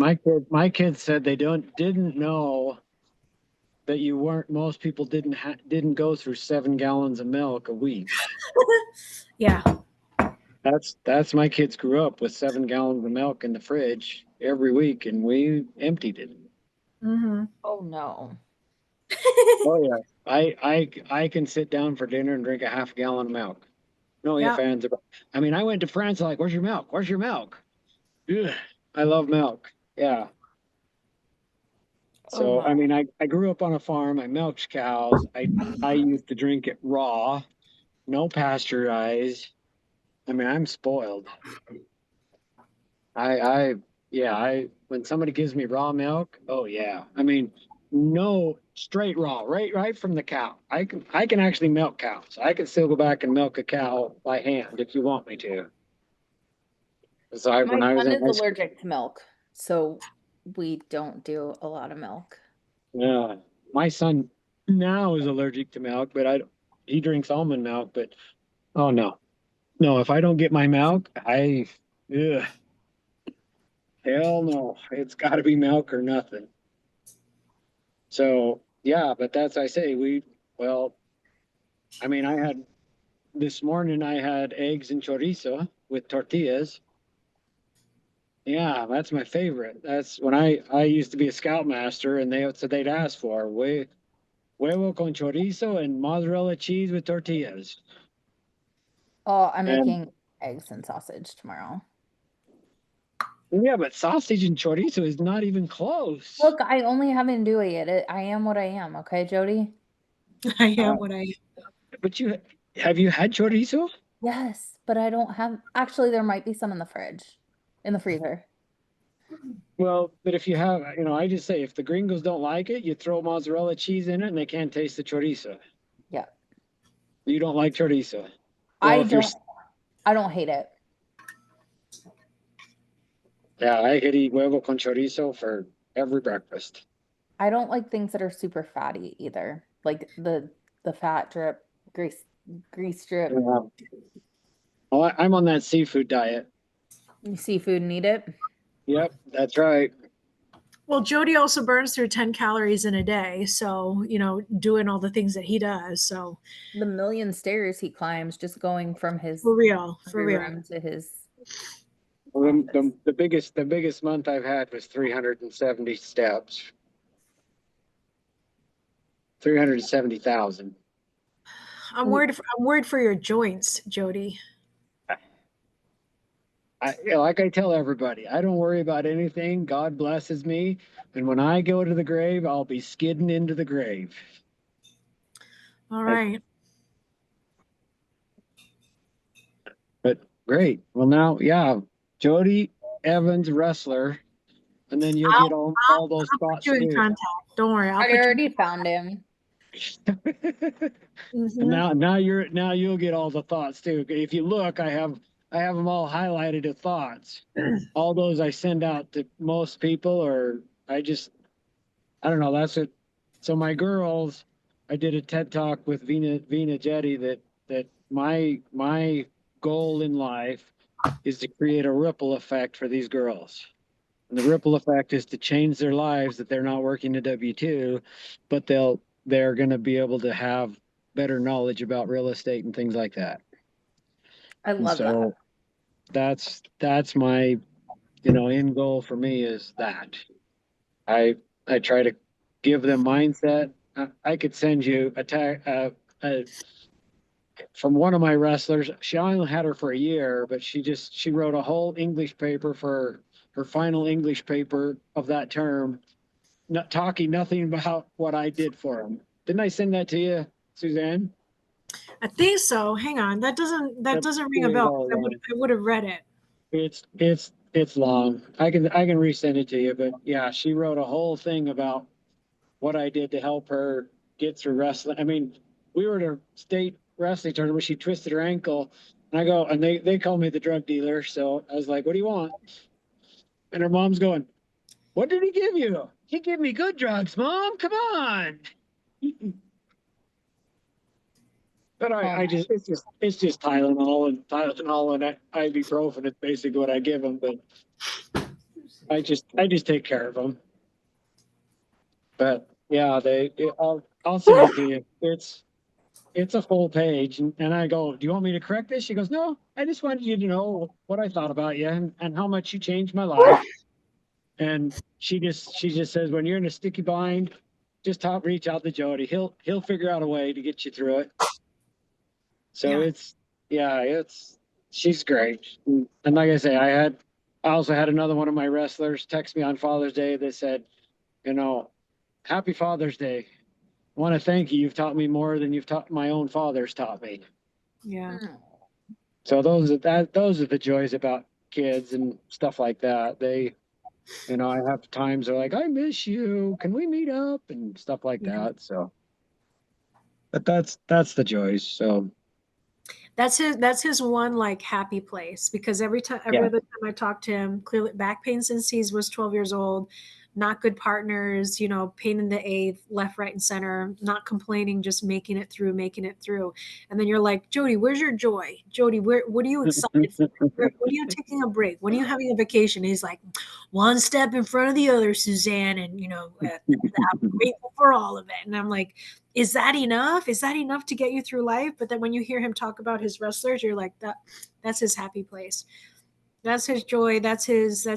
my kids said they didn't know that you weren't. Most people didn't go through 7 gallons of milk a week. Yeah. That's my kids grew up with 7 gallons of milk in the fridge every week, and we emptied it. Mm-hmm. Oh no. Oh yeah, I can sit down for dinner and drink a half gallon of milk. No Yeah. ifs, ands, or buts. I mean, I went to France. Like, where's your milk? Where's your milk? Ugh, I love milk. Yeah. Oh, So, no. I mean, I grew up on a farm. I milked cows. I used to drink it raw, no pasteurized. I mean, I'm spoiled. When somebody gives me raw milk, oh yeah. I mean, no straight raw, right from the cow. I can actually milk cows. I can still go back and milk a cow by hand if you want me to. So when My I was son in is high school, allergic to milk, so we don't do a lot of milk. yeah, my son now is allergic to milk, but he drinks almond milk, but oh no. No, if I don't get my milk, ugh, hell no. It's got to be milk or nothing. So, yeah, but that's, I say, well, I mean, this morning I had eggs and chorizo with tortillas. Yeah, that's my favorite. That's when I used to be a scoutmaster and they said they'd ask for huevo con chorizo and mozzarella cheese with tortillas. Oh, I'm And making eggs and sausage tomorrow. yeah, but sausage and chorizo is not even close. Look, I only have andouille. I am what I am, okay, Jody? I am what I am. But have you had chorizo? Yes, but I don't have, actually, there might be some in the fridge, in the freezer. Well, but if you have, I just say if the gringos don't like it, you throw mozzarella cheese in it and they can't taste the chorizo. Yeah. You don't like chorizo. Well, I don't hate it. Yeah, I could eat huevo con chorizo for every breakfast. I don't like things that are super fatty either. Like the fat drip, grease drip. Yeah. Well, I'm on that seafood diet. You seafood and eat it. Yep, that's right. Well, Jody also burns through 10 calories in a day. So, doing all the things that he does. So The million stairs he climbs just going from his for real. room to his. Well, the biggest month I've had was 370 steps. 370,000. I'm worried for your joints, Jody. Like I tell everybody, I don't worry about anything. God blesses me. And when I go to the grave, I'll be skidding into the grave. All right. But great. Well, now, yeah, Jody Evans, wrestler. And then you'll get all those I'll spots put you in too. contact. Don't worry. I already found him. Mhm. Now you'll get all the thoughts too. If you look, I have them all highlighted to thoughts. All those I send out to most people, or I just I don't know. That's it. So my girls, I did a TED talk with Vina Jedi that my goal in life is to create a ripple effect for these girls. And the ripple effect is to change their lives that they're not working a W-2, but they're going to be able to have better knowledge about real estate and things like that. I And love that. so that's my, end goal for me is that. I try to give them mindset. I could send you from one of my wrestlers. She only had her for a year, but she wrote a whole English paper for her final English paper of that term, not talking nothing about what I did for them. Didn't I send that to you, Suzanne? I think so. Hang on. That doesn't ring a It's bell. all long. I would have read it. It's long. I can resend it to you, but yeah, she wrote a whole thing about what I did to help her get through wrestling. I mean, we were at a state wrestling tournament where she twisted her ankle. And I go, and they call me the drug dealer. So I was like, what do you want? And her mom's going, what did he give you? He gave me good drugs, Mom. Come on. But it's just Tylenol and ibuprofen. It's basically what I give them. But I just take care of them. But yeah, I'll send it to you. It's a full page, and I go, do you want me to correct this? She goes, no, I just wanted you to know what I thought about you and how much you changed my life. And she just says, when you're in a sticky bind, just reach out to Jody. He'll figure out a way to get you through it. So Yeah. she's great. And like I say, I also had another one of my wrestlers text me on Father's Day that said, happy Father's Day. I want to thank you. You've taught me more than my own father's taught me. Yeah. So those are the joys about kids and stuff like that. They, I have times they're like, I miss you. Can we meet up and stuff like that. So, but that's the joys. So That's his one like happy place, because every other time I talk to him, clearly back pain since he was 12 years old, not good partners, pain in the A, left, right, and center, not complaining, just making it through. And then you're like, Jody, where's your joy? Jody, what are you excited for? When are you taking a break? When are you having a vacation? And he's like, one step in front of the other, Suzanne, and I'm grateful for all of it. And I'm like, is that enough? Is that enough to get you through life? But then when you hear him talk about his wrestlers, you're like, that's his happy place. That's his joy. That's his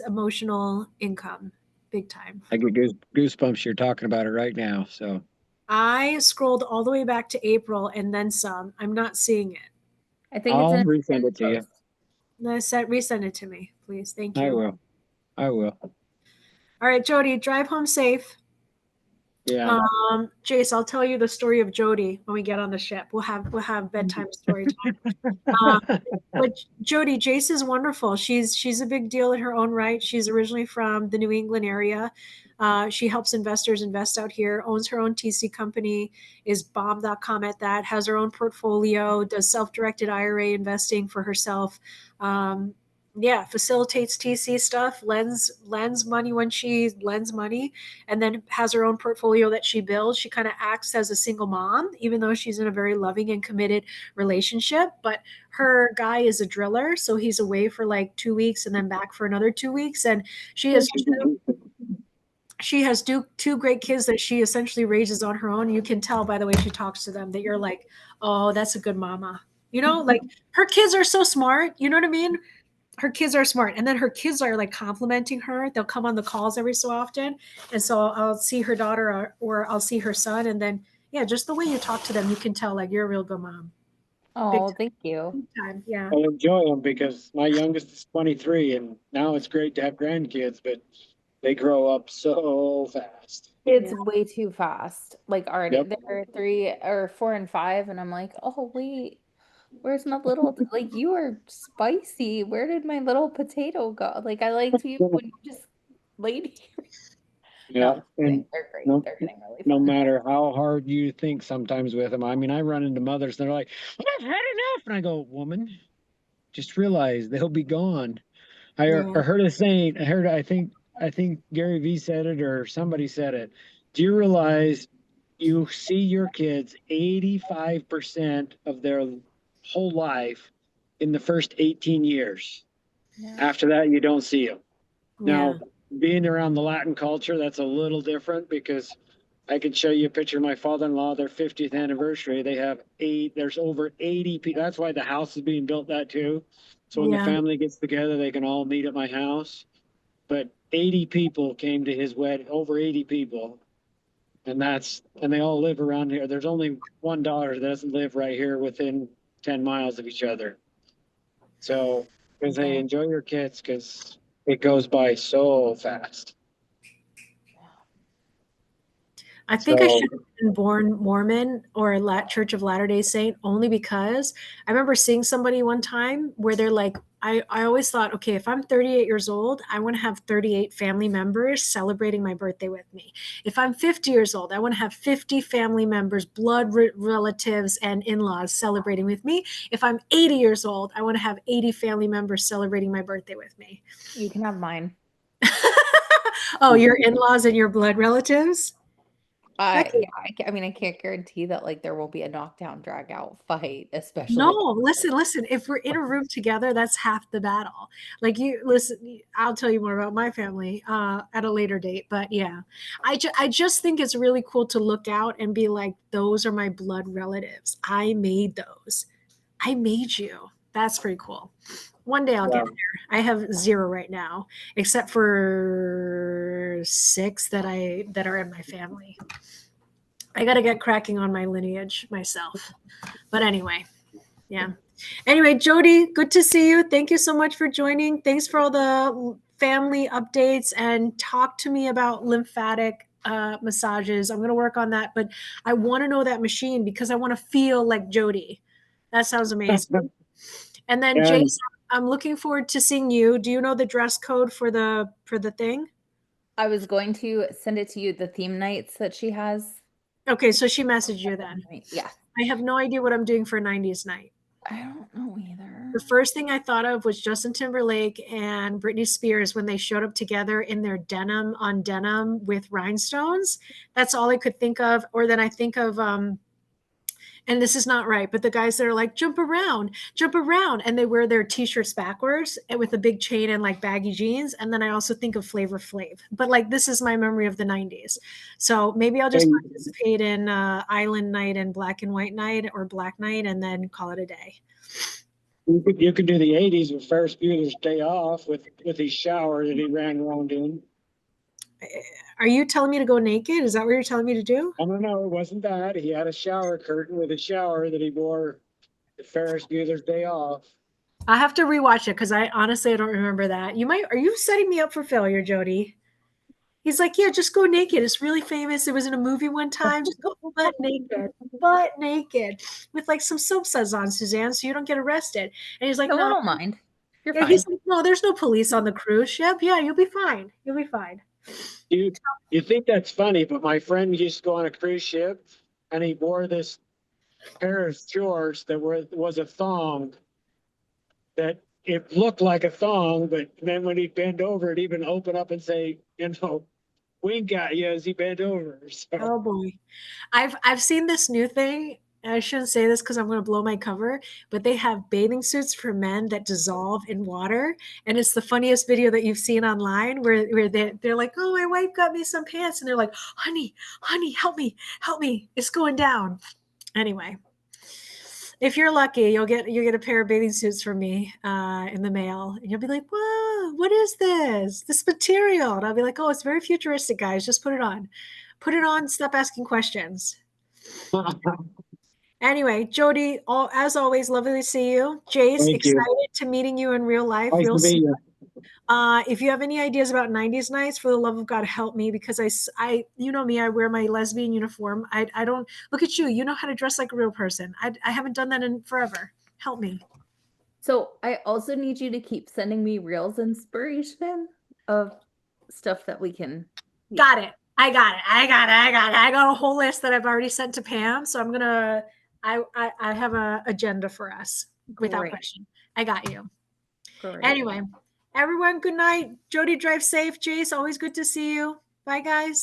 emotional income. Big time. I get goosebumps. You're talking about it right now. So I scrolled all the way back to April and then some. I'm not seeing it. I think I'll it's resend it to you. Resend it to me, please. Thank you. I will. All right, Jody, drive home safe. Yeah. Jace, I'll tell you the story of Jody when we get on the ship. We'll have bedtime story time. But Jody, Jace is wonderful. She's a big deal in her own right. She's originally from the New England area. She helps investors invest out here, owns her own TC company, is bomb.com at that, has her own portfolio, does self-directed IRA investing for herself. Facilitates TC stuff, lends money when she lends money, and then has her own portfolio that she builds. She kind of acts as a single mom, even though she's in a very loving and committed relationship. But her guy is a driller, so he's away for like 2 weeks and then back for another 2 weeks. And she has two great kids that she essentially raises on her own. You can tell by the way she talks to them that you're like, oh, that's a good mama. Like her kids are so smart. You know what I mean? Her kids are smart, and then her kids are like complimenting her. They'll come on the calls every so often, and so I'll see her daughter or I'll see her son, and then just the way you talk to them, you can tell like you're a real good mom. Oh, thank you. Big time. Yeah. I enjoy them because my youngest is 23, and now it's great to have grandkids, but they grow up so fast. It's way too fast. Like already, Yep. they're 3 or 4 and 5, and I'm like, oh wait, where's my little like you are spicy. Where did my little potato go? Like I liked you when you just laid here. Yeah, and they're great. no, They're getting really no fun. matter how hard you think sometimes with them. I mean, I run into mothers and they're like, I've had enough. And I go, woman, just realize they'll be gone. I heard a saying, I think I think Gary Vee said it or somebody said it. Do you realize you see your kids 85% of their whole life in the first 18 years? Yeah. After that, you don't see them. Yeah. Now, being around the Latin culture, that's a little different because I could show you a picture of my father-in-law, their 50th anniversary. They have there's over 80 people. That's why the house is being built that too. So when the Yeah. family gets together, they can all meet at my house. But 80 people came to his wedding, over 80 people. And they all live around here. There's only one daughter that doesn't live right here within 10 miles of each other. So, because they enjoy your kids, because it goes by so fast. I think I So- should have been born Mormon or Church of Latter-day Saint only because I remember seeing somebody one time where they're like, I always thought, okay, if I'm 38 years old, I want to have 38 family members celebrating my birthday with me. If I'm 50 years old, I want to have 50 family members, blood relatives, and in-laws celebrating with me. If I'm 80 years old, I want to have 80 family members celebrating my birthday with me. You can have mine. Oh, your in-laws and your blood relatives? I mean, I can't guarantee that like there will be a knockdown, drag out fight, especially. No, listen. If we're in a room together, that's half the battle. Like you listen, I'll tell you more about my family at a later date. But yeah, I just think it's really cool to look out and be like, those are my blood relatives. I made those. I made you. That's pretty cool. One day I'll get there. I have 0 right now, except for 6 that are in my family. I got to get cracking on my lineage myself. But anyway, yeah. Anyway, Jody, good to see you. Thank you so much for joining. Thanks for all the family updates and talk to me about lymphatic massages. I'm going to work on that, but I want to know that machine because I want to feel like Jody. That sounds amazing. And then Jason, I'm looking forward to seeing you. Do you know the dress code for the thing? I was going to send it to you, the theme nights that she has. Okay, so she messaged you then. Yeah. I have no idea what I'm doing for 90s night. I don't know either. The first thing I thought of was Justin Timberlake and Britney Spears when they showed up together in their denim on denim with rhinestones. That's all I could think of. Or then I think of, and this is not right, but the guys that are like, jump around, and they wear their t-shirts backwards and with a big chain and like baggy jeans. And then I also think of Flavor Flav. But like, this is my memory of the 90s. So maybe I'll just participate in Island Night and Black and White Night or Black Night and then call it a day. You could do the 80s with Ferris Bueller's Day Off with his shower that he ran around in. Are you telling me to go naked? Is that what you're telling me to do? I don't know. It wasn't that. He had a shower curtain with a shower that he wore at Ferris Bueller's Day Off. I have to rewatch it because I honestly don't remember that. Are you setting me up for failure, Jody? He's like, yeah, just go naked. It's really famous. It was in a movie one time. Just go butt naked with like some soap suds on, Suzanne, so you don't get arrested. And he's like, no, no, I don't mind. You're yeah, fine. he's like, no, there's no police on the cruise ship. Yeah, you'll be fine. You'll be fine. You think that's funny, but my friend used to go on a cruise ship and he wore this pair of shorts that was a thong that it looked like a thong, but then when he'd bend over, it'd even open up and say, wink at you as he bent over. So. Oh boy. I've seen this new thing. I shouldn't say this because I'm going to blow my cover, but they have bathing suits for men that dissolve in water. And it's the funniest video that you've seen online where they're like, oh, my wife got me some pants. And they're like, honey, help me. It's going down. Anyway, if you're lucky, you get a pair of bathing suits from me in the mail. And you'll be like, whoa, what is this material? And I'll be like, oh, it's very futuristic, guys. Just put it on. Stop asking questions. Anyway, Jody, as always, lovely to see you. Jace, excited to meeting you in real life. Nice to meet you. If you have any ideas about 90s nights, for the love of God, help me because I you know me, I wear my lesbian uniform. I don't look at you. You know how to dress like a real person. I haven't done that in forever. Help me. So I also need you to keep sending me reels inspiration of stuff that we can. Got it. I got it. I got a whole list that I've already sent to Pam. So I'm gonna. I have an agenda for us without question. I got you. Great. Anyway, Everyone, good night. Jody, drive safe. Jace, always good to see you. Bye, guys.